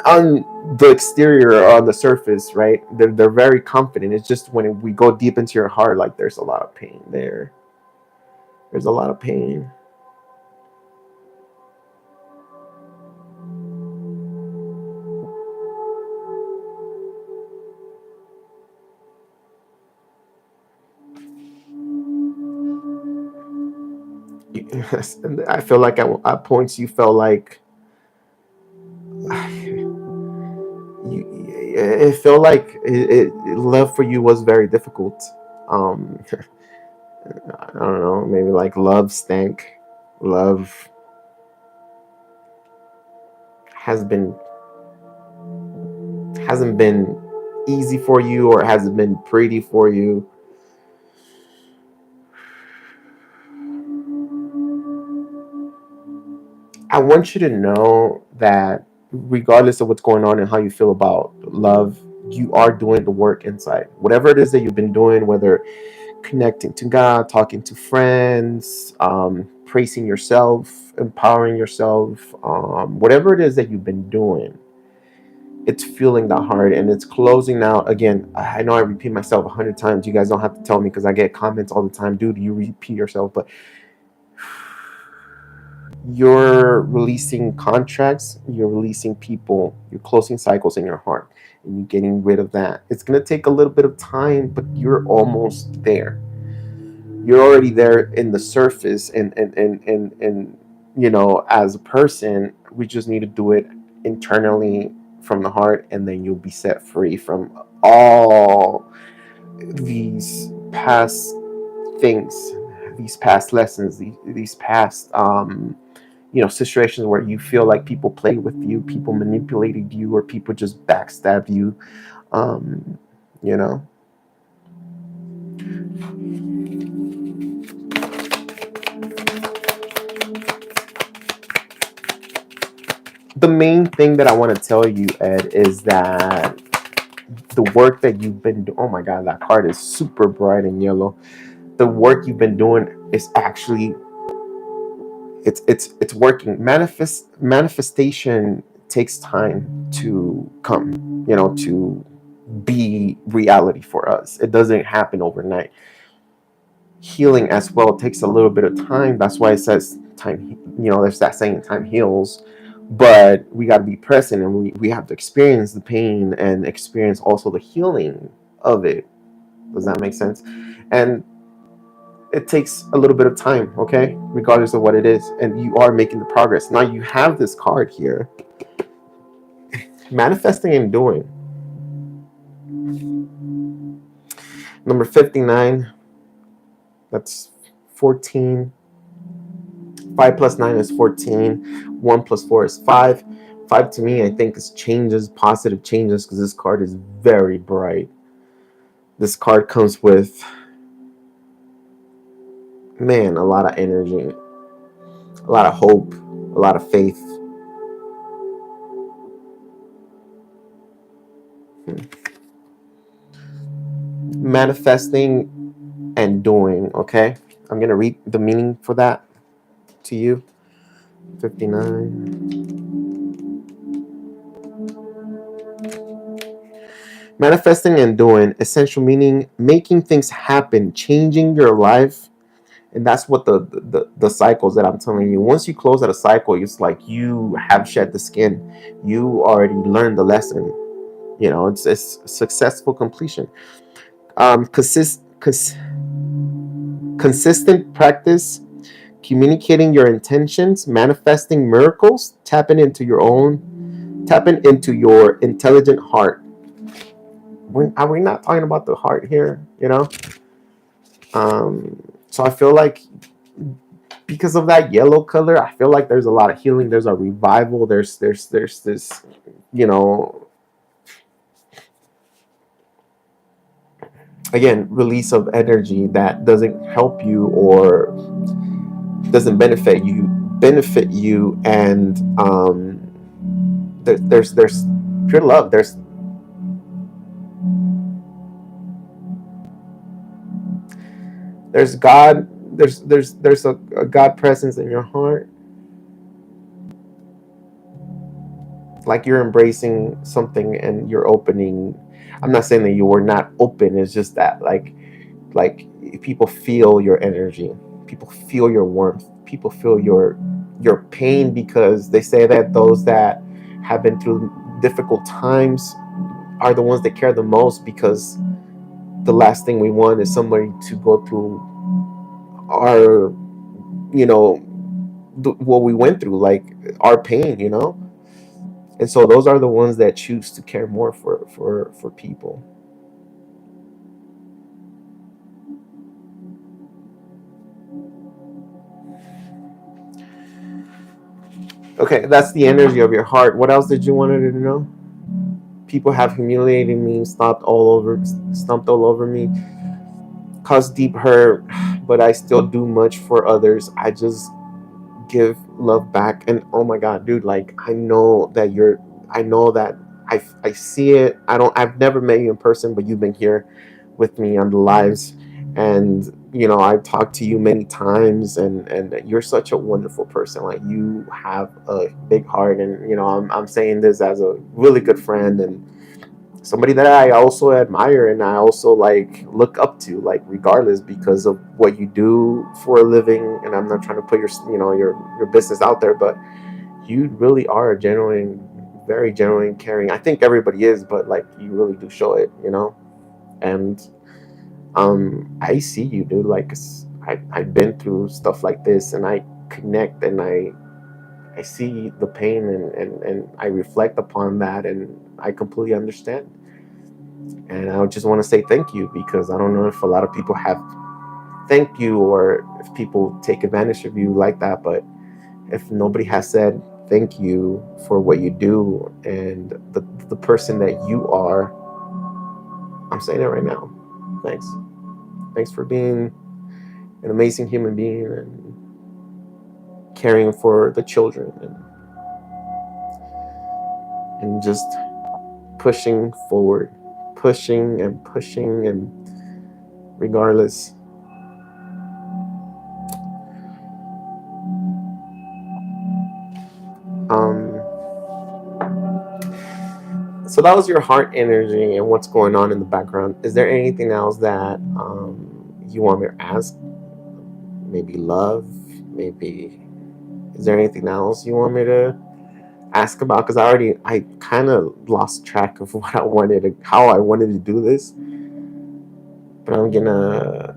on the exterior or on the surface, right? They're very confident. It's just when we go deep into your heart, like there's a lot of pain there. There's a lot of pain. Yes, and I feel like at points you felt like it felt like love for you was very difficult. I don't know, maybe like love stank. Love hasn't been easy for you, or hasn't been pretty for you. I want you to know that regardless of what's going on and how you feel about love, you are doing the work inside. Whatever it is that you've been doing, whether connecting to God, talking to friends, praising yourself, empowering yourself, whatever it is that you've been doing, it's feeling that hard, and it's closing out. Again, I know I repeat myself 100 times. You guys don't have to tell me, because I get comments all the time, dude, you repeat yourself. But you're releasing contracts, you're releasing people, you're closing cycles in your heart, and you're getting rid of that. It's going to take a little bit of time, but you're almost there. You're already there in the surface, and as a person, we just need to do it internally from the heart, and then you'll be set free from all these past things, these past lessons, these past situations where you feel like people played with you, people manipulated you, or people just backstabbed you. um you know the main thing that I want to tell you, Ed, is that the work that you've been doing, oh my god, that card is super bright and yellow. The work you've been doing is actually, it's working. Manifestation takes time to come, to be reality for us. It doesn't happen overnight. Healing as well takes a little bit of time. That's why it says time, there's that saying, time heals. But we got to be present, and we have to experience the pain and experience also the healing of it. Does that make sense? And it takes a little bit of time, okay, regardless of what it is, and you are making the progress. Now you have this card here, manifesting and doing. Number 59, that's 14. 5 plus 9 is 14. 1 plus 4 is 5. 5 to me, I think, is changes, positive changes, because this card is very bright. This card comes with, man, a lot of energy, a lot of hope, a lot of faith. Manifesting and doing. Okay, I'm gonna read the meaning for that to you. 59. Manifesting and doing, essential meaning making things happen, changing your life. And that's what the cycles that I'm telling you. Once you close out a cycle, it's like you have shed the skin. You already learned the lesson. You know, it's successful completion. Consistent practice, communicating your intentions, manifesting miracles, tapping into your intelligent heart. Are we not talking about the heart here? You know. So I feel like because of that yellow color, I feel like there's a lot of healing. There's a revival. There's this, you know, again, release of energy that doesn't help you or doesn't benefit you, and there's pure love. There's God. There's a God presence in your heart. Like you're embracing something and you're opening. I'm not saying that you were not open. It's just that like people feel your energy. People feel your warmth. People feel your pain, because they say that those that have been through difficult times are the ones that care the most, because the last thing we want is somebody to go through our, you know, what we went through, like our pain, you know. And so those are the ones that choose to care more for people. Okay, that's the energy of your heart. What else did you want her to know? People have humiliated me, stomped all over me, caused deep hurt, but I still do much for others. I just give love back. And oh my God, dude, like I know that I see it. I've never met you in person, but you've been here with me on the lives, and you know, I've talked to you many times, and you're such a wonderful person. Like you have a big heart, and you know, I'm saying this as a really good friend and somebody that I also admire and I also like look up to, like regardless, because of what you do for a living. And I'm not trying to put your business out there, but you really are a genuine, very genuine, caring. I think everybody is, but like you really do show it, you know. And I see you, dude. Like I've been through stuff like this, and I connect, and I see the pain, and I reflect upon that, and I completely understand. And I just want to say thank you, because I don't know if a lot of people have thanked you or if people take advantage of you like that. But if nobody has said thank you for what you do and the person that you are, I'm saying it right now. Thanks. Thanks for being an amazing human being and caring for the children, and just pushing forward, pushing and regardless. So that was your heart energy and what's going on in the background. Is there anything else that you want me to ask? Maybe love, maybe. Is there anything else you want me to ask about? Because I kind of lost track of what how I wanted to do this. But I'm gonna.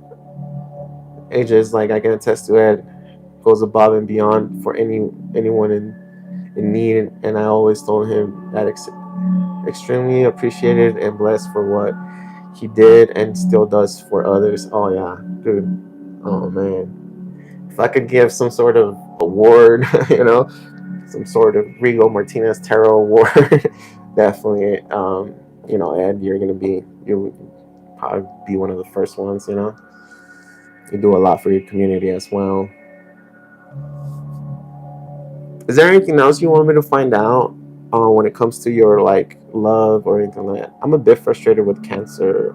AJ is like, I can attest to it. Goes above and beyond for anyone in need, and I always told him that extremely appreciated and blessed for what he did and still does for others. Oh yeah, dude. Oh man, if I could give some sort of award, you know, some sort of Rigo Martinez Tarot award, definitely. You know, Ed, you'll probably be one of the first ones. You know, you do a lot for your community as well. Is there anything else you want me to find out when it comes to your like love or anything like that. I'm a bit frustrated with Cancer,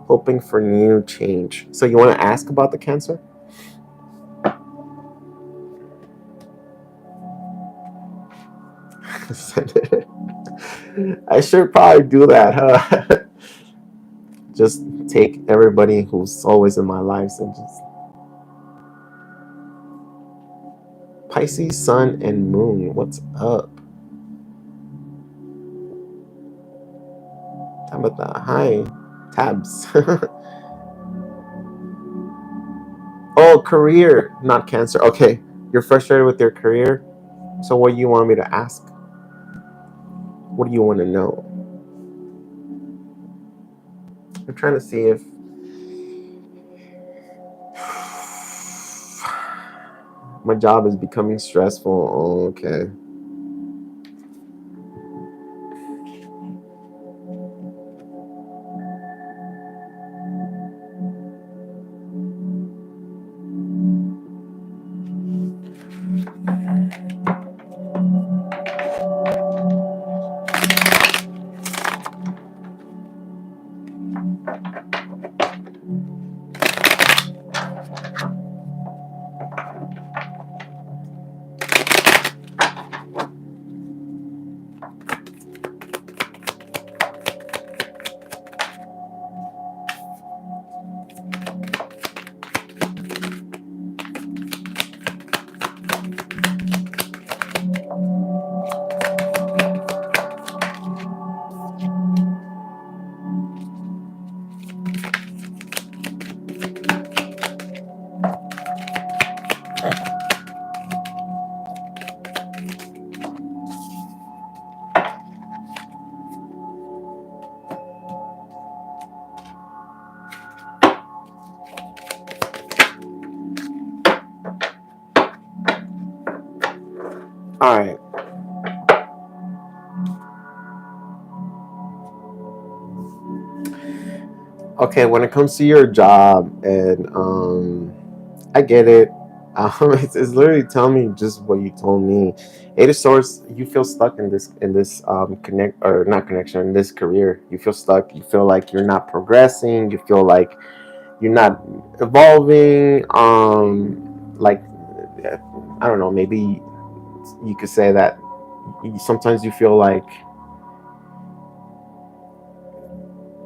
hoping for new change. So you want to ask about the Cancer? I should probably do that, huh? Just take everybody who's always in my life and just... Pisces, Sun, and Moon. What's up? Tabitha, hi. Tabs. Oh, career, not Cancer. Okay, you're frustrated with your career. So what do you want me to ask? What do you want to know? I'm trying to see if my job is becoming stressful. Oh, okay. All right. Okay, when it comes to your job, and I get it. It's literally telling me just what you told me. Eight of Swords, you feel stuck in this connect, or not connection, in this career. You feel stuck. You feel like you're not progressing. You feel like you're not evolving. Like, I don't know. Maybe you could say that sometimes you feel like,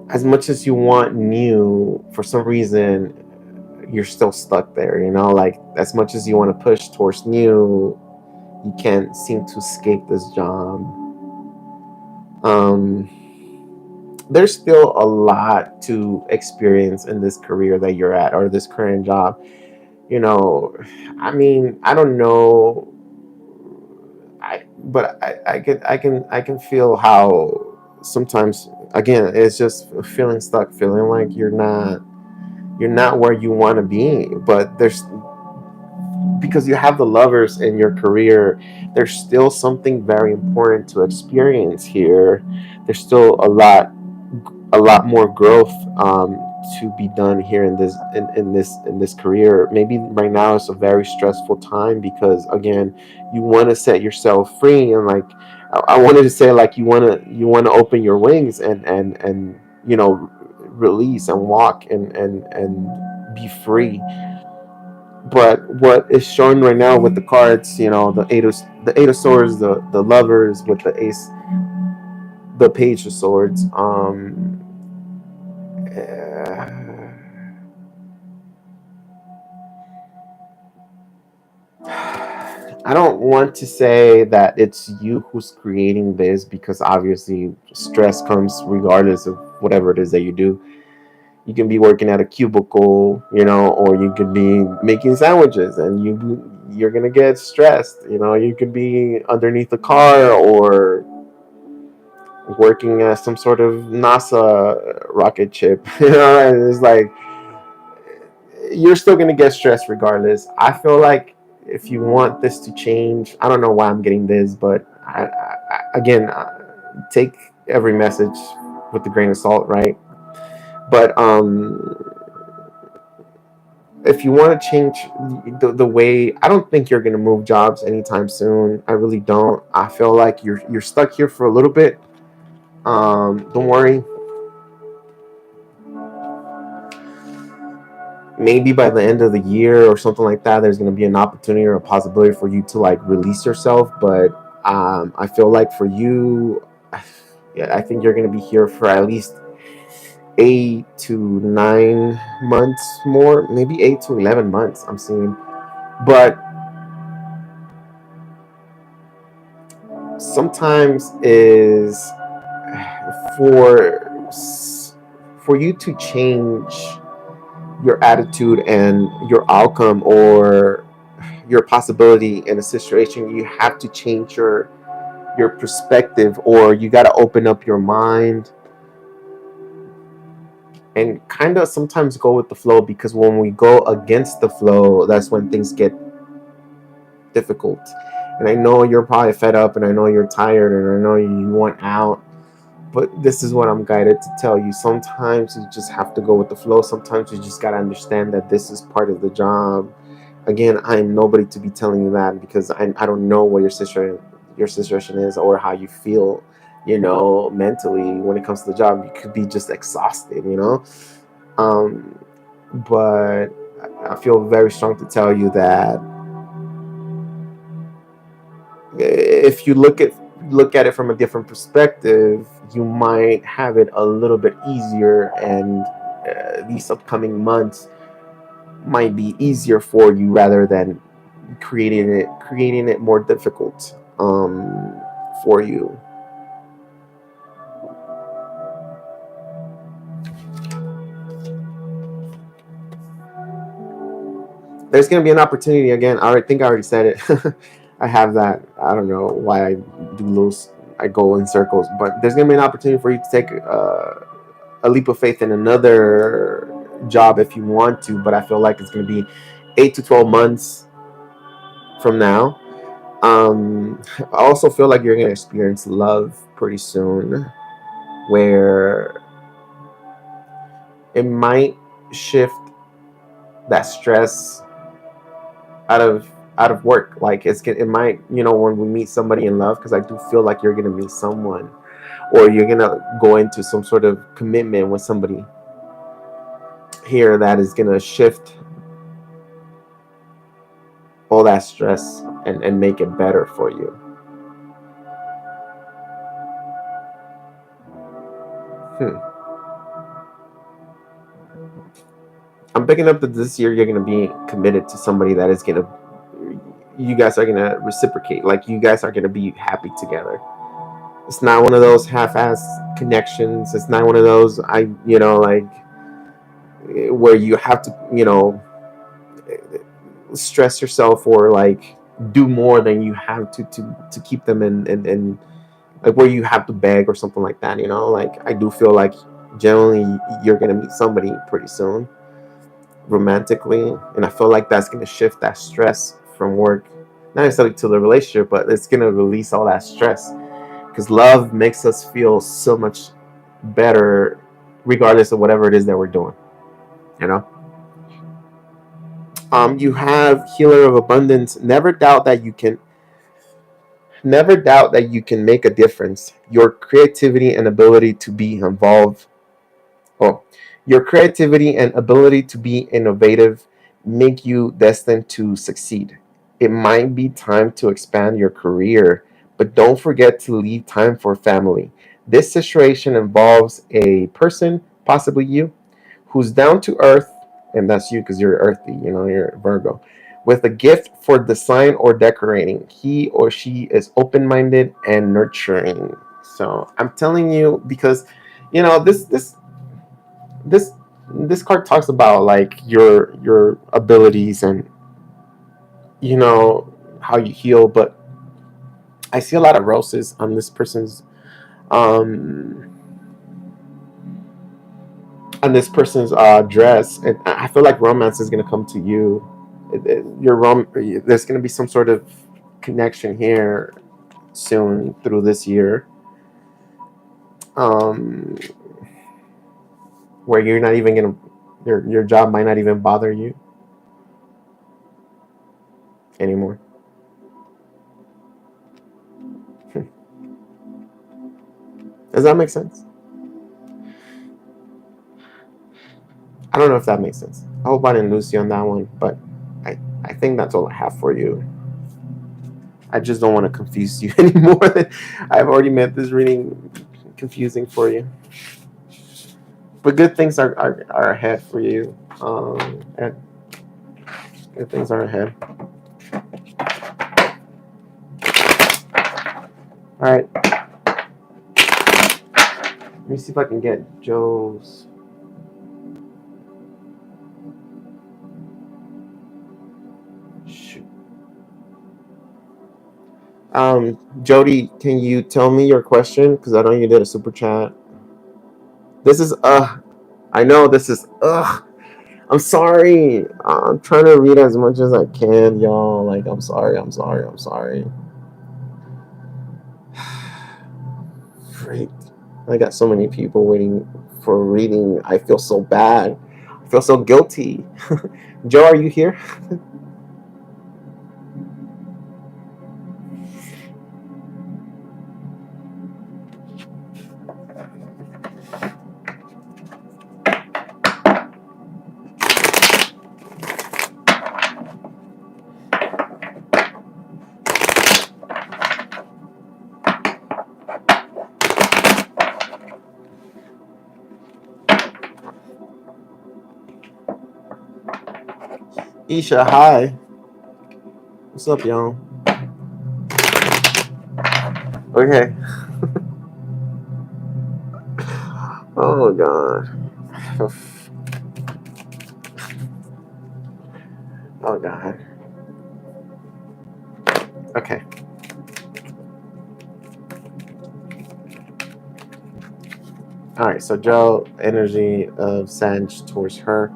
as much as you want new, for some reason you're still stuck there, you know, like as much as you want to push towards new, you can't seem to escape this job. There's still a lot to experience in this career that you're at, or this current job, you know. I mean, I don't know, but I can feel how sometimes, again, it's just feeling stuck, feeling like you're not where you want to be. But there's, because you have the Lovers in your career, there's still something very important to experience here. There's still a lot more growth to be done here in this career. Maybe right now it's a very stressful time because, again, you want to set yourself free, and like I wanted to say, like you want to open your wings and you know, release and walk and be free. But what is shown right now with the cards, you know, the Eight of Swords, the Lovers with the Ace, the Page of Swords. I don't want to say that it's you who's creating this, because obviously stress comes regardless of whatever it is that you do. You can be working at a cubicle, you know, or you could be making sandwiches and you're gonna get stressed. You know, you could be underneath a car or working as some sort of NASA rocket ship. You know, and it's like you're still gonna get stressed regardless. I feel like if you want this to change, I don't know why I'm getting this, but again, take every message with a grain of salt, right? But if you want to change the way, I don't think you're going to move jobs anytime soon. I really don't. I feel like you're stuck here for a little bit, Don't worry. Maybe by the end of the year or something like that, there's going to be an opportunity or a possibility for you to like release yourself. But I feel like for you, I think you're going to be here for at least 8 to 9 months more, maybe 8 to 11 months. I'm seeing, but sometimes is for you to change your attitude and your outcome or your possibility in a situation. You have to change your perspective, or you got to open up your mind and kind of sometimes go with the flow, because when we go against the flow, that's when things get difficult. And I know you're probably fed up, and I know you're tired, and I know you want out, but this is what I'm guided to tell you. Sometimes you just have to go with the flow. Sometimes you just got to understand that this is part of the job. Again, I'm nobody to be telling you that, because I don't know what your situation is or how you feel, mentally when it comes to the job. You could be just exhausted, but I feel very strong to tell you that if you look at it from a different perspective, you might have it a little bit easier, and these upcoming months might be easier for you rather than creating it more difficult for you. There's going to be an opportunity again. I think I already said it. I have that. I don't know why I do those. I go in circles, but there's going to be an opportunity for you to take a leap of faith in another job if you want to. But I feel like it's going to be 8 to 12 months from now. I also feel like you're going to experience love pretty soon, where it might shift that stress out of work. Like it might, when we meet somebody in love, because I do feel like you're gonna meet someone, or you're gonna go into some sort of commitment with somebody here that is gonna shift all that stress and make it better for you. I'm picking up that this year you're gonna be committed to somebody that is gonna, you guys are gonna reciprocate. Like, you guys are gonna be happy together. It's not one of those half-ass connections. It's not one of those like where you have to stress yourself or like do more than you have to keep them in like where you have to beg or something like that. Like, I do feel like generally you're gonna meet somebody pretty soon romantically, and I feel like that's gonna shift that stress from work, not necessarily to the relationship, but it's gonna release all that stress, because love makes us feel so much better regardless of whatever it is that we're doing. You have healer of abundance. Never doubt that you can make a difference. Your creativity and ability to be involved. Oh, your creativity and ability to be innovative make you destined to succeed. It might be time to expand your career, but don't forget to leave time for family. This situation involves a person, possibly you, who's down to earth, and that's you because you're earthy, you're Virgo, with a gift for design or decorating. He or she is open minded and nurturing. So I'm telling you, because this this card talks about like your abilities and how you heal, but I see a lot of roses on this person's um dress, and I feel like romance is gonna come to you. There's gonna be some sort of connection here soon through this year, um, where you're not even gonna your job might not even bother you anymore. Does that make sense? I don't know if that makes sense. I hope I didn't lose you on that one, but I think that's all I have for you. I just don't want to confuse you anymore. I've already made this reading confusing for you. But good things are ahead for you. And good things are ahead. All right. Let me see if I can get Joe's. Shoot. Jodie, can you tell me your question? Because I know you did a super chat. This is I know this is I'm sorry. I'm trying to read as much as I can, y'all. Like, I'm sorry. Freak. I got so many people waiting for reading. I feel so bad. I feel so guilty. Joe, are you here? Isha, hi. What's up, y'all? Okay. Oh, God. Oh, God. Okay. All right, so Joe, energy of Sag towards her.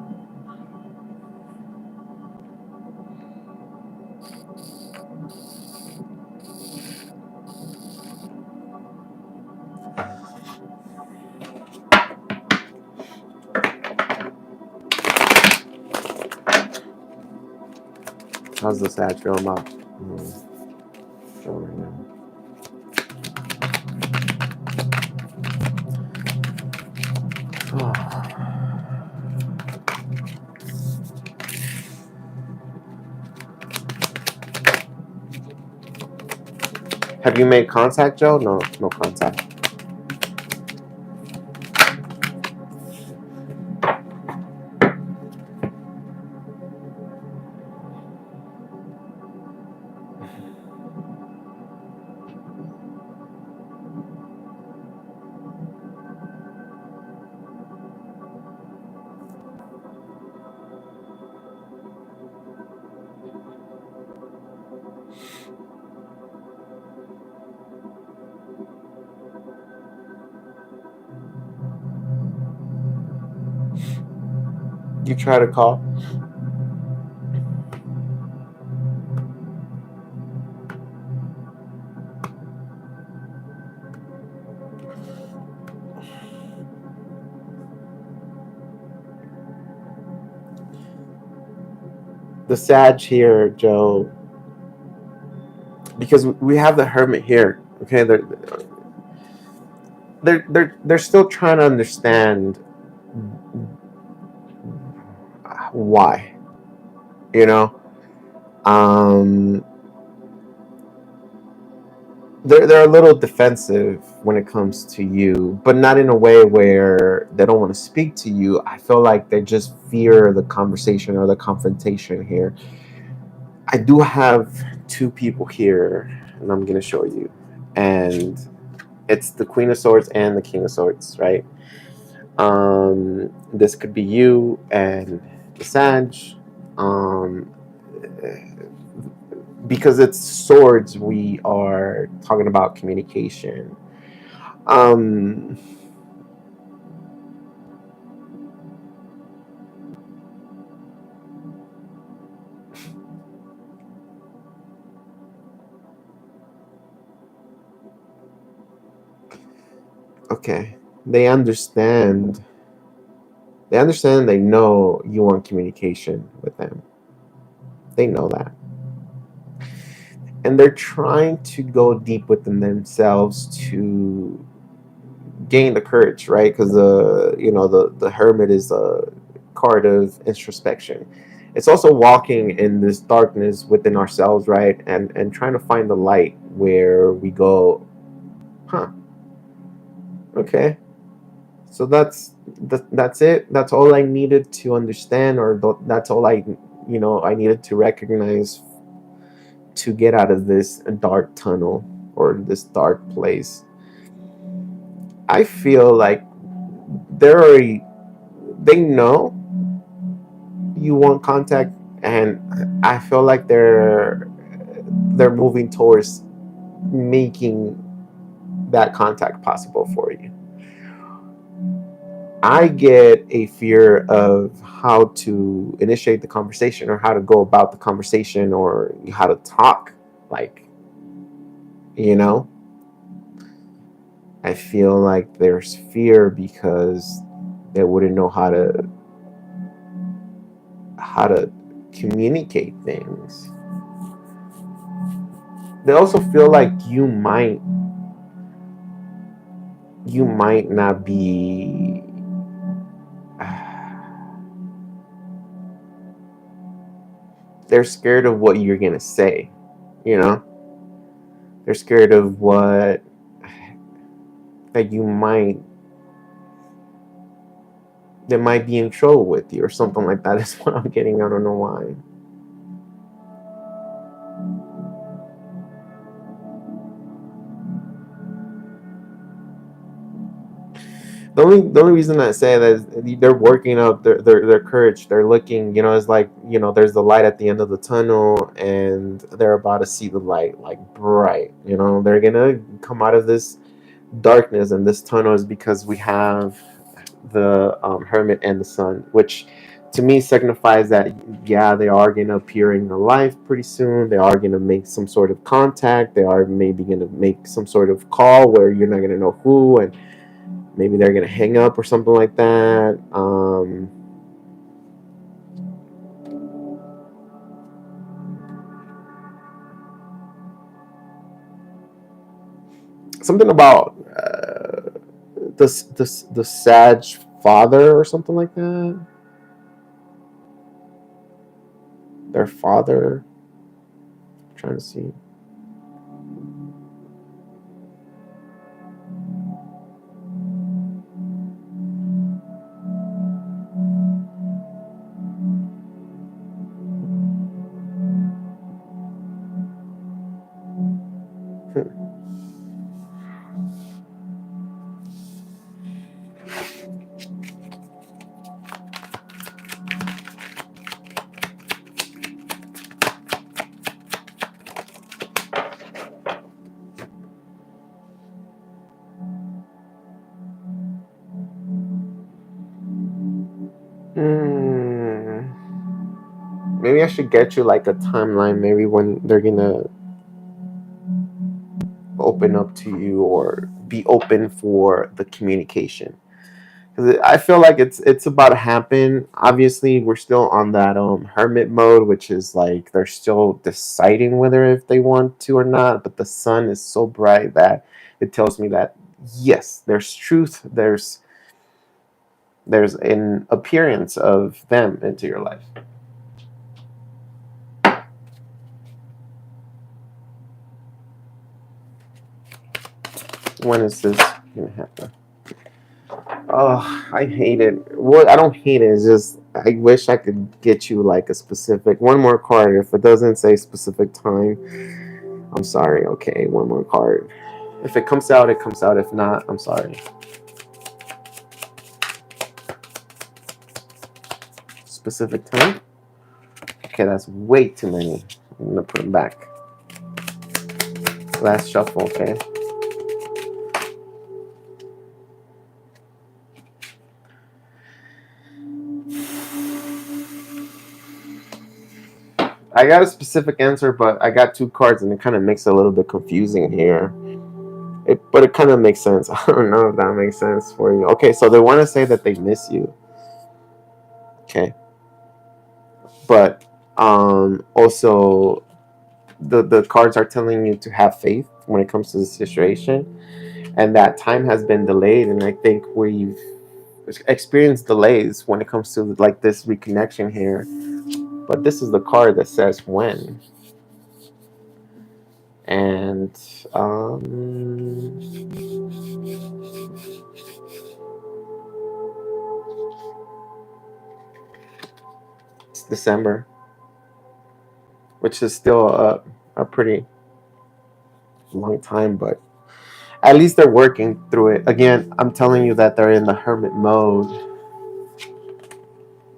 How's the Sag feeling about Joe right now? Have you made contact, Joe? No contact. You try to call? The Sag here, Joe, because we have the Hermit here. Okay, they're still trying to understand why. You know, they're a little defensive when it comes to you, but not in a way where they don't want to speak to you. I feel like they just fear the conversation or the confrontation here. I do have two people here, and I'm gonna show you, and it's the Queen of Swords and the King of Swords, right? This could be you and the Sag. Because it's swords, we are talking about communication. Okay, they understand. They know you want communication with them. They know that. And they're trying to go deep within themselves to gain the courage, right? Because the Hermit is a card of introspection. It's also walking in this darkness within ourselves, right? And trying to find the light where we go, huh, okay. So that's it. That's all I needed to understand, or that's all I needed to recognize to get out of this dark tunnel or this dark place. I feel like they know you want contact, and I feel like they're moving towards making that contact possible for you. I get a fear of how to initiate the conversation, or how to go about the conversation, or how to talk. Like, I feel like there's fear because they wouldn't know how to communicate things. They also feel like you might not be they're scared of what you're gonna say, they're scared of what that they might be in trouble with you or something like that is what I'm getting. I don't know why. The only reason I say that is they're working up their courage. They're looking, it's like, there's the light at the end of the tunnel, and they're about to see the light, like, bright. They're gonna come out of this darkness, and this tunnel is because we have the Hermit and the Sun, which to me signifies that, yeah, they are gonna appear in your life pretty soon. They are gonna make some sort of contact. They are maybe gonna make some sort of call where you're not gonna know who, and maybe they're gonna hang up or something like that. Something about the Sag father or something like that. Their father. I'm trying to see. Maybe I should get you like a timeline, maybe when they're gonna open up to you or be open for the communication. Because I feel like it's about to happen. Obviously, we're still on that hermit mode, which is like they're still deciding whether if they want to or not. But the sun is so bright that it tells me that yes, there's truth. There's an appearance of them into your life. When is this gonna happen? Oh, I hate it. Well, I don't hate it. It's just I wish I could get you like a specific one more card. If it doesn't say specific time, I'm sorry. Okay, one more card. If it comes out, it comes out. If not, I'm sorry. Specific time? Okay, that's way too many. I'm gonna put them back. Last shuffle, okay? I got a specific answer, but I got two cards, and it kind of makes it a little bit confusing here. But it kind of makes sense. I don't know if that makes sense for you. Okay, so they want to say that they miss you. Okay. But also the cards are telling you to have faith when it comes to the situation. and that time has been delayed, and I think we've experienced delays when it comes to like this reconnection here. But this is the card that says when. And it's December, which is still a pretty long time, but at least they're working through it. Again, I'm telling you that they're in the hermit mode.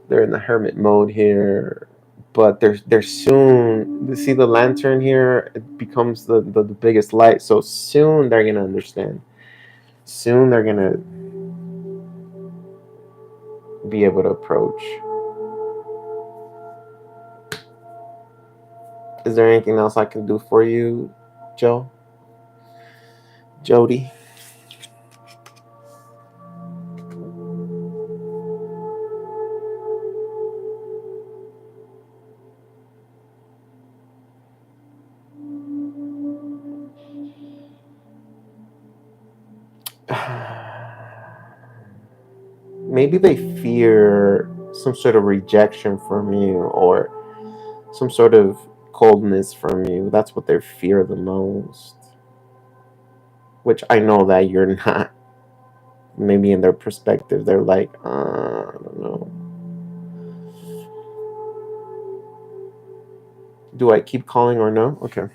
They're in the hermit mode here, but they're soon. You see the lantern here? It becomes the biggest light. So soon they're gonna understand. Soon they're gonna be able to approach. Is there anything else I can do for you, Jodie? Maybe they fear some sort of rejection from you or some sort of coldness from you. That's what they fear the most. Which I know that you're not. Maybe in their perspective, they're like, I don't know. Do I keep calling or no? Okay.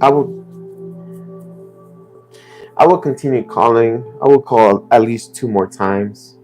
I will continue calling. I will call at least 2 more times.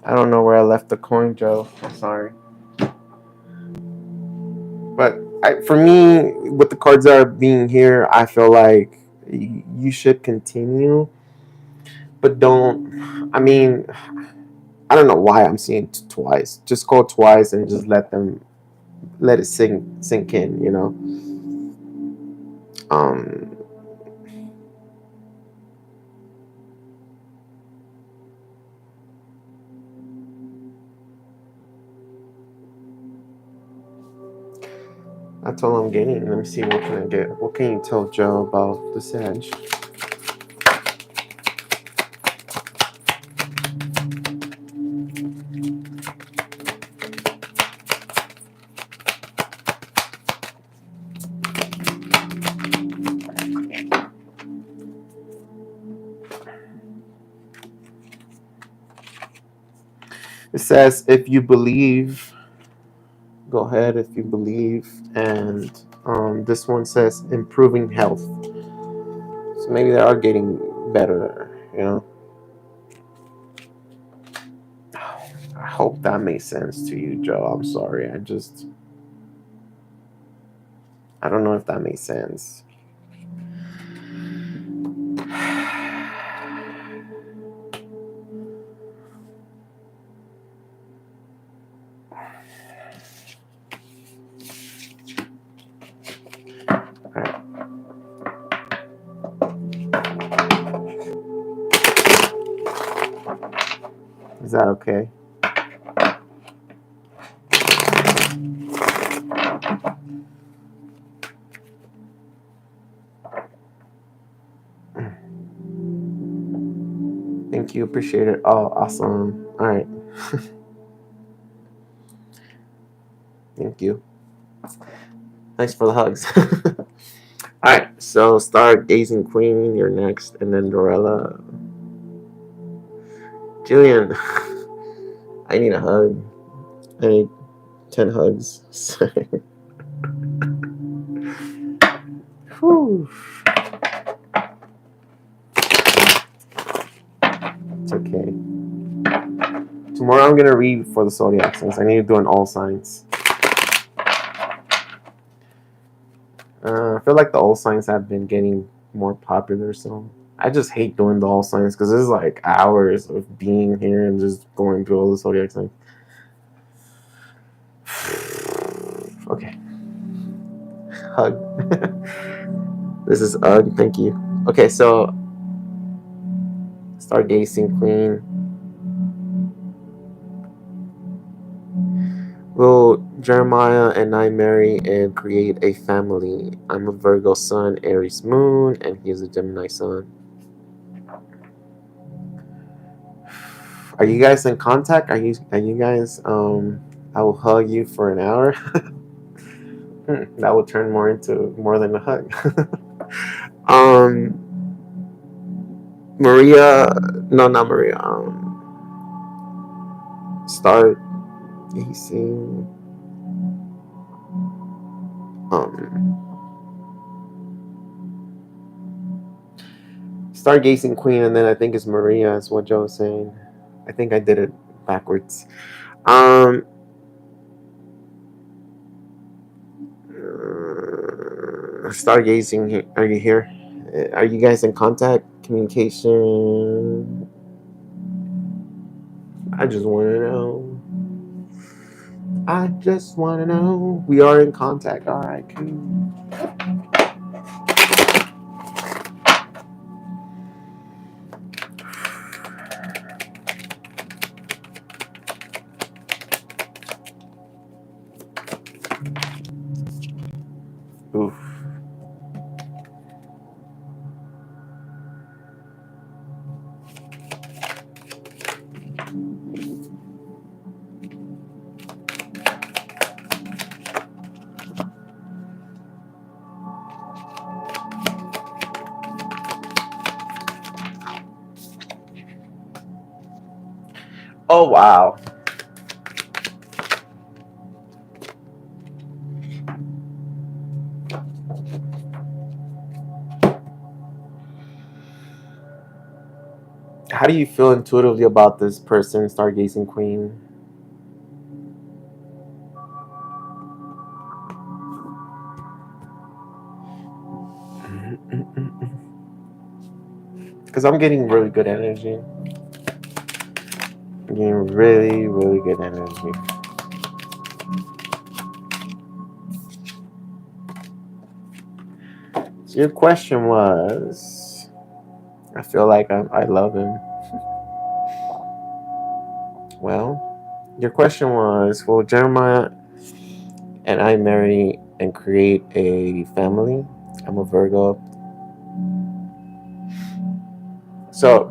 I don't know where I left the coin, Joe. I'm sorry. But for me, with the cards that are being here, I feel like you should continue. But don't, I mean, I don't know why I'm seeing twice. Just call twice and just let it sink in, you know? That's all I'm getting. Let me see, what can I get? What can you tell Joe about the Sag? It says, if you believe, go ahead if you believe. And this one says improving health. So maybe they are getting better, you know? I hope that makes sense to you, Joe. I'm sorry. I don't know if that makes sense. Is that okay? Thank you. Appreciate it. Oh, awesome. All right. Thank you. Thanks for the hugs. All right. So, Stargazing Queen, you're next. And then Dorella. Jillian. I need a hug. I need 10 hugs. Whew. It's okay. Tomorrow I'm gonna read for the zodiac signs. I need to do an all signs. I feel like the all signs have been getting more popular, so I just hate doing the all signs because it's like hours of being here and just going through all the zodiac signs. Okay. Hug. This is Ugg. Thank you. Okay, so Stargazing Queen. Will Jeremiah and I marry and create a family? I'm a Virgo sun, Aries moon, and he is a Gemini sun. Are you guys in contact? Are you guys I will hug you for an hour. That will turn more into more than a hug. Maria, no, not Maria. Stargazing. Stargazing Queen, and then I think it's Maria, is what Joe was saying. I think I did it backwards. Stargazing, are you here? Are you guys in contact? Communication? I just want to know. I just want to know. We are in contact. All right, cool. Oof. Oh, wow. How do you feel intuitively about this person, Stargazing Queen? Because I'm getting really good energy. I'm getting really, really good energy. So your question was, I feel like I love him. Well, your question was, will Jeremiah and I marry and create a family? I'm a Virgo. So,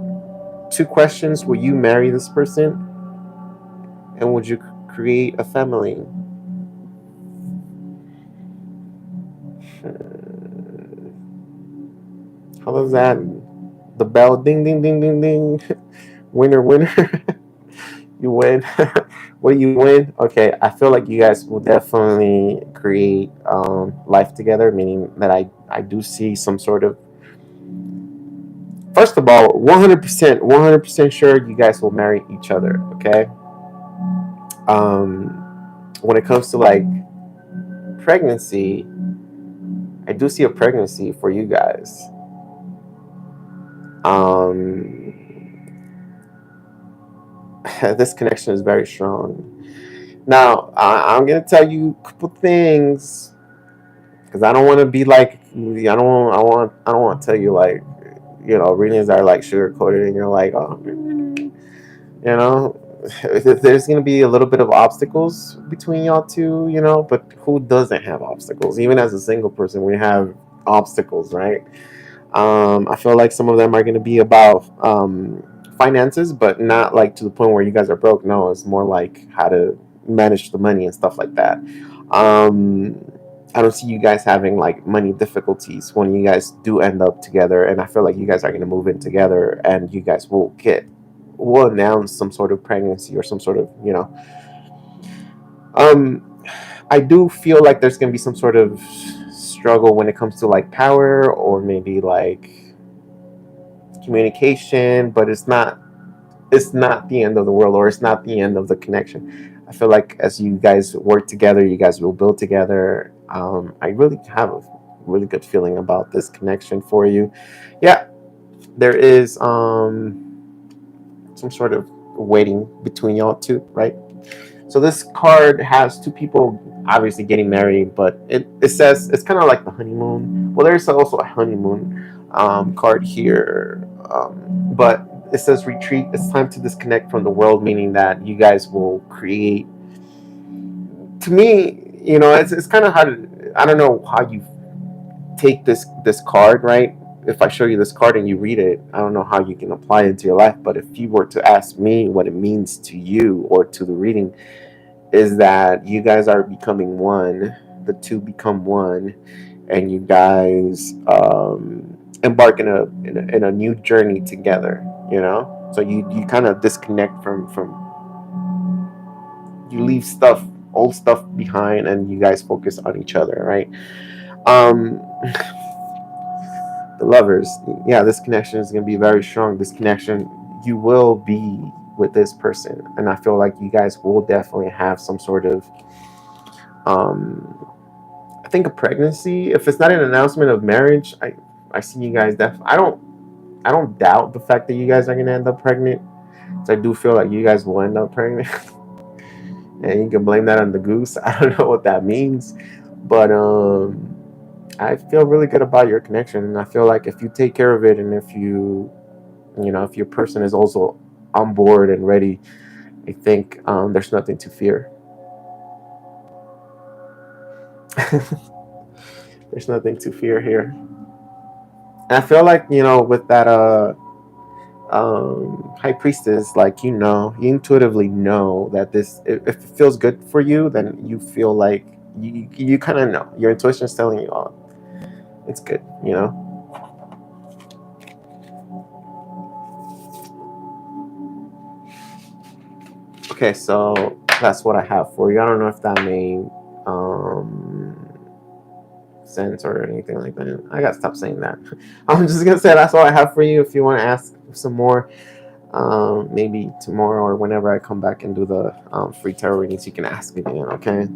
2 questions. Will you marry this person? And would you create a family? How does that? The bell, ding, ding, ding, ding, ding. Winner, winner. You win. What do you win? Okay, I feel like you guys will definitely create life together, meaning that I do see some sort of. First of all, 100% sure you guys will marry each other. Okay. When it comes to like pregnancy, I do see a pregnancy for you guys. This connection is very strong. Now, I'm gonna tell you a couple things because I don't want to be like I don't want to tell you like readings that are like sugar coated and you're like, oh, there's gonna be a little bit of obstacles between y'all two, but who doesn't have obstacles? Even as a single person, we have obstacles, right? I feel like some of them are gonna be about finances, but not like to the point where you guys are broke. No, it's more like how to manage the money and stuff like that. I don't see you guys having like money difficulties when you guys do end up together, and I feel like you guys are going to move in together, and you guys will announce some sort of pregnancy or some sort of, you know. I do feel like there's going to be some sort of struggle when it comes to like power or maybe like communication, but it's not the end of the world, or it's not the end of the connection. I feel like as you guys work together, you guys will build together. I really have a really good feeling about this connection for you. Yeah, there is some sort of waiting between y'all two, right? So this card has two people obviously getting married, but it says it's kind of like the honeymoon. Well, there's also a honeymoon card here, but it says retreat. It's time to disconnect from the world, meaning that you guys will create. To me, you know, it's kind of hard. I don't know how you take this card, right? If I show you this card and you read it, I don't know how you can apply it to your life. But if you were to ask me what it means to you or to the reading, is that you guys are becoming one. The two become one, and you guys embark in a new journey together. You know, so you kind of disconnect from you leave old stuff behind, and you guys focus on each other, right? The lovers, yeah, this connection is going to be very strong. This connection, you will be with this person, and I feel like you guys will definitely have some sort of I think a pregnancy. If it's not an announcement of marriage, I see you guys I don't doubt the fact that you guys are going to end up pregnant. So I do feel like you guys will end up pregnant. And you can blame that on the goose. I don't know what that means, but I feel really good about your connection, and I feel like if you take care of it, and if if your person is also on board and ready, I think there's nothing to fear. There's nothing to fear here. And I feel like, with that high priestess, like, you intuitively know that if it feels good for you, then you feel like you kind of know. Your intuition is telling you, oh, it's good, Okay, so that's what I have for you. I don't know if that made sense or anything like that. I gotta stop saying that. I'm just gonna say that's all I have for you. If you want to ask some more, maybe tomorrow or whenever I come back and do the free tarot readings, you can ask me again. Okay.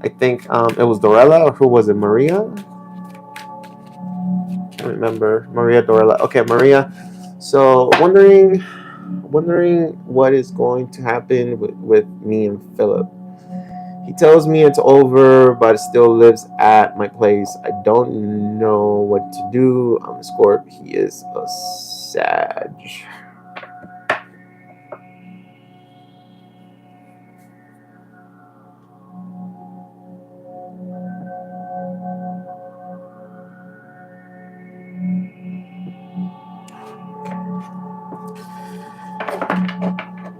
I think it was Dorella, or who was it? Maria. I can't remember. Maria Dorella. Okay, Maria. So wondering what is going to happen with me and Philip. He tells me it's over, but still lives at my place. I don't know what to do. I'm a Scorp. He is a Sag.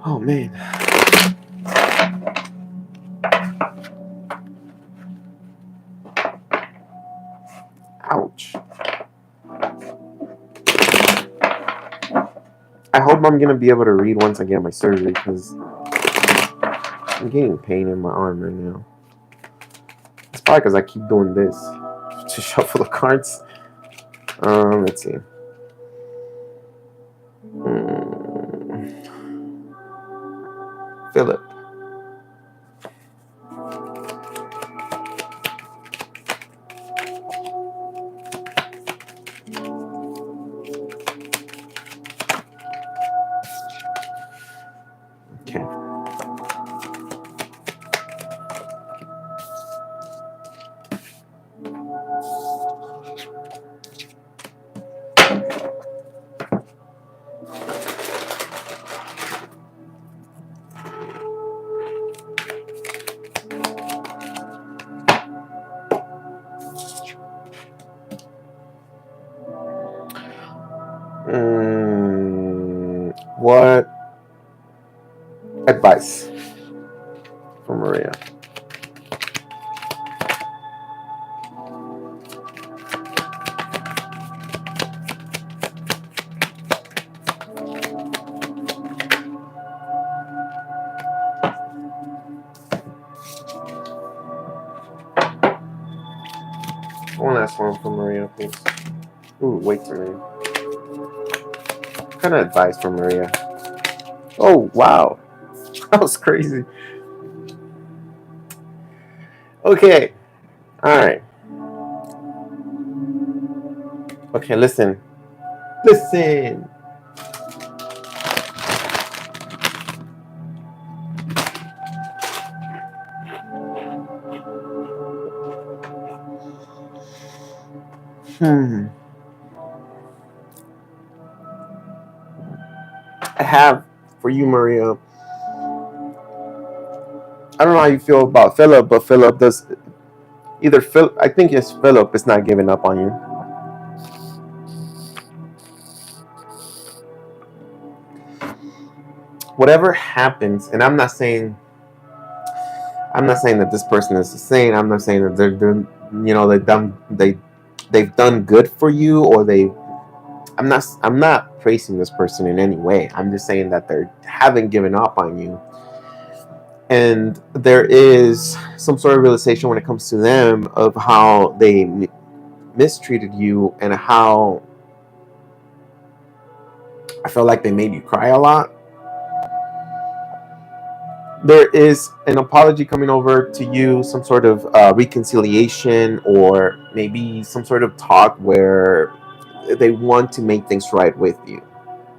Oh man. Ouch. I hope I'm gonna be able to read once I get my surgery, because I'm getting pain in my arm right now. It's probably because I keep doing this to shuffle the cards. Let's see. Philip. Okay. What advice for Maria? One last one for Maria, please. Ooh, wait a minute. What kind of advice for Maria? Oh, wow. That was crazy. Okay. All right. Okay, listen. Listen. I have for you, Maria. I don't know how you feel about Philip, but Philip does either I think it's Philip is not giving up on you. Whatever happens, and I'm not saying that this person is insane. I'm not saying that they've done good for you, or I'm not praising this person in any way. I'm just saying that they haven't given up on you. And there is some sort of realization when it comes to them of how they mistreated you and how I felt like they made you cry a lot. There is an apology coming over to you, some sort of reconciliation, or maybe some sort of talk where they want to make things right with you.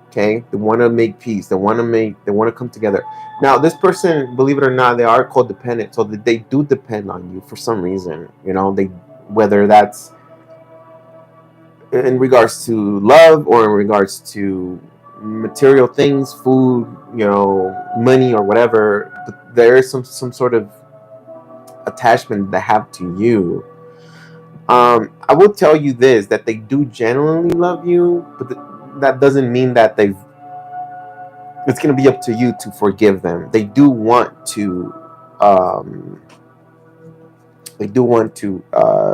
Okay, they want to make peace. They want to come together. Now, this person, believe it or not, they are codependent, so that they do depend on you for some reason. Whether that's in regards to love or in regards to material things, food, money or whatever. There is some sort of attachment they have to you. I will tell you this, that they do genuinely love you, but that doesn't mean that it's going to be up to you to forgive them. They do want to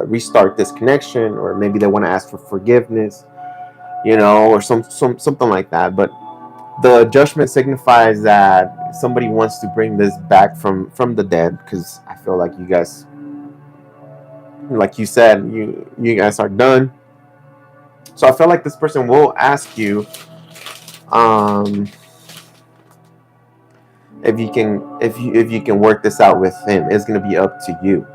restart this connection, or maybe they want to ask for forgiveness, or something like that. But the judgment signifies that somebody wants to bring this back from the dead, because I feel like you guys, like you said, you guys are done. So I feel like this person will ask you if you can work this out with him. It's going to be up to you.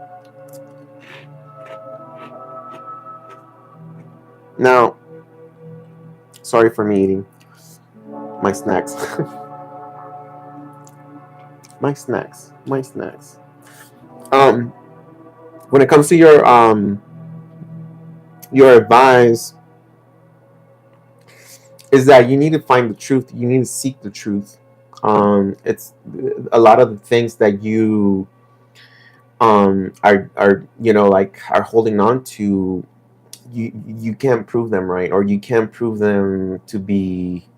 Now, sorry for me eating my snacks. my snacks. When it comes to your advice, is that you need to find the truth. You need to seek the truth. It's a lot of the things that you are holding on to. You can't prove them right, or you can't prove them to be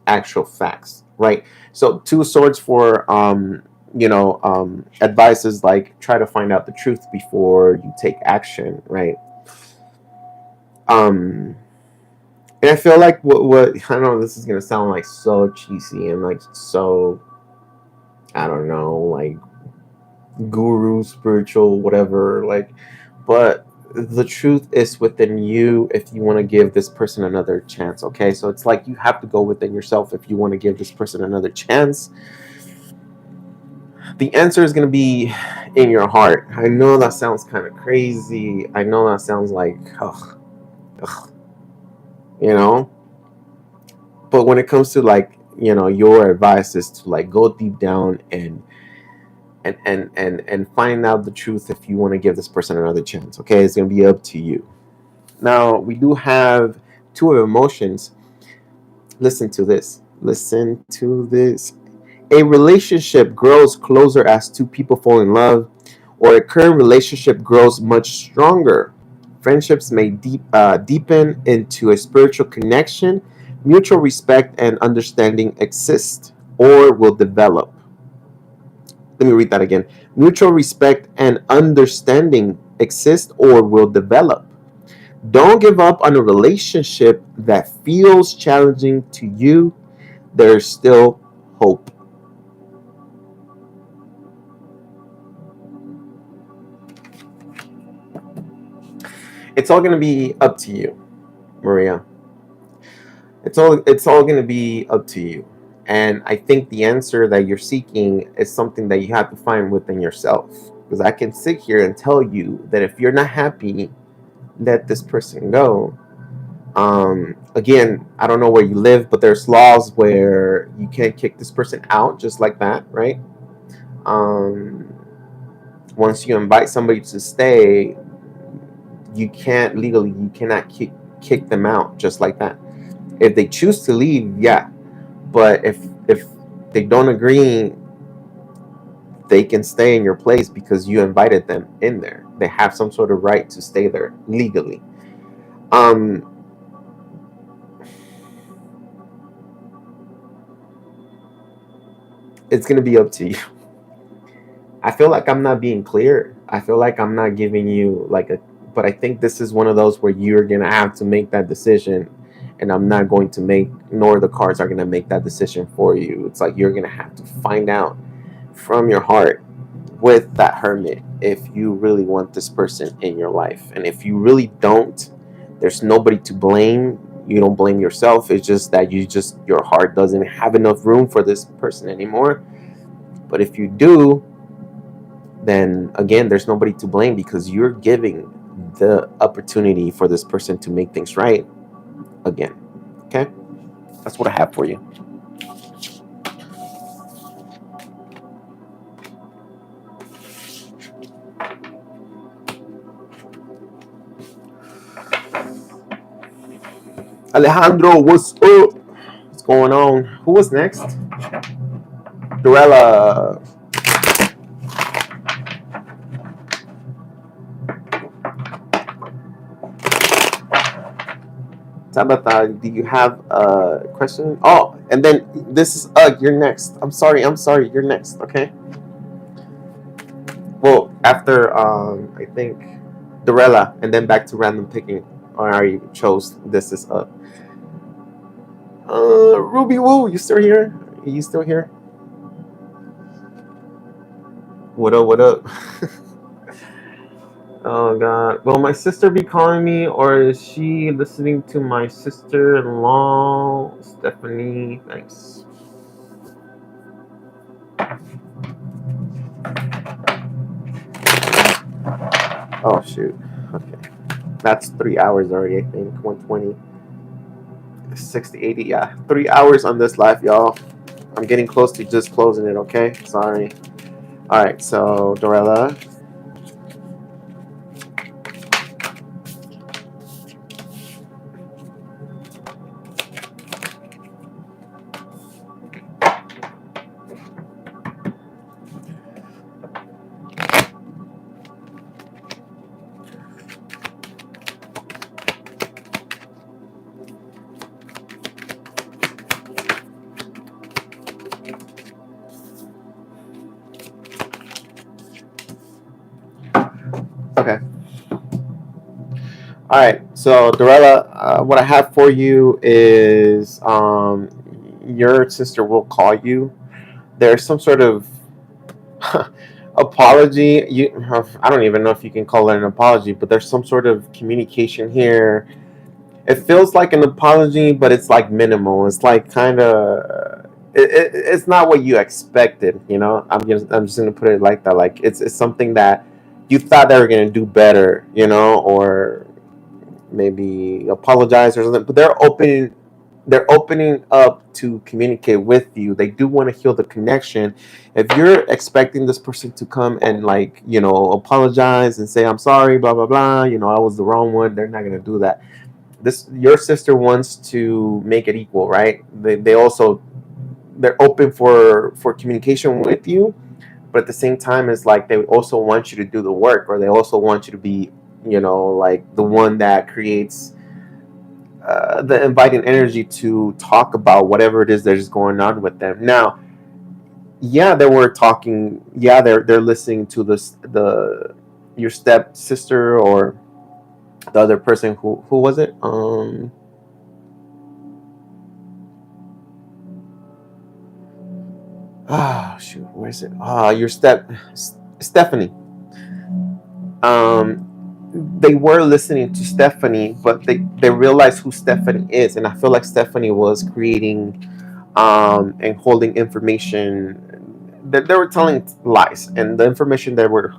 actual facts, right? So 2 of Swords for advice is like, try to find out the truth before you take action, right? And I feel like what I don't know, this is gonna sound like so cheesy and like so, I don't know, like guru, spiritual, whatever, like, but the truth is within you if you want to give this person another chance. Okay, so it's like you have to go within yourself if you want to give this person another chance. The answer is going to be in your heart. I know that sounds kind of crazy. I know that sounds like but when it comes to like, your advice is to like go deep down and find out the truth if you want to give this person another chance. Okay, it's going to be up to you. Now, we do have 2 of emotions. Listen to this. A relationship grows closer as 2 people fall in love, or a current relationship grows much stronger. Friendships may deepen into a spiritual connection. Mutual respect and understanding exist or will develop. Let me read that again. Mutual respect and understanding exist or will develop. Don't give up on a relationship that feels challenging to you. There's still hope. It's all going to be up to you, Maria. It's all going to be up to you. And I think the answer that you're seeking is something that you have to find within yourself. Because I can sit here and tell you that if you're not happy, let this person go. Again, I don't know where you live, but there's laws where you can't kick this person out just like that, right? Once you invite somebody to stay, you cannot kick them out just like that. If they choose to leave, yeah, but if they don't agree, they can stay in your place because you invited them in there. They have some sort of right to stay there legally. It's gonna be up to you. I feel like I'm not being clear. I feel like I'm not giving you but I think this is one of those where you're gonna have to make that decision, and I'm not going to nor the cards are gonna make that decision for you. It's like you're gonna have to find out from your heart with that Hermit if you really want this person in your life. And if you really don't, there's nobody to blame. You don't blame yourself. It's just that your heart doesn't have enough room for this person anymore. But if you do, then again, there's nobody to blame because you're giving the opportunity for this person to make things right again. Okay? That's what I have for you. Alejandro, what's up? What's going on? Who was next? Dorella. Tabitha, do you have a question? Oh, and then this is you're next. I'm sorry, you're next, okay? Well, after I think Dorella, and then back to random picking. Or I already chose this is Ruby Woo, you still here? Are you still here? What up, what up? Oh god. Will my sister be calling me, or is she listening to my sister-in-law, Stephanie? Thanks. Oh shoot. Okay. That's 3 hours already, I think. 120. 60, 80, yeah. 3 hours on this live, y'all. I'm getting close to just closing it, okay? Sorry. Alright, so Dorella. Okay. All right. So, Dorella, what I have for you is your sister will call you. There's some sort of apology. I don't even know if you can call it an apology, but there's some sort of communication here. It feels like an apology, but it's like minimal. It's like kind of. It's not what you expected, you know. I'm just gonna put it like that. Like it's something that you thought they were gonna do better, you know, or maybe apologize or something. But they're opening up to communicate with you. They do want to heal the connection. If you're expecting this person to come and apologize and say I'm sorry, blah blah blah, I was the wrong one, they're not gonna do that. Your sister wants to make it equal, right? They're open for communication with you, but at the same time it's like they also want you to do the work, or they also want you to be like the one that creates the inviting energy to talk about whatever it is that is going on with them. Now, yeah, they were talking. Yeah, they're listening to the your stepsister or the other person. Who was it? Shoot, where is it? Your Stephanie. They were listening to Stephanie, but they realized who Stephanie is, and I feel like Stephanie was creating and holding information that they were telling lies, and the information they were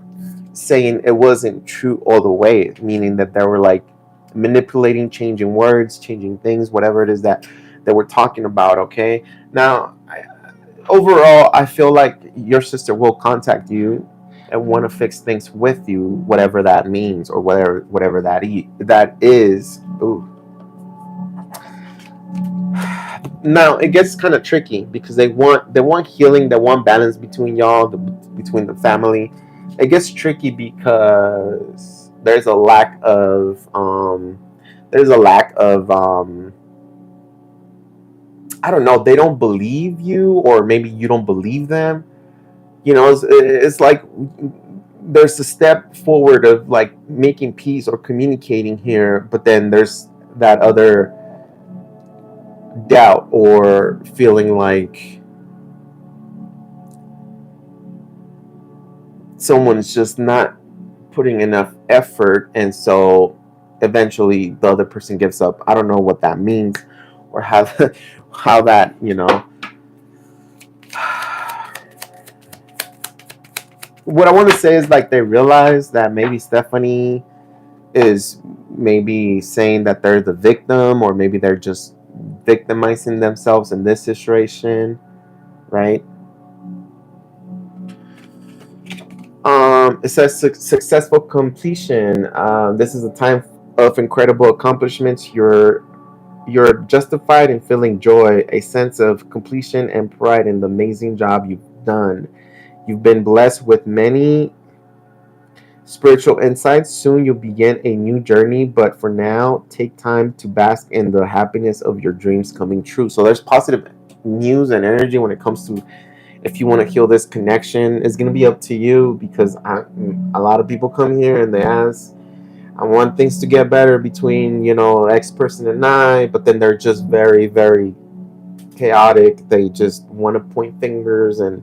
saying it wasn't true all the way, meaning that they were like manipulating, changing words, changing things, whatever it is that we're talking about. Okay, now overall, I feel like your sister will contact you and want to fix things with you, whatever that means or whatever that is. Ooh. Now it gets kind of tricky because they want healing, they want balance between y'all, between the family. It gets tricky because there's a lack of I don't know, they don't believe you, or maybe you don't believe them. You know, it's like there's a step forward of like making peace or communicating here, but then there's that other doubt or feeling like someone's just not putting enough effort, and so eventually the other person gives up. I don't know what that means or how that, you know. What I want to say is like they realize that maybe Stephanie is maybe saying that they're the victim, or maybe they're just victimizing themselves in this situation, right? It says successful completion. This is a time of incredible accomplishments. You're justified in feeling joy, a sense of completion and pride in the amazing job you've done. You've been blessed with many spiritual insights. Soon you'll begin a new journey, but for now, take time to bask in the happiness of your dreams coming true. So there's positive news and energy when it comes to if you want to heal this connection. It's going to be up to you, because a lot of people come here and they ask, I want things to get better between, you know, X person and I, but then they're just very, very chaotic. They just want to point fingers and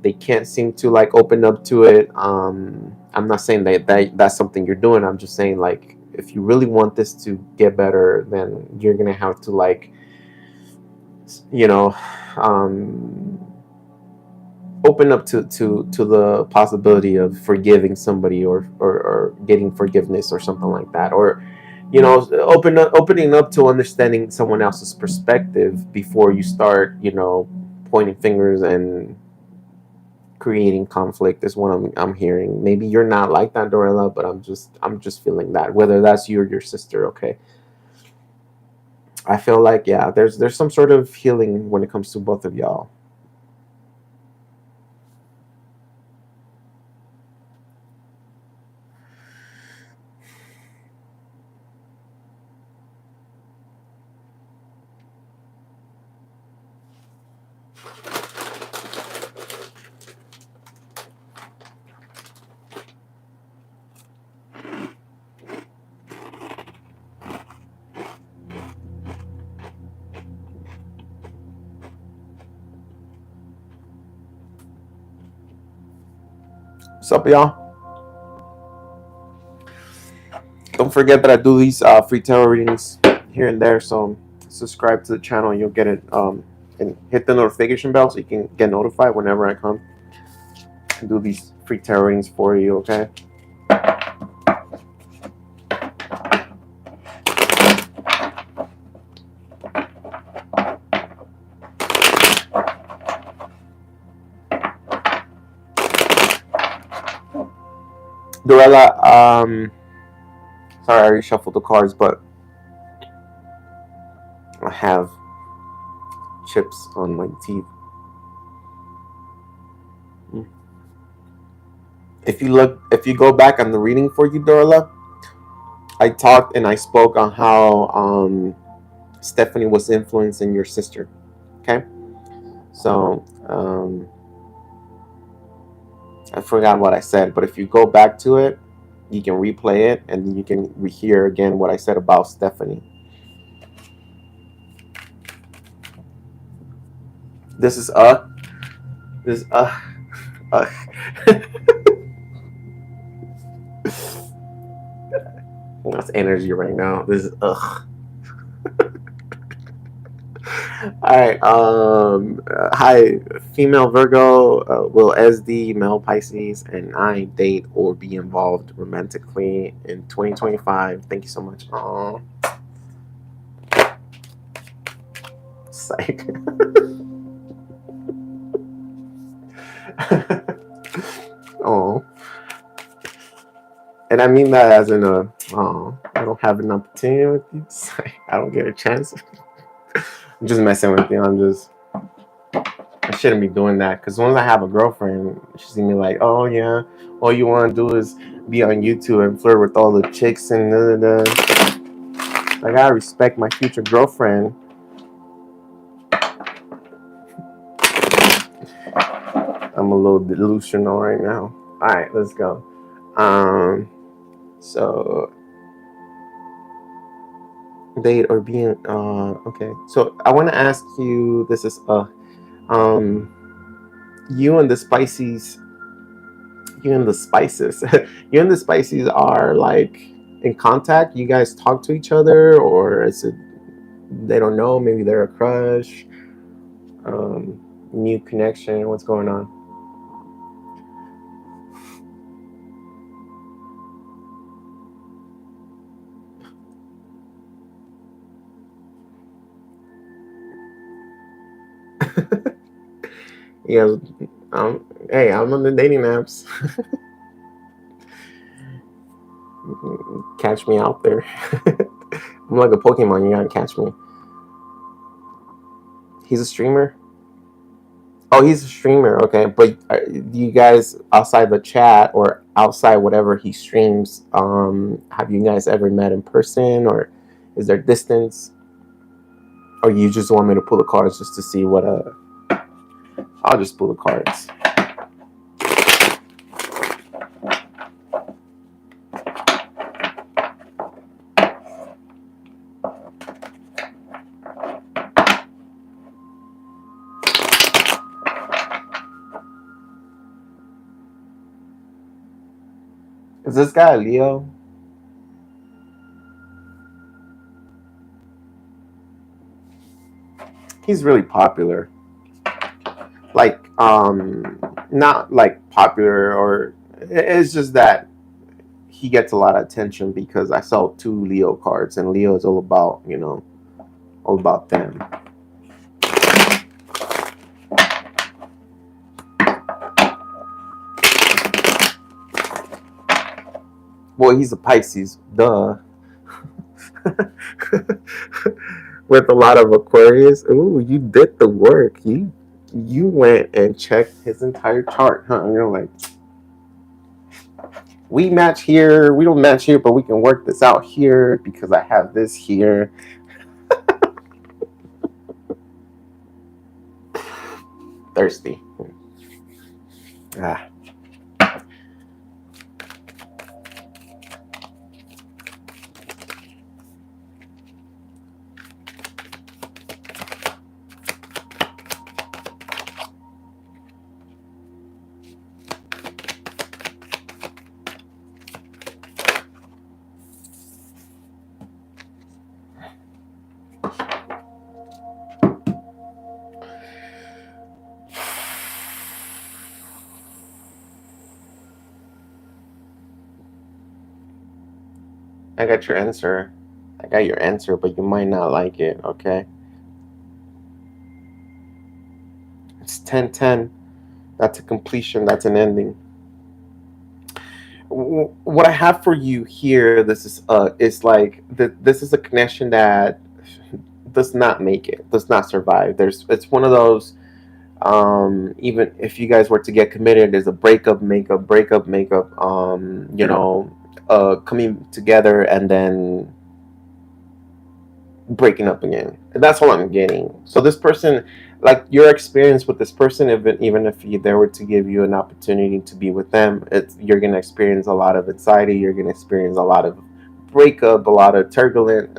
they can't seem to like open up to it. I'm not saying that's something you're doing. I'm just saying, like, if you really want this to get better, then you're gonna have to, like, you know, open up to the possibility of forgiving somebody, or getting forgiveness or something like that, or, you know, opening up to understanding someone else's perspective before you start, you know, pointing fingers and creating conflict is what I'm hearing. Maybe you're not like that, Dorella, but I'm just feeling that, whether that's you or your sister. Okay, I feel like, yeah, there's some sort of healing when it comes to both of y'all. What's up, y'all? Don't forget that I do these free tarot readings here and there, so subscribe to the channel and you'll get it, and hit the notification bell so you can get notified whenever I come and do these free tarot readings for you. Okay. Dorella, sorry, I already shuffled the cards, but I have chips on my teeth. If you go back on the reading for you, Dorella, I talked and I spoke on how Stephanie was influencing your sister. Okay, so I forgot what I said, but if you go back to it, you can replay it, and then you can hear again what I said about Stephanie. This is this that's energy right now. This is Alright, hi, female Virgo, will SD, male Pisces, and I date or be involved romantically in 2025? Thank you so much. Aww. Psych. Oh. And I mean that as in I don't have an opportunity with you. I don't get a chance. I'm just messing with you. I shouldn't be doing that, because once I have a girlfriend, she's gonna be like, oh yeah, all you want to do is be on YouTube and flirt with all the chicks and I gotta respect my future girlfriend. I'm a little delusional right now. Alright, let's go. So date or being okay. So I want to ask you, this is you and the Pisces, you and the Spices, you and the Pisces are like in contact? You guys talk to each other, or is it they don't know? Maybe they're a crush, new connection. What's going on? Yeah, hey, I'm on the dating apps. Catch me out there. I'm like a Pokemon. You gotta catch me. He's a streamer. Oh, he's a streamer. Okay, but you guys outside the chat or outside whatever he streams, have you guys ever met in person, or is there distance? Or you just want me to pull the cards just to see what I'll just pull the cards. Is this guy a Leo? He's really popular. Like, not like popular, or it's just that he gets a lot of attention because I saw 2 Leo cards, and Leo is all about, all about them. Well, he's a Pisces, duh. With a lot of Aquarius. Ooh, you did the work. You went and checked his entire chart, huh? And you're like, we match here. We don't match here, but we can work this out here because I have this here. Thirsty. Ah. I got your answer. I got your answer, but you might not like it, okay? It's 10-10. That's a completion. That's an ending. What I have for you here, this is like this is a connection that does not make it, does not survive. It's one of those. Even if you guys were to get committed, there's a breakup, makeup, breakup, makeup. Coming together and then breaking up again. That's all I'm getting. So this person, like your experience with this person, even if they were to give you an opportunity to be with them, you're gonna experience a lot of anxiety. You're gonna experience a lot of breakup, a lot of turbulent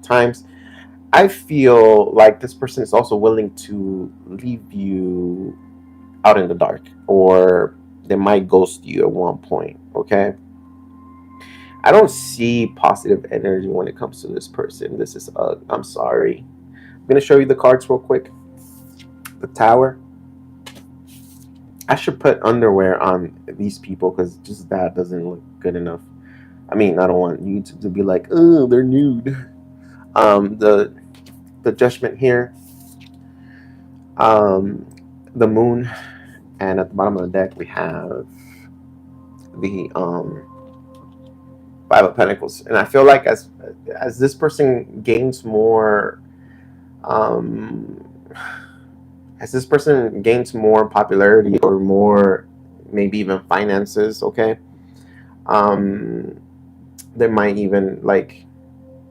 times. I feel like this person is also willing to leave you out in the dark, or they might ghost you at one point. Okay. I don't see positive energy when it comes to this person. This is I'm sorry. I'm gonna show you the cards real quick. The Tower. I should put underwear on these people because just that doesn't look good enough. I mean, I don't want YouTube to be like, oh, they're nude. The Judgment here. The Moon, and at the bottom of the deck we have the Five of Pentacles. And I feel like as this person gains more as this person gains more popularity or more maybe even finances, okay, they might even like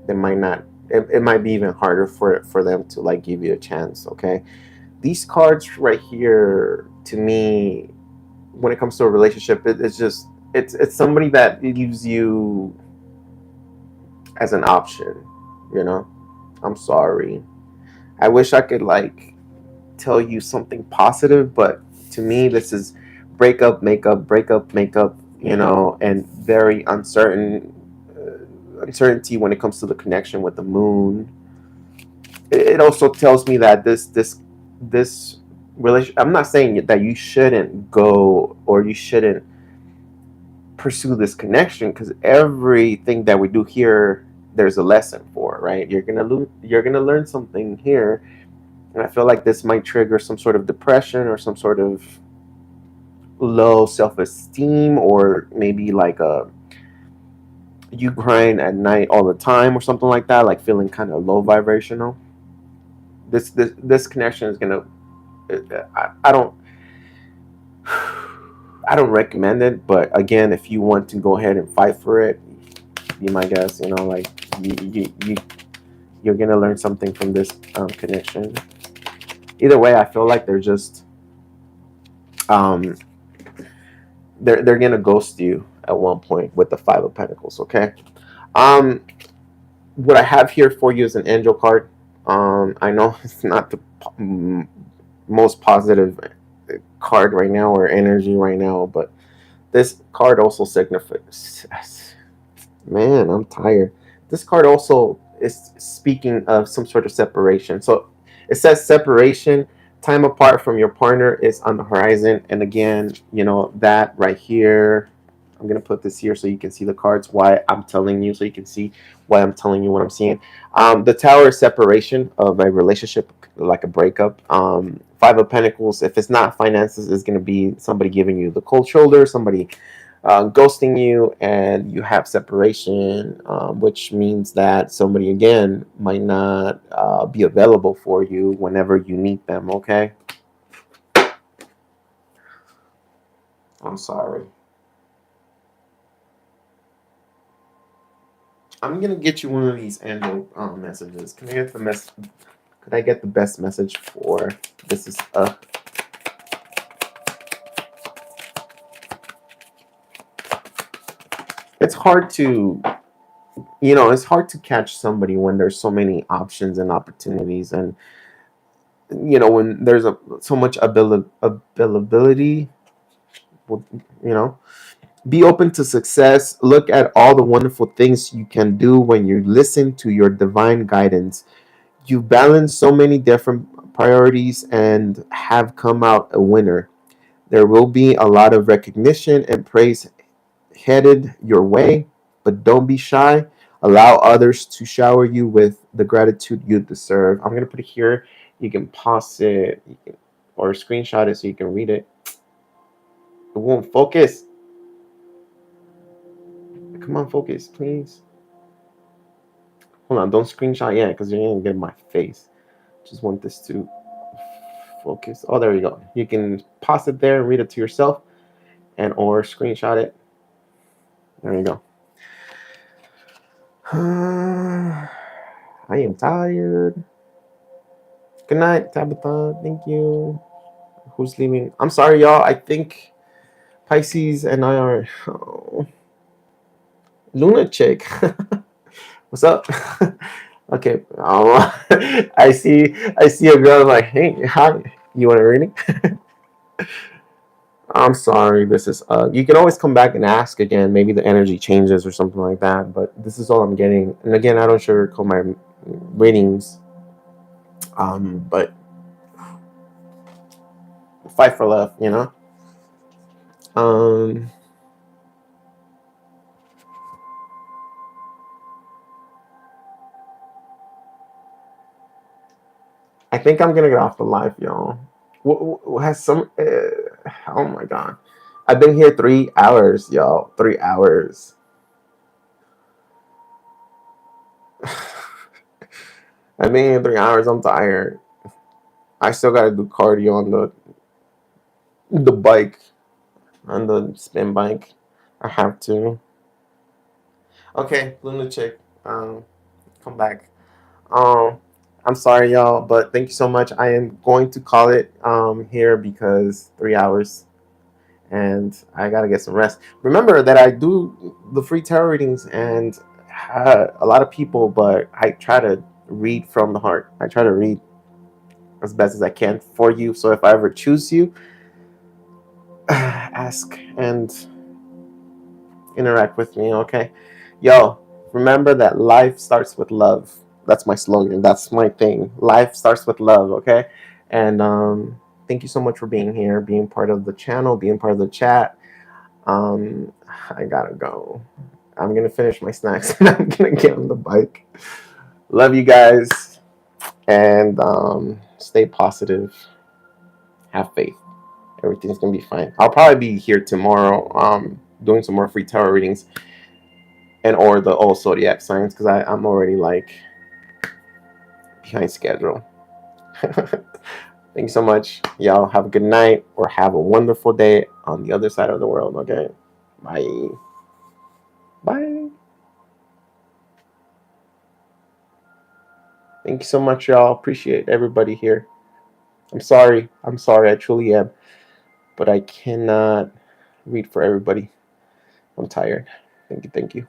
they might not it might be even harder for them to like give you a chance. Okay, these cards right here, to me, when it comes to a relationship, it's just it's somebody that leaves you as an option, you know. I'm sorry, I wish I could like tell you something positive, but to me this is breakup, makeup, breakup, makeup, you know, and very uncertainty when it comes to the connection with the Moon. It also tells me that this relation, I'm not saying that you shouldn't go or you shouldn't pursue this connection, because everything that we do here there's a lesson for, right? You're gonna learn something here. And I feel like this might trigger some sort of depression or some sort of low self-esteem, or maybe like you crying at night all the time or something like that, like feeling kind of low vibrational. This connection is gonna I don't I don't recommend it, but again, if you want to go ahead and fight for it, be my guest. You know, like you're gonna learn something from this connection. Either way, I feel like they're just um they're gonna ghost you at one point with the Five of Pentacles. Okay. um what I have here for you is an angel card. I know it's not the most positive card right now or energy right now, but this card also signifies, man, I'm tired. This card also is speaking of some sort of separation. So it says separation, time apart from your partner is on the horizon. And again, you know, that right here, I'm going to put this here so you can see the cards, why I'm telling you, so you can see why I'm telling you what I'm seeing. The Tower is separation of a relationship, like a breakup. Five of Pentacles, if it's not finances, is going to be somebody giving you the cold shoulder, somebody ghosting you, and you have separation, which means that somebody again might not be available for you whenever you need them. Okay, I'm sorry. I'm gonna get you one of these angel messages. Can I get the Could I get the best message for this? Is it's hard to, you know, it's hard to catch somebody when there's so many options and opportunities, and you know, when there's so much availability. You know, be open to success. Look at all the wonderful things you can do when you listen to your divine guidance. You balance so many different priorities and have come out a winner. There will be a lot of recognition and praise headed your way, but don't be shy. Allow others to shower you with the gratitude you deserve. I'm going to put it here. You can pause it, or screenshot it so you can read it. It won't focus. Come on, focus, please. Hold on, don't screenshot yet because you're going to get my face. Just want this to focus. Oh, there you go. You can pause it there and read it to yourself, and or screenshot it. There you go. I am tired. Good night, Tabitha. Thank you. Who's leaving? I'm sorry, y'all. I think Pisces and I are. Oh, Luna chick. What's up? Okay. I see. I see a girl like, hey, hi. You want a reading? I'm sorry. This is. You can always come back and ask again. Maybe the energy changes or something like that. But this is all I'm getting. And again, I don't sugarcoat my readings. But fight for love. You know. Um. I think I'm gonna get off the live, y'all. Has some? Oh my god! I've been here 3 hours, y'all. 3 hours. I've been here 3 hours. I'm tired. I still gotta do cardio on the bike, on the spin bike. I have to. Okay, lunatic. Come back. Um, I'm sorry, y'all, but thank you so much. I am going to call it here because 3 hours. And I gotta get some rest. Remember that I do the free tarot readings and a lot of people, but I try to read from the heart. I try to read as best as I can for you. So if I ever choose you, ask and interact with me, okay? Yo, remember that life starts with love. That's my slogan. That's my thing. Life starts with love, okay? And thank you so much for being here, being part of the channel, being part of the chat. I gotta go. I'm gonna finish my snacks and I'm gonna get on the bike. Love you guys and stay positive. Have faith. Everything's gonna be fine. I'll probably be here tomorrow doing some more free tarot readings and or the old zodiac signs because I'm already like behind schedule. Thank you so much. Y'all have a good night or have a wonderful day on the other side of the world, okay? Bye. Bye. Thank you so much, y'all. Appreciate everybody here. I'm sorry. I'm sorry. I truly am. But I cannot read for everybody. I'm tired. Thank you. Thank you.